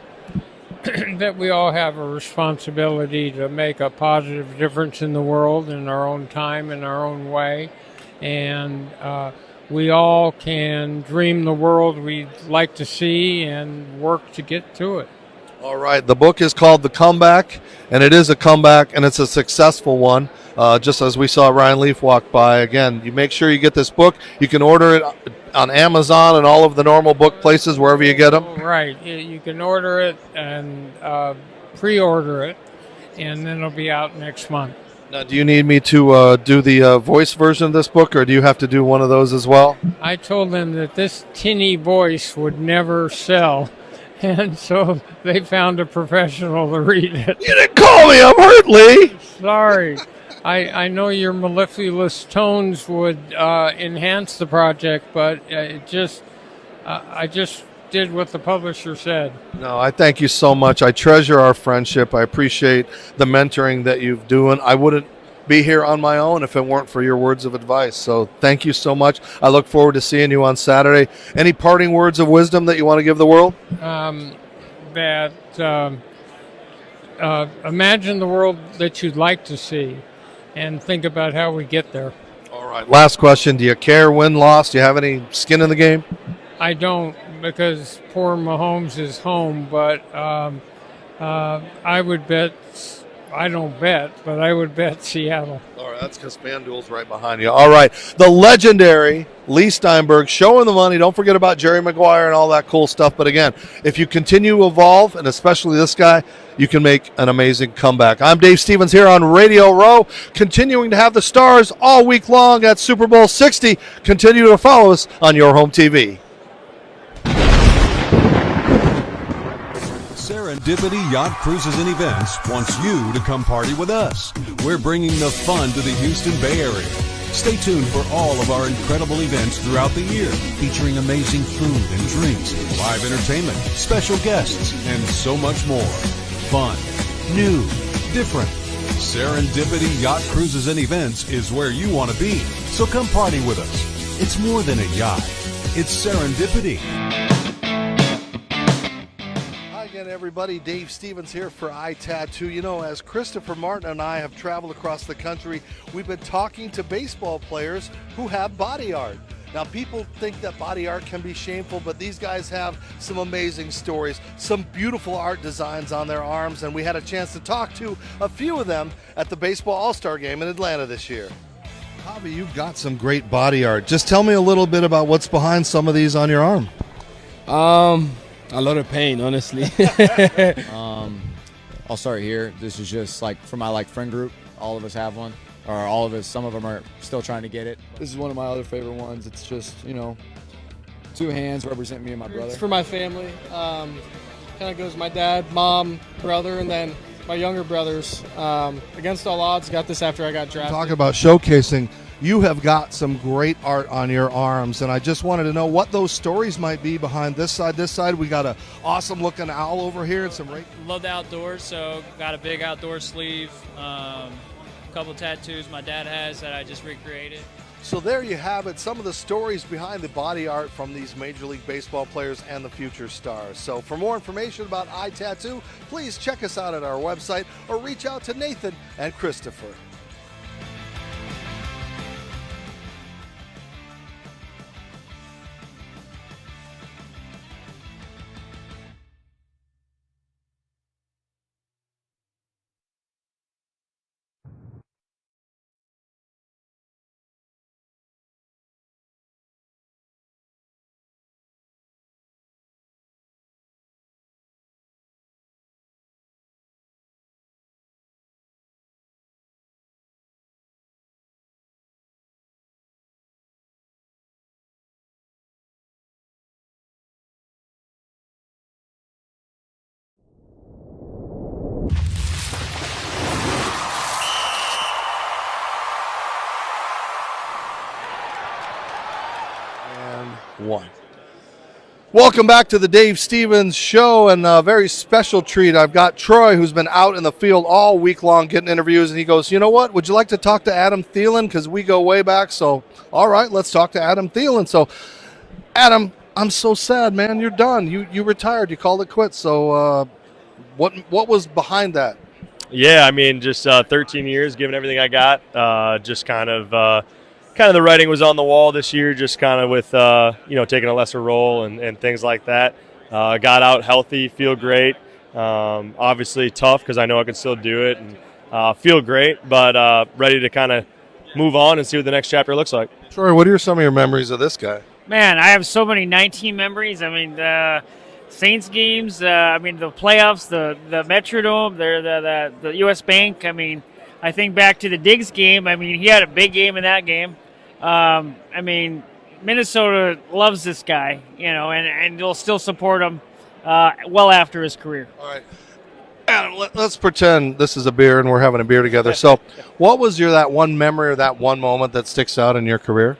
That we all have a responsibility to make a positive difference in the world in our own time, in our own way. And we all can dream the world we'd like to see and work to get to it. All right. The book is called The Comeback, and it is a comeback, and it's a successful one. Just as we saw Ryan Leaf walk by. Again, you make sure you get this book. You can order it on Amazon and all of the normal book places, wherever you get them. Right. You can order it and pre-order it, and then it'll be out next month. Now, do you need me to do the voice version of this book, or do you have to do one of those as well? I told them that this tinny voice would never sell, and so they found a professional to read it. You didn't call me. I'm hurt, Lee. Sorry. I know your mellifluous tones would enhance the project, but I just did what the publisher said. No, I thank you so much. I treasure our friendship. I appreciate the mentoring that you've doing. I wouldn't be here on my own if it weren't for your words of advice. So thank you so much. I look forward to seeing you on Saturday. Any parting words of wisdom that you want to give the world? that imagine the world that you'd like to see and think about how we get there. All right. Last question. Do you care win, loss? Do you have any skin in the game? I don't, because poor Mahomes is home, but I would bet, I don't bet, but I would bet Seattle. All right, that's because FanDuel's right behind you. All right, the legendary Lee Steinberg showing the money. Don't forget about Jerry Maguire and all that cool stuff. But again, if you continue to evolve, and especially this guy, you can make an amazing comeback. I'm Dave Stevens here on Radio Row, continuing to have the stars all week long at Super Bowl 60. Continue to follow us on your home TV. Serendipity Yacht Cruises and Events wants you to come party with us. We're bringing the fun to the Houston Bay Area. Stay tuned for all of our incredible events throughout the year, featuring amazing food and drinks, live entertainment, special guests, and so much more. Fun, new, different. Serendipity Yacht Cruises and Events is where you want to be. So come party with us. It's more than a yacht. It's serendipity. Again, everybody, Dave Stevens here for iTattoo. You know, as Christopher Martin and I have traveled across the country, we've been talking to baseball players who have body art. Now, people think that body art can be shameful, but these guys have some amazing stories, some beautiful art designs on their arms, and we had a chance to talk to a few of them at the Baseball All-Star Game in Atlanta this year. Javi, you've got some great body art. Just tell me a little bit about what's behind some of these on your arm. A lot of pain, honestly. I'll start here. This is just like for my friend group. All of us have one, or all of us. Some of them are still trying to get it. This is one of my other favorite ones. It's just, you know, two hands represent me and my brother. It's for my family. Kind of goes my dad, mom, brother, and then my younger brothers. Against all odds, got this after I got drafted. Talk about showcasing. You have got some great art on your arms, and I just wanted to know what those stories might be behind this side. This side, we got an awesome-looking owl over here and some Love the outdoors, so got a big outdoor sleeve, a couple tattoos my dad has that I just recreated. So there you have it, some of the stories behind the body art from these Major League Baseball players and the future stars. So for more information about iTattoo, please check us out at our website or reach out to Nathan and Christopher. One. Welcome back to the Dave Stevens Show, and a very special treat. I've got Troy, who's been out in the field all week long getting interviews, and he goes, you know what, would you like to talk to Adam Thielen? Because we go way back, so all right, let's talk to Adam Thielen. So, Adam, I'm so sad, man. You're done. You retired. You called it quits. So what was behind that? Yeah, I mean, just 13 years, giving everything I got, just kind of the writing was on the wall this year, just kind of with, taking a lesser role and things like that. Got out healthy, feel great. Obviously tough because I know I can still do it and feel great, but ready to kind of move on and see what the next chapter looks like. Troy, what are some of your memories of this guy? Man, I have so many 19 memories. I mean, the Saints games, the playoffs, the Metrodome, the U.S. Bank. I mean, I think back to the Diggs game. I mean, he had a big game in that game. Minnesota loves this guy, and they'll still support him well after his career. All right. Adam, let's pretend this is a beer and we're having a beer together. So what was that one memory or that one moment that sticks out in your career?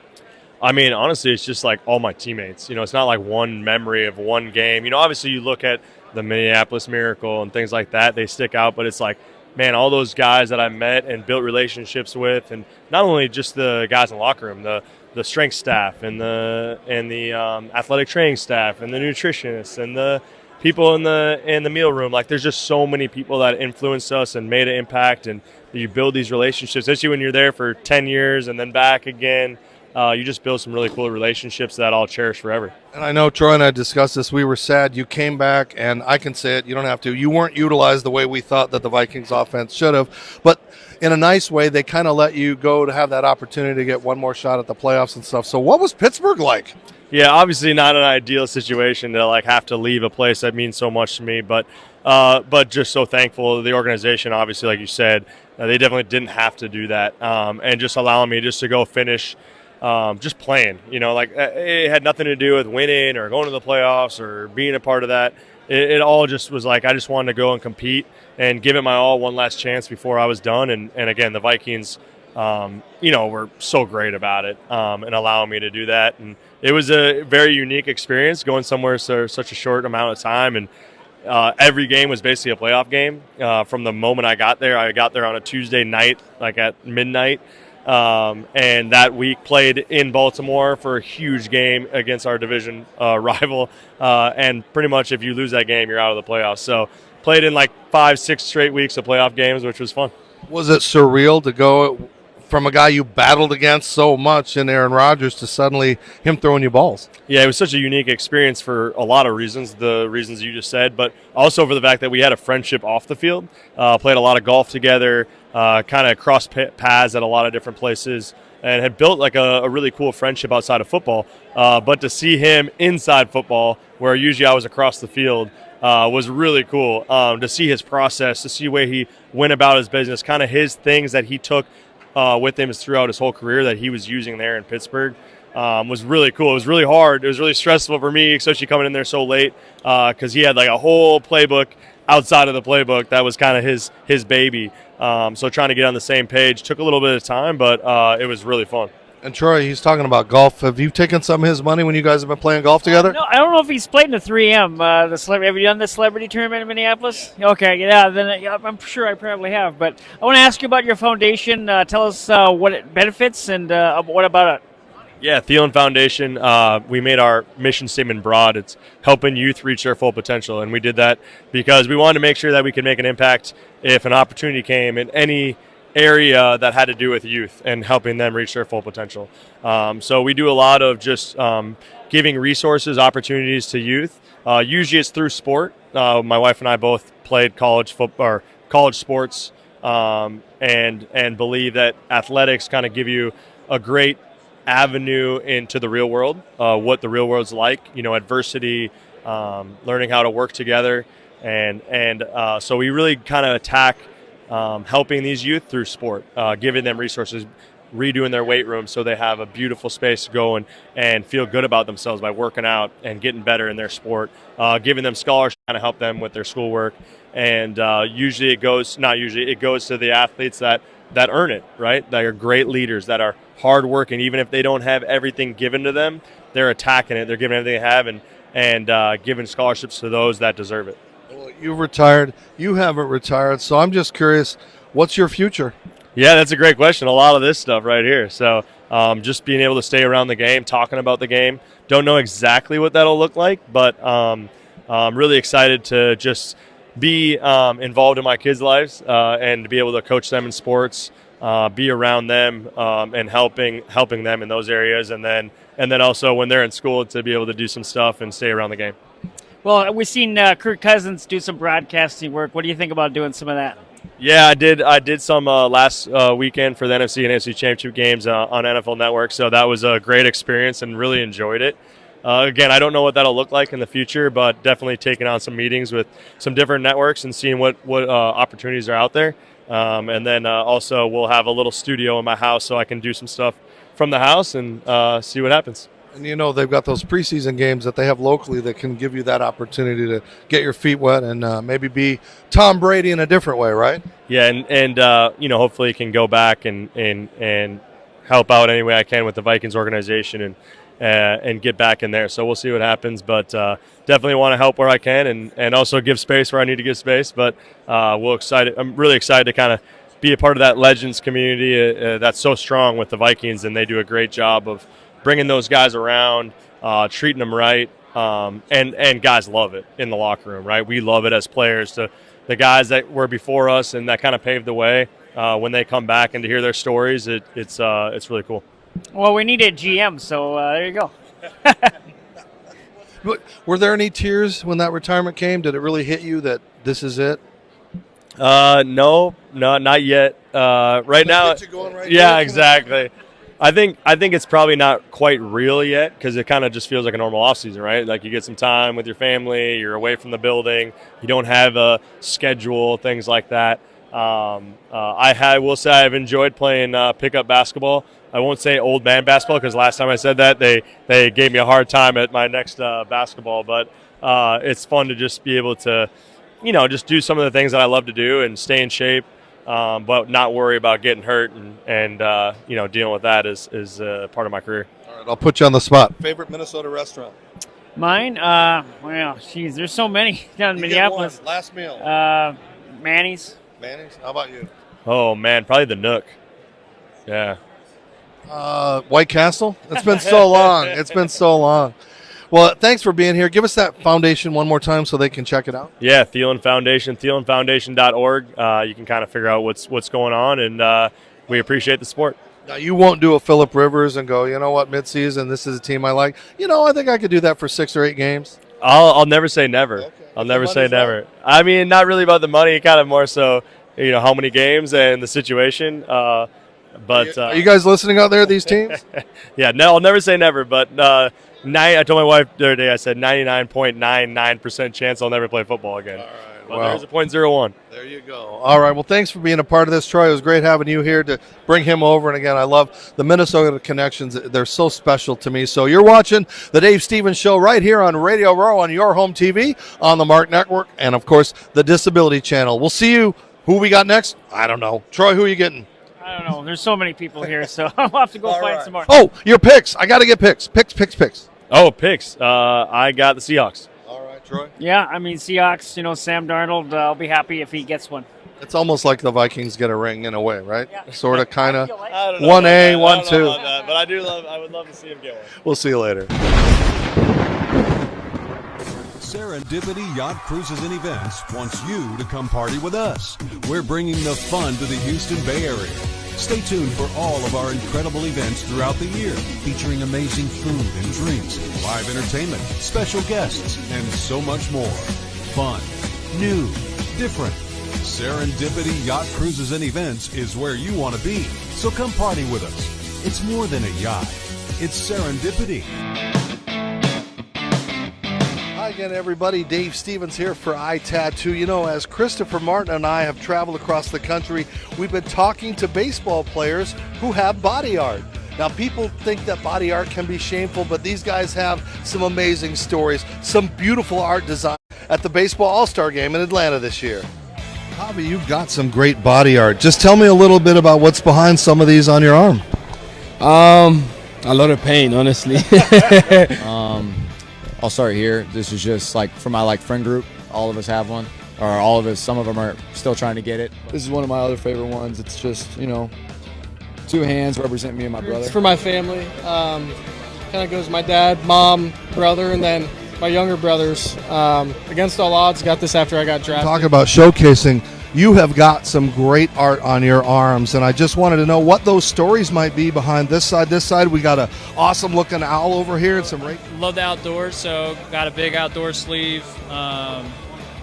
I mean, honestly, it's just like all my teammates. It's not like one memory of one game. Obviously you look at the Minneapolis Miracle and things like that, they stick out, but it's like, man, all those guys that I met and built relationships with, and not only just the guys in the locker room, the strength staff and the athletic training staff and the nutritionists and the people in the meal room. Like, there's just so many people that influenced us and made an impact, and you build these relationships, especially when you're there for 10 years and then back again. You just build some really cool relationships that I'll cherish forever. And I know Troy and I discussed this. We were sad you came back, and I can say it, you don't have to. You weren't utilized the way we thought that the Vikings offense should have. But in a nice way, they kind of let you go to have that opportunity to get one more shot at the playoffs and stuff. So what was Pittsburgh like? Yeah, obviously not an ideal situation to like have to leave a place that means so much to me, but just so thankful. The organization, obviously, like you said, they definitely didn't have to do that, and just allowing me just to go finish just playing. Like, it had nothing to do with winning or going to the playoffs or being a part of that. It all just was like I just wanted to go and compete and give it my all one last chance before I was done. And again, the Vikings, were so great about it and allowing me to do that. And it was a very unique experience going somewhere for such a short amount of time. And every game was basically a playoff game from the moment I got there. I got there on a Tuesday night, like at midnight. And that week played in Baltimore for a huge game against our division rival. And pretty much if you lose that game, you're out of the playoffs. So played in like 5-6 straight weeks of playoff games, which was fun. Was it surreal to go from a guy you battled against so much in Aaron Rodgers to suddenly him throwing you balls? Yeah, it was such a unique experience for a lot of reasons, the reasons you just said, but also for the fact that we had a friendship off the field, played a lot of golf together, kind of crossed paths at a lot of different places, and had built like a really cool friendship outside of football. But to see him inside football, where usually I was across the field, was really cool. To see his process, to see the way he went about his business, kind of his things that he took with him throughout his whole career that he was using there in Pittsburgh, was really cool. It was really hard. It was really stressful for me, especially coming in there so late, because he had like a whole playbook outside of the playbook that was kind of his baby. So trying to get on the same page took a little bit of time, but it was really fun. And Troy, he's talking about golf. Have you taken some of his money when you guys have been playing golf together? No, I don't know if he's played in the 3M. Have you done the celebrity tournament in Minneapolis? Okay, yeah, then I'm sure I probably have. But I want to ask you about your foundation. Tell us what it benefits and what about it. Yeah, Thielen Foundation, we made our mission statement broad. It's helping youth reach their full potential, and we did that because we wanted to make sure that we could make an impact if an opportunity came in any area that had to do with youth and helping them reach their full potential. So we do a lot of just giving resources, opportunities to youth. Usually it's through sport. My wife and I both played college football or college sports, and believe that athletics kind of give you a great avenue into the real world, what the real world's like, adversity, learning how to work together. And so we really kind of attack helping these youth through sport, giving them resources, redoing their weight room so they have a beautiful space to go and feel good about themselves by working out and getting better in their sport, giving them scholarships to kind of help them with their schoolwork. And usually it goes to the athletes that earn it, right? That are great leaders, that are hardworking. Even if they don't have everything given to them, they're attacking it. They're giving everything they have and giving scholarships to those that deserve it. Well, you've retired. You haven't retired. So I'm just curious, what's your future? Yeah, that's a great question. A lot of this stuff right here. So just being able to stay around the game, talking about the game. Don't know exactly what that'll look like, but I'm really excited to just be involved in my kids' lives and to be able to coach them in sports, be around them and helping them in those areas, and then also when they're in school to be able to do some stuff and stay around the game. Well, we've seen Kirk Cousins do some broadcasting work. What do you think about doing some of that? Yeah, I did some last weekend for the NFC and AFC Championship games on NFL Network, so that was a great experience and really enjoyed it. Again, I don't know what that'll look like in the future, but definitely taking on some meetings with some different networks and seeing what opportunities are out there. And then also we'll have a little studio in my house so I can do some stuff from the house and see what happens. And they've got those preseason games that they have locally that can give you that opportunity to get your feet wet and maybe be Tom Brady in a different way, right? Yeah, and hopefully can go back and help out any way I can with the Vikings organization and get back in there. So we'll see what happens, but definitely want to help where I can and also give space where I need to give space. But I'm really excited to kind of be a part of that Legends community that's so strong with the Vikings, and they do a great job of bringing those guys around, treating them right, And guys love it in the locker room, right? We love it as players. The guys that were before us and that kind of paved the way, when they come back and to hear their stories, it's really cool. Well, we need a GM, so there you go. Were there any tears when that retirement came? Did it really hit you that this is it? No, not yet. Right now, get you going right yeah, now? exactly. I think it's probably not quite real yet because it kind of just feels like a normal off season, right? Like you get some time with your family, you're away from the building, you don't have a schedule, things like that. I will say I've enjoyed playing pickup basketball. I won't say old man basketball because last time I said that they gave me a hard time at my next basketball, but it's fun to just be able to, just do some of the things that I love to do and stay in shape. But not worry about getting hurt and dealing with that is part of my career. All right, I'll put you on the spot. Favorite Minnesota restaurant? Mine? Well, geez, there's so many down in You get Minneapolis. one. Last meal. Manny's. Manny's? How about you? Oh, man, probably the Nook. Yeah. White Castle? It's been so long. It's been so long. Well, thanks for being here. Give us that foundation one more time so they can check it out. Yeah, Thielen Foundation, thielenfoundation.org. You can kind of figure out what's going on, and we appreciate the support. Now, you won't do a Phillip Rivers and go, you know what, midseason, this is a team I like. I think I could do that for 6 or 8 games. I'll never say never. Okay. I'll never say never. I mean, not really about the money, kind of more so, how many games and the situation. But are you guys listening out there, these teams? Yeah, no, I'll never say never, but I told my wife the other day, I said 99.99% chance I'll never play football again. All right. Well, there's a 0.01. There you go. All right. Well, thanks for being a part of this, Troy. It was great having you here to bring him over. And again, I love the Minnesota connections. They're so special to me. So you're watching the Dave Stevens Show right here on Radio Row on your home TV, on the Mark Network, and, of course, the Disability Channel. We'll see you. Who we got next? I don't know. Troy, who are you getting? I don't know. There's so many people here, so I'll have to go find some more. Oh, your picks. I got to get picks. Picks. Oh, picks. I got the Seahawks. All right, Troy. Yeah, I mean, Seahawks, Sam Darnold, I'll be happy if he gets one. It's almost like the Vikings get a ring in a way, right? Yeah. Sort of, kind of. 1A, 1-2. But I would love to see him get one. We'll see you later. Serendipity Yacht Cruises and Events wants you to come party with us. We're bringing the fun to the Houston Bay Area. Stay tuned for all of our incredible events throughout the year, featuring amazing food and drinks, live entertainment, special guests, and so much more. Fun, new, different. Serendipity Yacht Cruises and Events is where you want to be. So come party with us. It's more than a yacht. It's serendipity. Hi again, everybody. Dave Stevens here for iTattoo. As Christopher Martin and I have traveled across the country, we've been talking to baseball players who have body art. Now, people think that body art can be shameful, but these guys have some amazing stories, some beautiful art design at the Baseball All-Star Game in Atlanta this year. Javi, you've got some great body art. Just tell me a little bit about what's behind some of these on your arm. A lot of pain, honestly. I'll start here. This is just like for my friend group. All of us have one, or all of us. Some of them are still trying to get it. This is one of my other favorite ones. It's just 2 hands represent me and my brother. It's for my family. Kind of goes my dad, mom, brother, and then my younger brothers. Against all odds, got this after I got drafted. Talk about showcasing. You have got some great art on your arms, and I just wanted to know what those stories might be behind this side. This side, we got an awesome-looking owl over here and some Love the outdoors, so got a big outdoor sleeve, a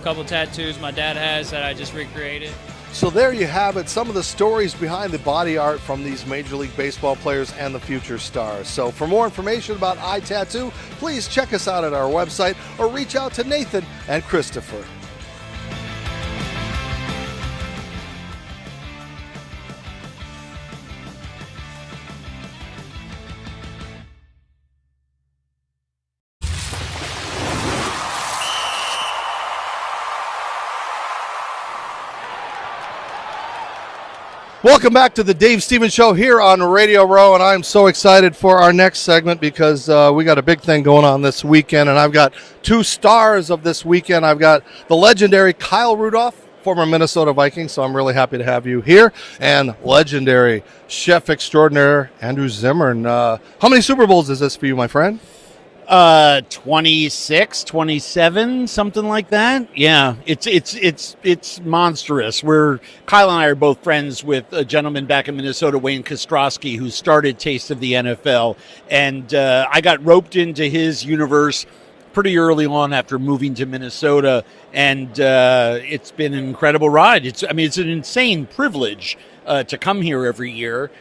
couple tattoos my dad has that I just recreated. So there you have it, some of the stories behind the body art from these Major League Baseball players and the future stars. So for more information about iTattoo, please check us out at our website or reach out to Nathan and Christopher. Welcome back to the Dave Stevens Show here on Radio Row, and I'm so excited for our next segment because we got a big thing going on this weekend, and I've got 2 stars of this weekend. I've got the legendary Kyle Rudolph, former Minnesota Viking, so I'm really happy to have you here, and legendary chef extraordinaire Andrew Zimmern. How many Super Bowls is this for you, my friend? 26, 27, something like that. Yeah, it's monstrous. Kyle and I are both friends with a gentleman back in Minnesota, Wayne Kostrowski, who started Taste of the NFL, and I got roped into his universe pretty early on after moving to Minnesota, and it's been an incredible ride. It's an insane privilege to come here every year.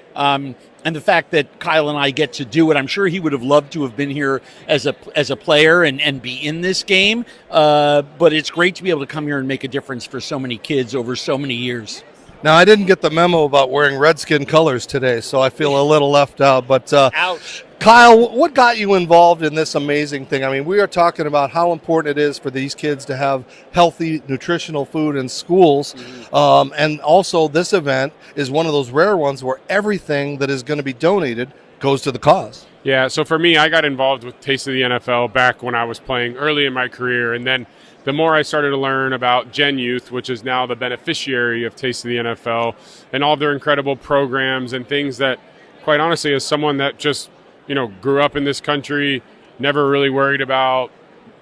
And the fact that Kyle and I get to do it, I'm sure he would have loved to have been here as a player and be in this game. But it's great to be able to come here and make a difference for so many kids over so many years. Now, I didn't get the memo about wearing Redskin colors today, so I feel a little left out. But ouch. Kyle, what got you involved in this amazing thing? I mean, we are talking about how important it is for these kids to have healthy, nutritional food in schools. And also, this event is one of those rare ones where everything that is going to be donated goes to the cause. Yeah, so for me, I got involved with Taste of the NFL back when I was playing early in my career. And then the more I started to learn about Gen Youth, which is now the beneficiary of Taste of the NFL, and all their incredible programs and things that, quite honestly, as someone that just grew up in this country, never really worried about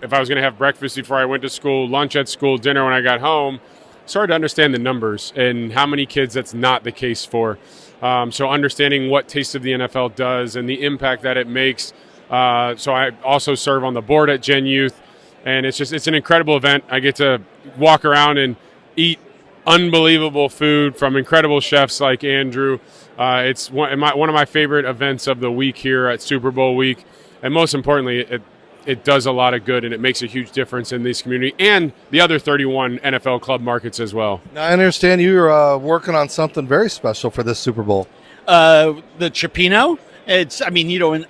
if I was going to have breakfast before I went to school, lunch at school, dinner when I got home, started to understand the numbers and how many kids that's not the case for. So understanding what Taste of the NFL does and the impact that it makes. So I also serve on the board at Gen Youth, and it's an incredible event. I get to walk around and eat unbelievable food from incredible chefs like Andrew. It's one of my favorite events of the week here at Super Bowl week. And most importantly, it does a lot of good, and it makes a huge difference in this community and the other 31 NFL club markets as well. Now, I understand you're working on something very special for this Super Bowl. The Cioppino.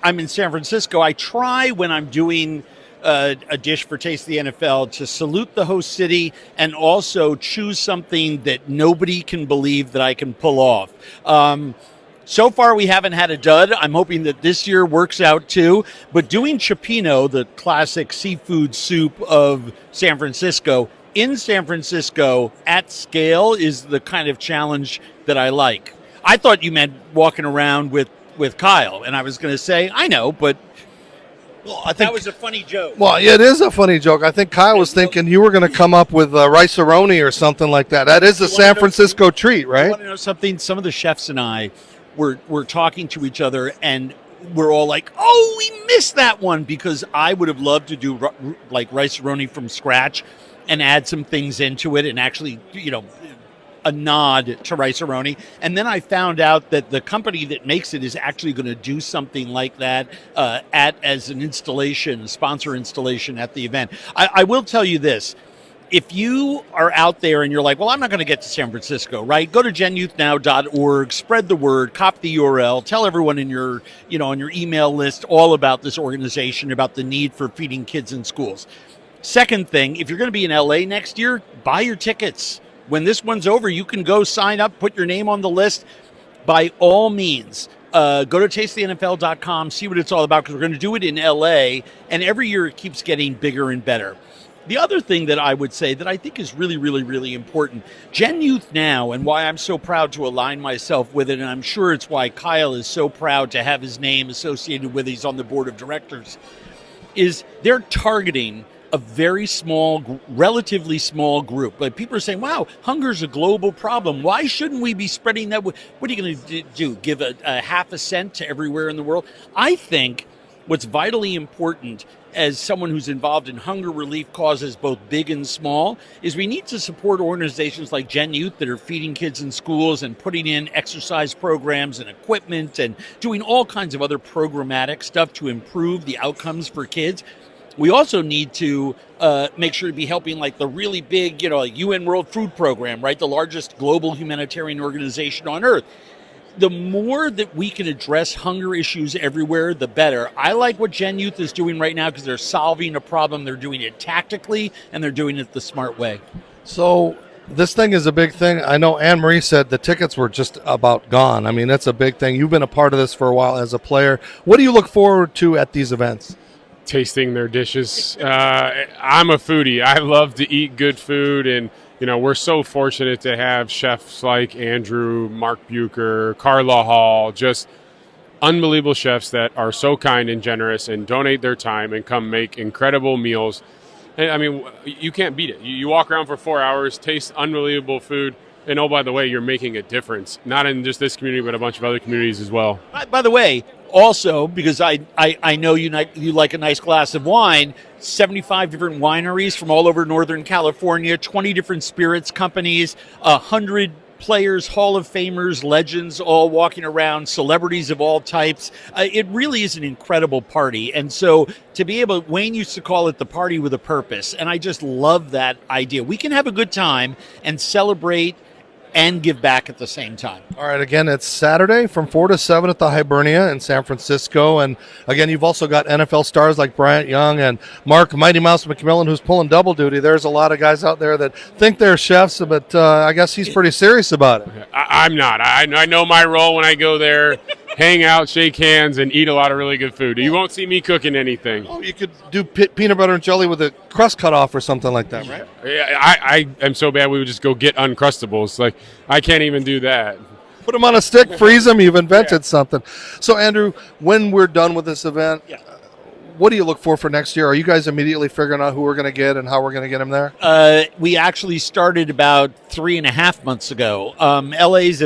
I'm in San Francisco. I try when I'm doing a dish for Taste of the NFL to salute the host city and also choose something that nobody can believe that I can pull off. So far, we haven't had a dud. I'm hoping that this year works out too. But doing Cioppino, the classic seafood soup of San Francisco, in San Francisco at scale is the kind of challenge that I like. I thought you meant walking around with Kyle, and I was going to say, I know, but that was a funny joke. Well, yeah, it is a funny joke. I think Kyle was thinking you were going to come up with rice-a-roni or something like that. That is a San Francisco treat, right? You want to know something? Some of the chefs and I were talking to each other, and we're all like, oh, we missed that one, because I would have loved to do like rice-a-roni from scratch and add some things into it and actually, a nod to rice-a-roni. And then I found out that the company that makes it is actually going to do something like that as an installation, sponsor installation at the event. I will tell you this. If you are out there and you're like, well, I'm not going to get to San Francisco, right? Go to genyouthnow.org, spread the word, copy the URL, tell everyone in your, on your email list all about this organization, about the need for feeding kids in schools. Second thing, if you're going to be in LA next year, buy your tickets. When this one's over, you can go sign up, put your name on the list. By all means, go to tasteofthenfl.com, see what it's all about, because we're going to do it in LA, and every year it keeps getting bigger and better. The other thing that I would say that I think is really, really, really important, Gen Youth Now, and why I'm so proud to align myself with it, and I'm sure it's why Kyle is so proud to have his name associated with it, he's on the board of directors, is they're targeting a very small, relatively small group. Like, people are saying, wow, hunger's a global problem. Why shouldn't we be spreading that? What are you going to do? Give a half a cent to everywhere in the world? I think what's vitally important as someone who's involved in hunger relief causes, both big and small, is we need to support organizations like Gen Youth that are feeding kids in schools and putting in exercise programs and equipment and doing all kinds of other programmatic stuff to improve the outcomes for kids. We also need to make sure to be helping like the really big, UN World Food Program, right? The largest global humanitarian organization on earth. The more that we can address hunger issues everywhere, the better. I like what Gen Youth is doing right now because they're solving a problem. They're doing it tactically, and they're doing it the smart way. So this thing is a big thing. I know Anne-Marie said the tickets were just about gone. I mean, that's a big thing. You've been a part of this for a while as a player. What do you look forward to at these events? Tasting their dishes. I'm a foodie. I love to eat good food, and we're so fortunate to have chefs like Andrew, Mark Bucher, Carla Hall, just unbelievable chefs that are so kind and generous and donate their time and come make incredible meals. And, I mean, you can't beat it. You walk around for 4 hours, taste unbelievable food, and oh, by the way, you're making a difference, not in just this community, but a bunch of other communities as well. By the way, also, because I know you like a nice glass of wine, 75 different wineries from all over Northern California, 20 different spirits companies, 100 players, Hall of Famers, legends, all walking around, celebrities of all types. It really is an incredible party. And so to be able, Wayne used to call it the party with a purpose. And I just love that idea. We can have a good time and celebrate and give back at the same time. All right, again, it's Saturday from 4 to 7 at the Hibernia in San Francisco. And again, you've also got NFL stars like Bryant Young and Mark Mighty Mouse McMillan, who's pulling double duty. There's a lot of guys out there that think they're chefs, but I guess he's pretty serious about it. I'm not. I know my role when I go there, hang out, shake hands, and eat a lot of really good food. You won't see me cooking anything. Oh, you could do peanut butter and jelly with a crust cut off or something like that, right? Yeah, I am so bad we would just go get Uncrustables. Like, I can't even do that. Put them on a stick, freeze them, you've invented something. So, Andrew, when we're done with this event, what do you look for next year? Are you guys immediately figuring out who we're going to get and how we're going to get them there? We actually started about 3.5 months ago. LA's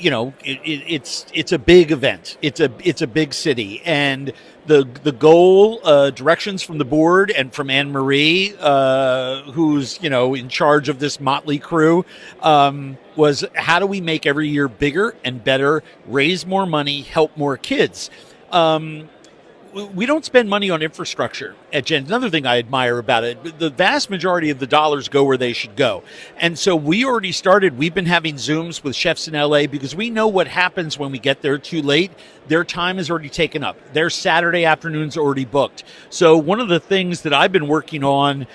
it's a big event. It's a big city, and the goal, directions from the board and from Anne Marie, who's in charge of this motley crew, was how do we make every year bigger and better, raise more money, help more kids. We don't spend money on infrastructure at Gen. Another thing I admire about it, the vast majority of the dollars go where they should go. And so we already started. We've been having Zooms with chefs in LA because we know what happens when we get there too late. Their time is already taken up. Their Saturday afternoon's already booked. So one of the things that I've been working on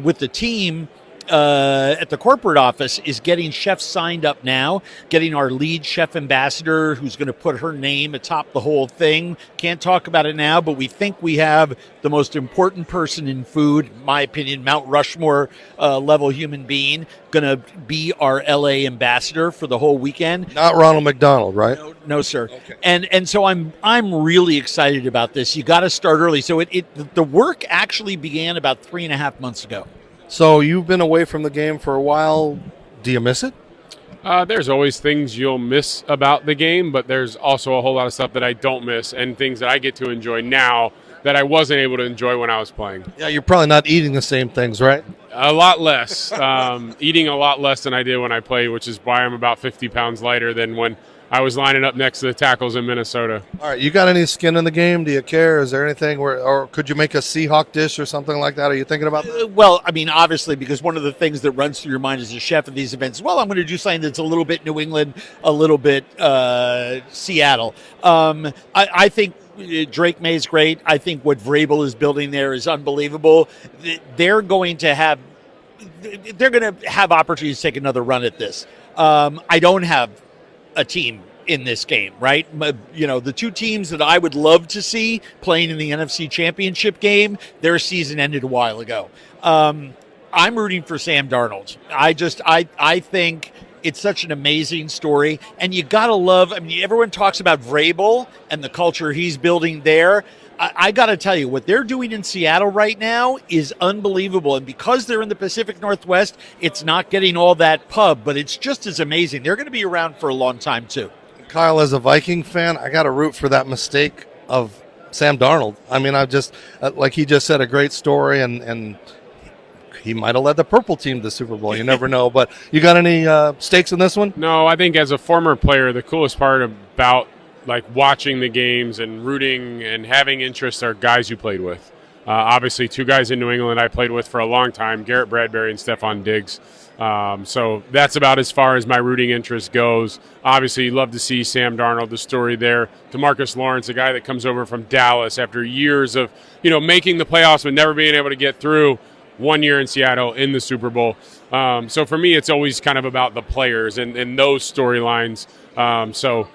with the team at the corporate office is getting chefs signed up now, getting our lead chef ambassador who's going to put her name atop the whole thing. Can't talk about it now, but we think we have the most important person in food, in my opinion, Mount Rushmore level human being, going to be our LA ambassador for the whole weekend. Not Ronald McDonald, right? No, sir. Okay. And so I'm really excited about this. You got to start early. So the work actually began about 3.5 months ago. So you've been away from the game for a while. Do you miss it? There's always things you'll miss about the game, but there's also a whole lot of stuff that I don't miss and things that I get to enjoy now that I wasn't able to enjoy when I was playing. Yeah, you're probably not eating the same things, right? A lot less. Eating a lot less than I did when I played, which is why I'm about 50 pounds lighter than when I was lining up next to the tackles in Minnesota. All right, you got any skin in the game? Do you care? Is there anything or could you make a Seahawk dish or something like that? Are you thinking about that? Well, I mean, obviously, because one of the things that runs through your mind as a chef at these events, well, I'm going to do something that's a little bit New England, a little bit Seattle. I think Drake May's great. I think what Vrabel is building there is unbelievable. They're going to have opportunities to take another run at this. I don't have a team in this game, right? The two teams that I would love to see playing in the NFC Championship game, their season ended a while ago. I'm rooting for Sam Darnold. I think it's such an amazing story, and you gotta love. I mean, everyone talks about Vrabel and the culture he's building there. I got to tell you, what they're doing in Seattle right now is unbelievable. And because they're in the Pacific Northwest, it's not getting all that pub, but it's just as amazing. They're going to be around for a long time, too. Kyle, as a Viking fan, I got to root for that mistake of Sam Darnold. I mean, I just, like he just said, a great story, and he might have led the purple team to the Super Bowl. You never know. But you got any stakes in this one? No, I think as a former player, the coolest part about watching the games and rooting and having interest are guys you played with. Obviously, two guys in New England I played with for a long time, Garrett Bradbury and Stephon Diggs. So that's about as far as my rooting interest goes. Obviously, you love to see Sam Darnold, the story there. DeMarcus Lawrence, a guy that comes over from Dallas after years of making the playoffs but never being able to get through. 1 year in Seattle in the Super Bowl. So for me, it's always kind of about the players and those storylines. So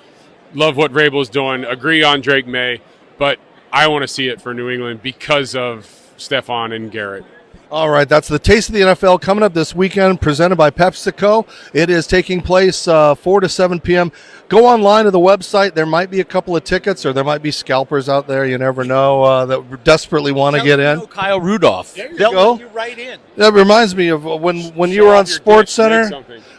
love what Vrabel's doing. Agree on Drake May, but I want to see it for New England because of Stephon and Garrett. All right, that's the Taste of the NFL coming up this weekend, presented by PepsiCo. It is taking place 4 to 7 p.m. Go online to the website. There might be a couple of tickets, or there might be scalpers out there. You never know that desperatly want to get in. Kyle Rudolph. They'll let you right in. That reminds me of when you were on Sports Center.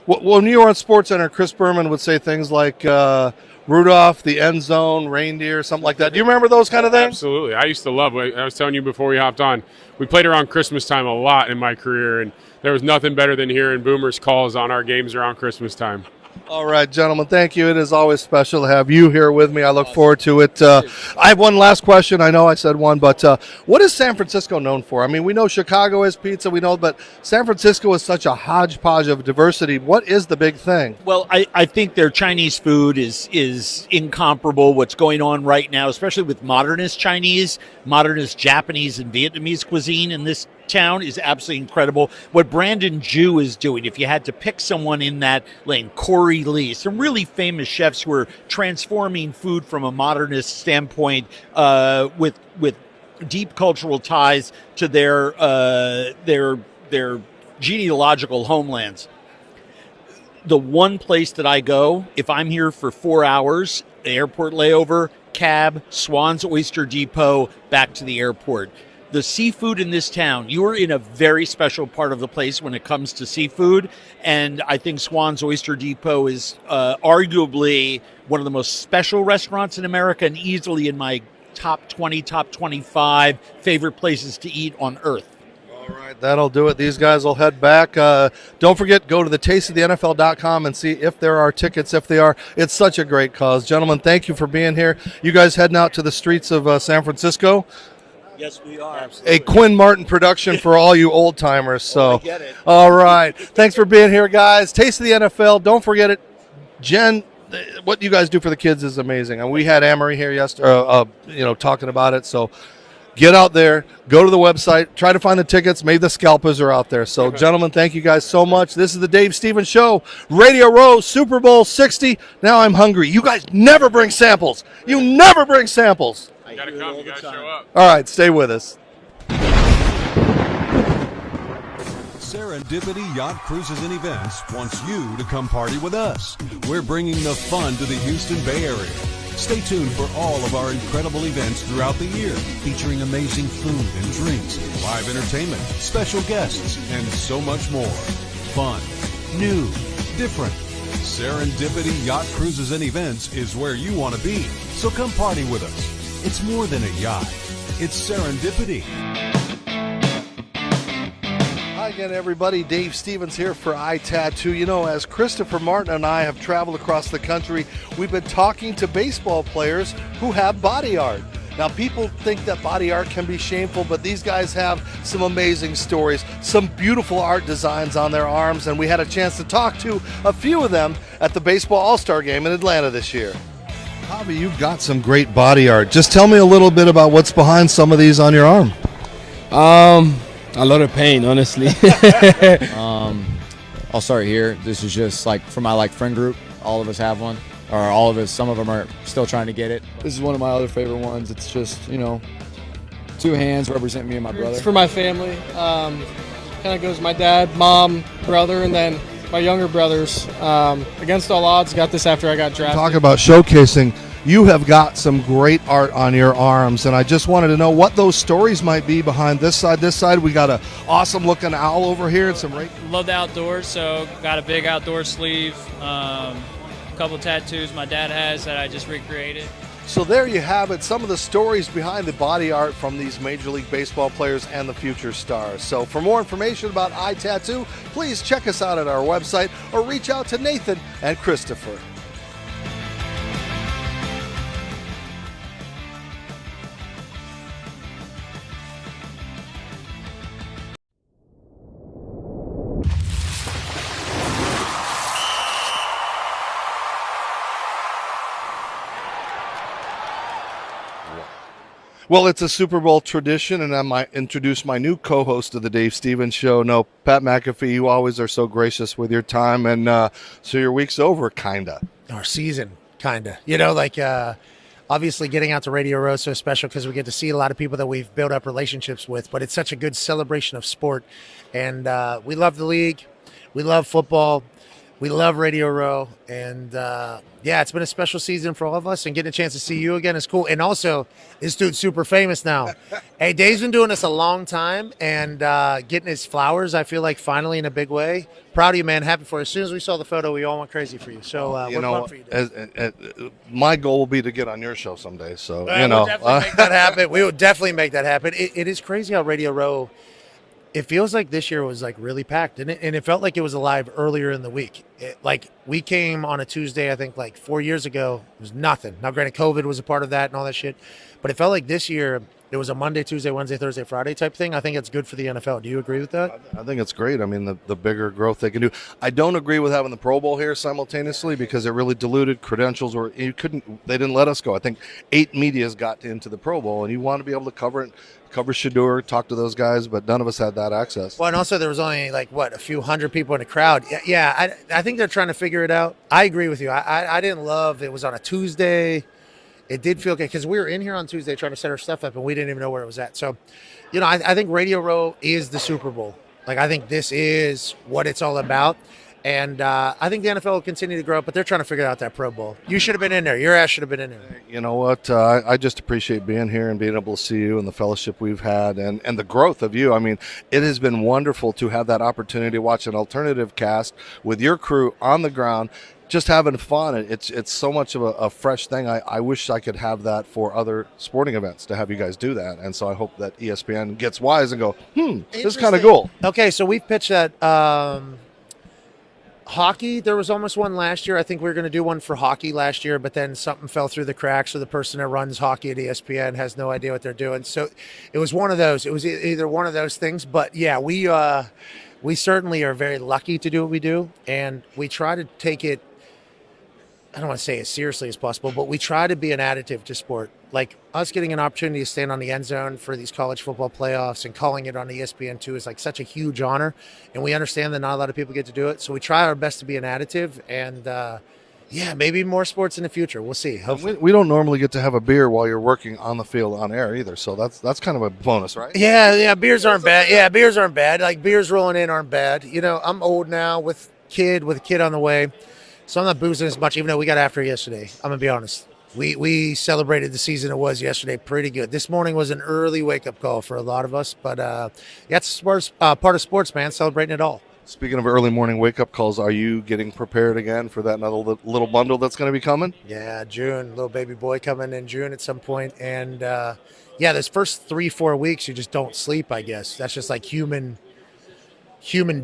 When you were on Sports Center, Chris Berman would say things like Rudolph, the end zone, reindeer, something like that. Do you remember those kind of things? Absolutely. I used to love it. I was telling you before we hopped on, we played around Christmas time a lot in my career, and there was nothing better than hearing Boomer's calls on our games around Christmas time. All right, gentlemen, thank you. It is always special to have you here with me. I look forward to it. I have one last question. I know I said one, but what is San Francisco known for? I mean, we know Chicago is pizza, we know, but San Francisco is such a hodgepodge of diversity. What is the big thing? Well, I think their Chinese food is incomparable. What's going on right now, especially with modernist Chinese, modernist Japanese, and Vietnamese cuisine in this town is absolutely incredible. What Brandon Jew is doing, if you had to pick someone in that lane, Corey Lee, some really famous chefs who are transforming food from a modernist standpoint with deep cultural ties to their genealogical homelands. The one place that I go, if I'm here for 4 hours, airport layover, cab, Swan's Oyster Depot, back to the airport. The seafood in this town, you are in a very special part of the place when it comes to seafood, and I think Swan's Oyster Depot is arguably one of the most special restaurants in America and easily in my top 20, top 25 favorite places to eat on earth. All right, that'll do it. These guys will head back. Don't forget, go to thetasteofthenfl.com and see if there are tickets. If they are, it's such a great cause. Gentlemen, thank you for being here. You guys heading out to the streets of San Francisco. Yes, we are. A Quinn Martin production for all you old timers. So, I get it. All right. Thanks for being here, guys. Taste of the NFL. Don't forget it. Jen, what you guys do for the kids is amazing. And we had Amory here yesterday, talking about it. So get out there, go to the website, try to find the tickets. Maybe the scalpers are out there. So, gentlemen, thank you guys so much. This is the Dave Stevens Show, Radio Row, Super Bowl 60. Now I'm hungry. You guys never bring samples. You never bring samples. You gotta come. You gotta show up. All right, stay with us. Serendipity Yacht Cruises and Events wants you to come party with us. We're bringing the fun to the Houston Bay Area. Stay tuned for all of our incredible events throughout the year, featuring amazing food and drinks, live entertainment, special guests, and so much more. Fun, new, different. Serendipity Yacht Cruises and Events is where you want to be. So come party with us. It's more than a yacht. It's serendipity. Hi again, everybody. Dave Stevens here for iTattoo. As Christopher Martin and I have traveled across the country, we've been talking to baseball players who have body art. Now, people think that body art can be shameful, but these guys have some amazing stories, some beautiful art designs on their arms, and we had a chance to talk to a few of them at the Baseball All-Star Game in Atlanta this year. Bobby, you've got some great body art. Just tell me a little bit about what's behind some of these on your arm. A lot of pain, honestly. I'll start here. This is just like for my friend group. All of us have one, or all of us. Some of them are still trying to get it. This is one of my other favorite ones. It's just two hands represent me and my brother. It's for my family. Kind of goes my dad, mom, brother, and then my younger brothers. Against all odds, got this after I got drafted. Talk about showcasing. You have got some great art on your arms, and I just wanted to know what those stories might be behind this side. This side, we got an awesome-looking owl over here and some Love the outdoors, so got a big outdoor sleeve, a couple tattoos my dad has that I just recreated. So there you have it, some of the stories behind the body art from these Major League Baseball players and the future stars. So for more information about iTattoo, please check us out at our website or reach out to Nathan and Christopher. Well, it's a Super Bowl tradition, and I might introduce my new co-host of the Dave Stevens Show. No, Pat McAfee, you always are so gracious with your time, and so your week's over, kinda. Our season, kinda. obviously getting out to Radio Row is so special because we get to see a lot of people that we've built up relationships with, but it's such a good celebration of sport. And we love the league. We love football. We love Radio Row. And yeah, it's been a special season for all of us, and getting a chance to see you again is cool. And also, this dude's super famous now. Hey, Dave's been doing this a long time, and getting his flowers, I feel like, finally in a big way. Proud of you, man. Happy for you. As soon as we saw the photo, we all went crazy for you. So we're pumped for you, Dave. My goal will be to get on your show someday. So, We'll definitely make that happen. We will definitely make that happen. It is crazy how Radio Row, it feels like this year was like really packed, and it felt like it was alive earlier in the week. Like we came on a Tuesday, I think like 4 years ago, it was nothing. Now, granted, COVID was a part of that and all that shit, but it felt like this year it was a Monday, Tuesday, Wednesday, Thursday, Friday type thing. I think it's good for the NFL. Do you agree with that? I think it's great. I mean, the bigger growth they can do. I don't agree with having the Pro Bowl here simultaneously because it really diluted credentials. They didn't let us go. I think 8 medias got into the Pro Bowl, and you want to be able to cover it. Cover Shador, talk to those guys, but none of us had that access. Well, and also there was only like a few hundred people in the crowd. Yeah, I think they're trying to figure it out. I agree with you. I didn't love it was on a Tuesday. It did feel good because we were in here on Tuesday trying to set our stuff up, and we didn't even know where it was at. So, I think Radio Row is the Super Bowl. Like, I think this is what it's all about. And I think the NFL will continue to grow, but they're trying to figure out that Pro Bowl. You should have been in there. Your ass should have been in there. You know what? I just appreciate being here and being able to see you and the fellowship we've had and the growth of you. I mean, it has been wonderful to have that opportunity to watch an alternative cast with your crew on the ground, just having fun. It's so much of a fresh thing. I wish I could have that for other sporting events, to have you guys do that. And so I hope that ESPN gets wise and go, this is kind of cool. Okay, so we've pitched that. Hockey, there was almost one last year. I think we were going to do one for hockey last year, but then something fell through the cracks, so the person that runs hockey at ESPN has no idea what they're doing. So it was one of those. It was either one of those things. But yeah, we certainly are very lucky to do what we do, and we try to take it, I don't want to say as seriously as possible, but we try to be an additive to sport. Like us getting an opportunity to stand on the end zone for these college football playoffs and calling it on ESPN2 is like such a huge honor. And we understand that not a lot of people get to do it. So we try our best to be an additive, and yeah, maybe more sports in the future. We'll see. Hopefully. We don't normally get to have a beer while you're working on the field on air either. So that's kind of a bonus, right? Yeah. Beers aren't bad. Yeah, beers aren't bad. Like beers rolling in aren't bad. I'm old now with a kid on the way. So I'm not boozing as much, even though we got after it yesterday. I'm going to be honest. We celebrated the season it was yesterday pretty good. This morning was an early wake-up call for a lot of us. But that's part of sports, man, celebrating it all. Speaking of early morning wake-up calls, are you getting prepared again for that another little bundle that's going to be coming? Yeah, June. Little baby boy coming in June at some point. And, yeah, those first 3-4 weeks, you just don't sleep, I guess. That's just like human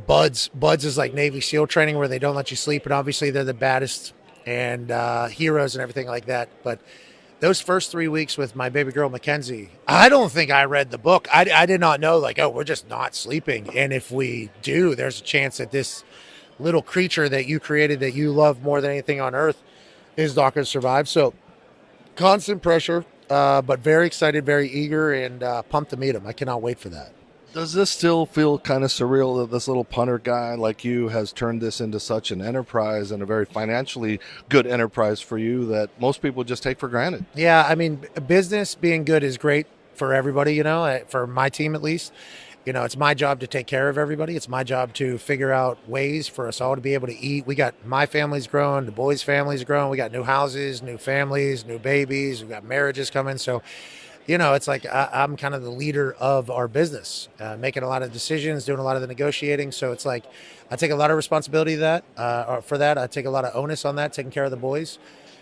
buds. Buds is like Navy SEAL training where they don't let you sleep, and obviously they're the baddest and heroes and everything like that. But those first 3 weeks with my baby girl Mackenzie, I don't think I read the book. I did not know, like, we're just not sleeping, and if we do, there's a chance that this little creature that you created, that you love more than anything on earth, is not going to survive. So constant pressure, but very excited, very eager, and pumped to meet him. I cannot wait for that. Does this still feel kind of surreal that this little punter guy like you has turned this into such an enterprise, and a very financially good enterprise for you, that most people just take for granted? Yeah, I mean, business being good is great for everybody, for my team at least. It's my job to take care of everybody. It's my job to figure out ways for us all to be able to eat. We got my family's growing, the boys' family's growing. We got new houses, new families, new babies. We got marriages coming. So, it's like I'm kind of the leader of our business, making a lot of decisions, doing a lot of the negotiating. So it's like I take a lot of responsibility for that. I take a lot of onus on that, taking care of the boys.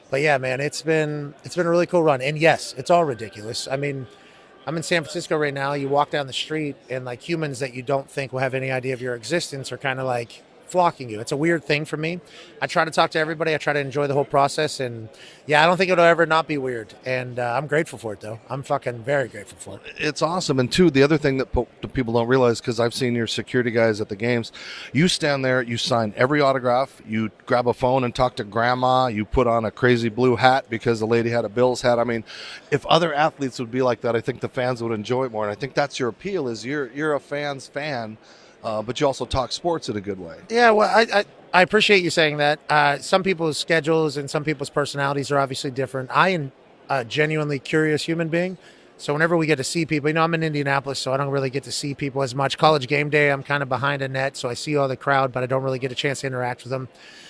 But yeah, man, it's been a really cool run. And yes, it's all ridiculous. I mean, I'm in San Francisco right now. You walk down the street, and like humans that you don't think will have any idea of your existence are kind of like flocking you. It's a weird thing for me. I try to talk to everybody. I try to enjoy the whole process, and yeah, I don't think it'll ever not be weird. And I'm grateful for it, though. I'm fucking very grateful for it. It's awesome. And two, the other thing that people don't realize, because I've seen your security guys at the games, you stand there, you sign every autograph, you grab a phone and talk to grandma, you put on a crazy blue hat because the lady had a Bills hat. I mean, if other athletes would be like that, I think the fans would enjoy it more. And I think that's your appeal, is you're a fan's fan. But you also talk sports in a good way. Yeah, well, I appreciate you saying that. Some people's schedules and some people's personalities are obviously different. I a genuinely curious human being. So whenever we get to see people, I'm in Indianapolis, so I don't really get to see people as much. College game day, I'm kind of behind a net, so I see all the crowd, but I don't really get a chance to interact with them.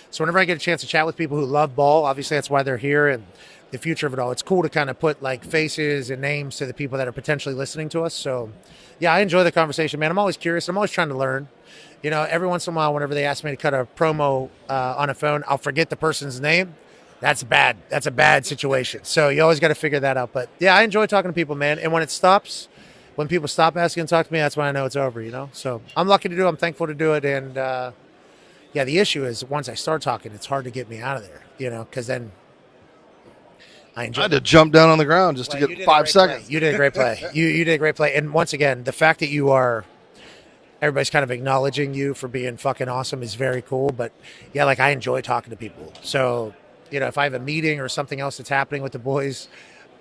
So whenever I get a chance to chat with people who love ball, obviously that's why they're here and the future of it all. It's cool to kind of put like faces and names to the people that are potentially listening to us. So yeah, I enjoy the conversation, man. I'm always curious. I'm always trying to learn. Every once in a while, whenever they ask me to cut a promo on a phone, I'll forget the person's name. That's bad. That's a bad situation. So you always got to figure that out. But yeah, I enjoy talking to people, man. And when it stops, when people stop asking to talk to me, that's when I know it's over, So I'm lucky to do it. I'm thankful to do it. And yeah, the issue is once I start talking, it's hard to get me out of there, because then I enjoy. I had to jump down on the ground just to get 5 seconds. You did a great play. You did a great play. And once again, the fact that everybody's kind of acknowledging you for being fucking awesome is very cool. But yeah, I enjoy talking to people. So, if I have a meeting or something else that's happening with the boys,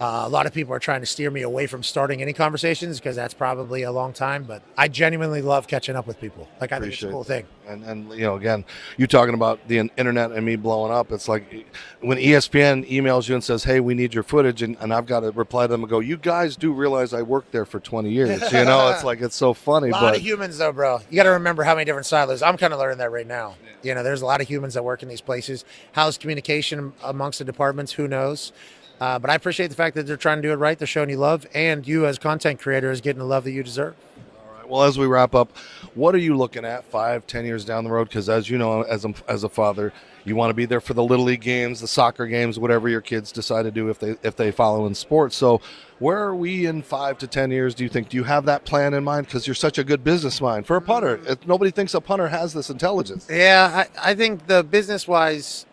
a lot of people are trying to steer me away from starting any conversations because that's probably a long time. But I genuinely love catching up with people. I think it's a cool thing. And again, you talking about the internet and me blowing up. It's like when ESPN emails you and says, "Hey, we need your footage," and I've got to reply to them and go, "You guys do realize I worked there for 20 years." It's like it's so funny. A lot of humans, though, bro. You got to remember how many different silos. I'm kind of learning that right now. There's a lot of humans that work in these places. How's communication amongst the departments? Who knows? But I appreciate the fact that they're trying to do it right. They're showing you love, and you as content creator is getting the love that you deserve. All right. Well, as we wrap up, what are you looking at 5-10 years down the road? Because as you know, as a father, you want to be there for the Little League games, the soccer games, whatever your kids decide to do if they follow in sports. So where are we in 5 to 10 years, do you think? Do you have that plan in mind? Because you're such a good business mind. For a punter, nobody thinks a punter has this intelligence. Yeah, I think the business-wise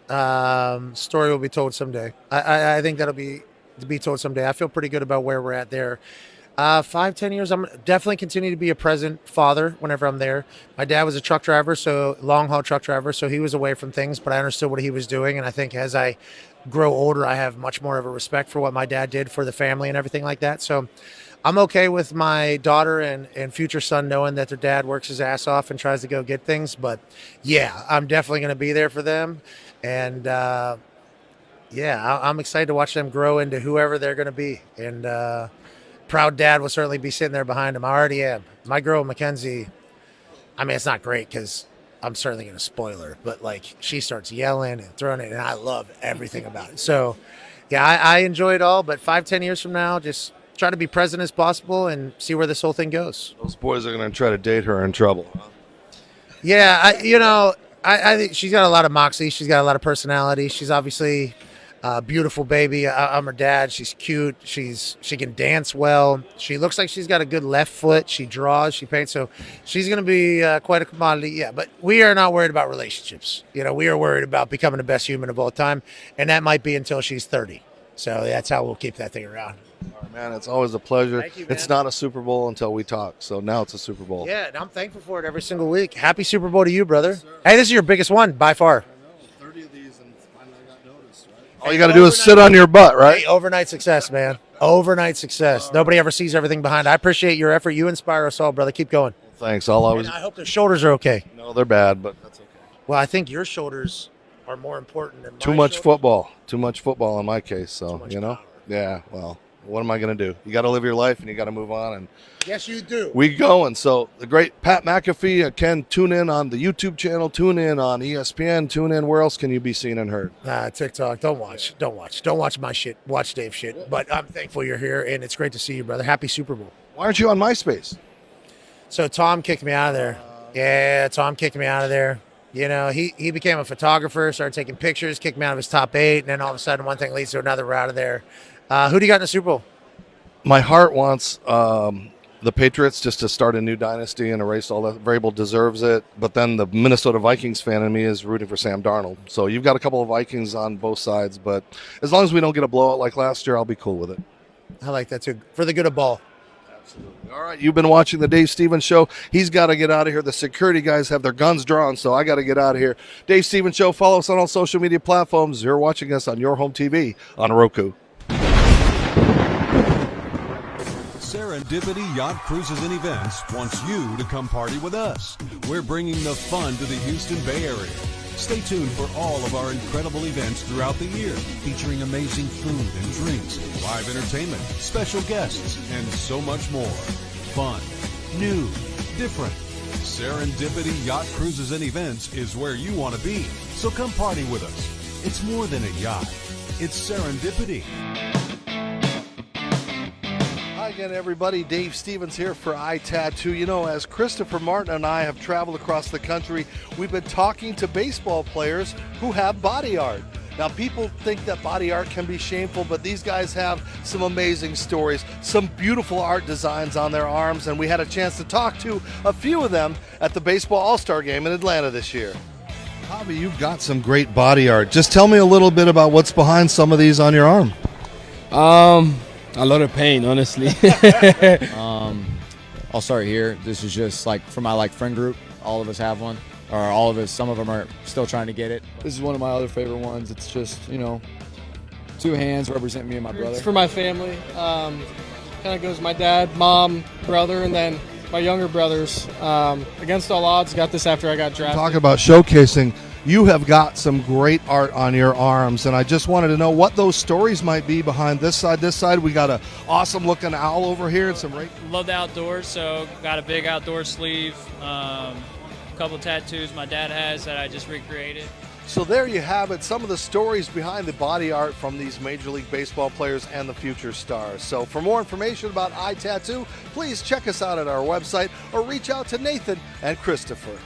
story will be told someday. I think that'll be told someday. I feel pretty good about where we're at there. 5-10 years, I'm definitely continue to be a present father whenever I'm there. My dad was a truck driver, so long haul truck driver, so he was away from things, but I understood what he was doing. And I think as I grow older, I have much more of a respect for what my dad did for the family and everything like that. So I'm okay with my daughter and future son knowing that their dad works his ass off and tries to go get things. But yeah, I'm definitely going to be there for them. And yeah, I'm excited to watch them grow into whoever they're going to be. And proud dad will certainly be sitting there behind them. I already am. My girl, Mackenzie, I mean, it's not great because I'm certainly going to spoil her, but she starts yelling and throwing it, and I love everything about it. So yeah, I enjoy it all, but 5-10 years from now, just try to be present as possible and see where this whole thing goes. Those boys are going to try to date her in trouble. Huh? Yeah, I think she's got a lot of moxie. She's got a lot of personality. She's obviously a beautiful baby. I'm her dad. She's cute. She can dance well. She looks like she's got a good left foot. She draws. She paints. So she's going to be quite a commodity. Yeah, but we are not worried about relationships. We are worried about becoming the best human of all time, and that might be until she's 30. So that's how we'll keep that thing around. All right, man, it's always a pleasure. Thank you, man. It's not a Super Bowl until we talk, so now it's a Super Bowl. Yeah, and I'm thankful for it every single week. Happy Super Bowl to you, brother. Yes, hey, this is your biggest one by far. 30 of these, and finally I got noticed, right? All you got to do is sit on your butt, right? Hey, overnight success, man. Overnight success. Nobody ever sees everything behind. I appreciate your effort. You inspire us all, brother. Keep going. Thanks. I'll always. And I hope their shoulders are okay. No, they're bad, but that's okay. Well, I think your shoulders are more important than Too much football. Too much football in my case. So power. Yeah. Well, what am I going to do? You got to live your life, and you got to move on. And yes, you do. We going. So the great Pat McAfee, Ken, tune in on the YouTube channel. Tune in on ESPN. Tune in. Where else can you be seen and heard? TikTok. Don't watch my shit. Watch Dave's shit. But I'm thankful you're here, and it's great to see you, brother. Happy Super Bowl. Why aren't you on MySpace? So Tom kicked me out of there. Yeah, Tom kicked me out of there. He became a photographer, started taking pictures, kicked me out of his top 8, and then all of a sudden one thing leads to another. We're out of there. Who do you got in the Super Bowl? My heart wants the Patriots just to start a new dynasty and erase all that. Vrabel deserves it. But then the Minnesota Vikings fan in me is rooting for Sam Darnold. So you've got a couple of Vikings on both sides. But as long as we don't get a blowout like last year, I'll be cool with it. I like that too. For the good of ball. Absolutely. All right, you've been watching the Dave Stevens Show. He's got to get out of here. The security guys have their guns drawn, so I got to get out of here. Dave Stevens Show. Follow us on all social media platforms. You're watching us on your home TV on Roku. Serendipity Yacht Cruises and Events wants you to come party with us. We're bringing the fun to the Houston Bay Area. Stay tuned for all of our incredible events throughout the year, featuring amazing food and drinks, live entertainment, special guests, and so much more. Fun, new, different. Serendipity Yacht Cruises and Events is where you want to be. So come party with us. It's more than a yacht. It's serendipity. Hi again, everybody. Dave Stevens here for iTattoo. You know, as Christopher Martin and I have traveled across the country, we've been talking to baseball players who have body art. Now, people think that body art can be shameful, but these guys have some amazing stories, some beautiful art designs on their arms, and we had a chance to talk to a few of them at the Baseball All-Star Game in Atlanta this year. Javi, you've got some great body art. Just tell me a little bit about what's behind some of these on your arm. A lot of pain, honestly. I'll start here. This is just like for my friend group. All of us have one, or all of us. Some of them are still trying to get it. This is one of my other favorite ones. It's just, you know, two hands represent me and my brother. It's for my family. Kind of goes my dad, mom, brother, and then my younger brothers. Against all odds, got this after I got drafted. Talk about showcasing. You have got some great art on your arms, and I just wanted to know what those stories might be behind this side. This side, we got an awesome-looking owl over here and some Love the outdoors, so got a big outdoor sleeve. A couple tattoos my dad has that I just recreated. So there you have it, some of the stories behind the body art from these Major League Baseball players and the future stars. So for more information about iTattoo, please check us out at our website or reach out to Nathan and Christopher.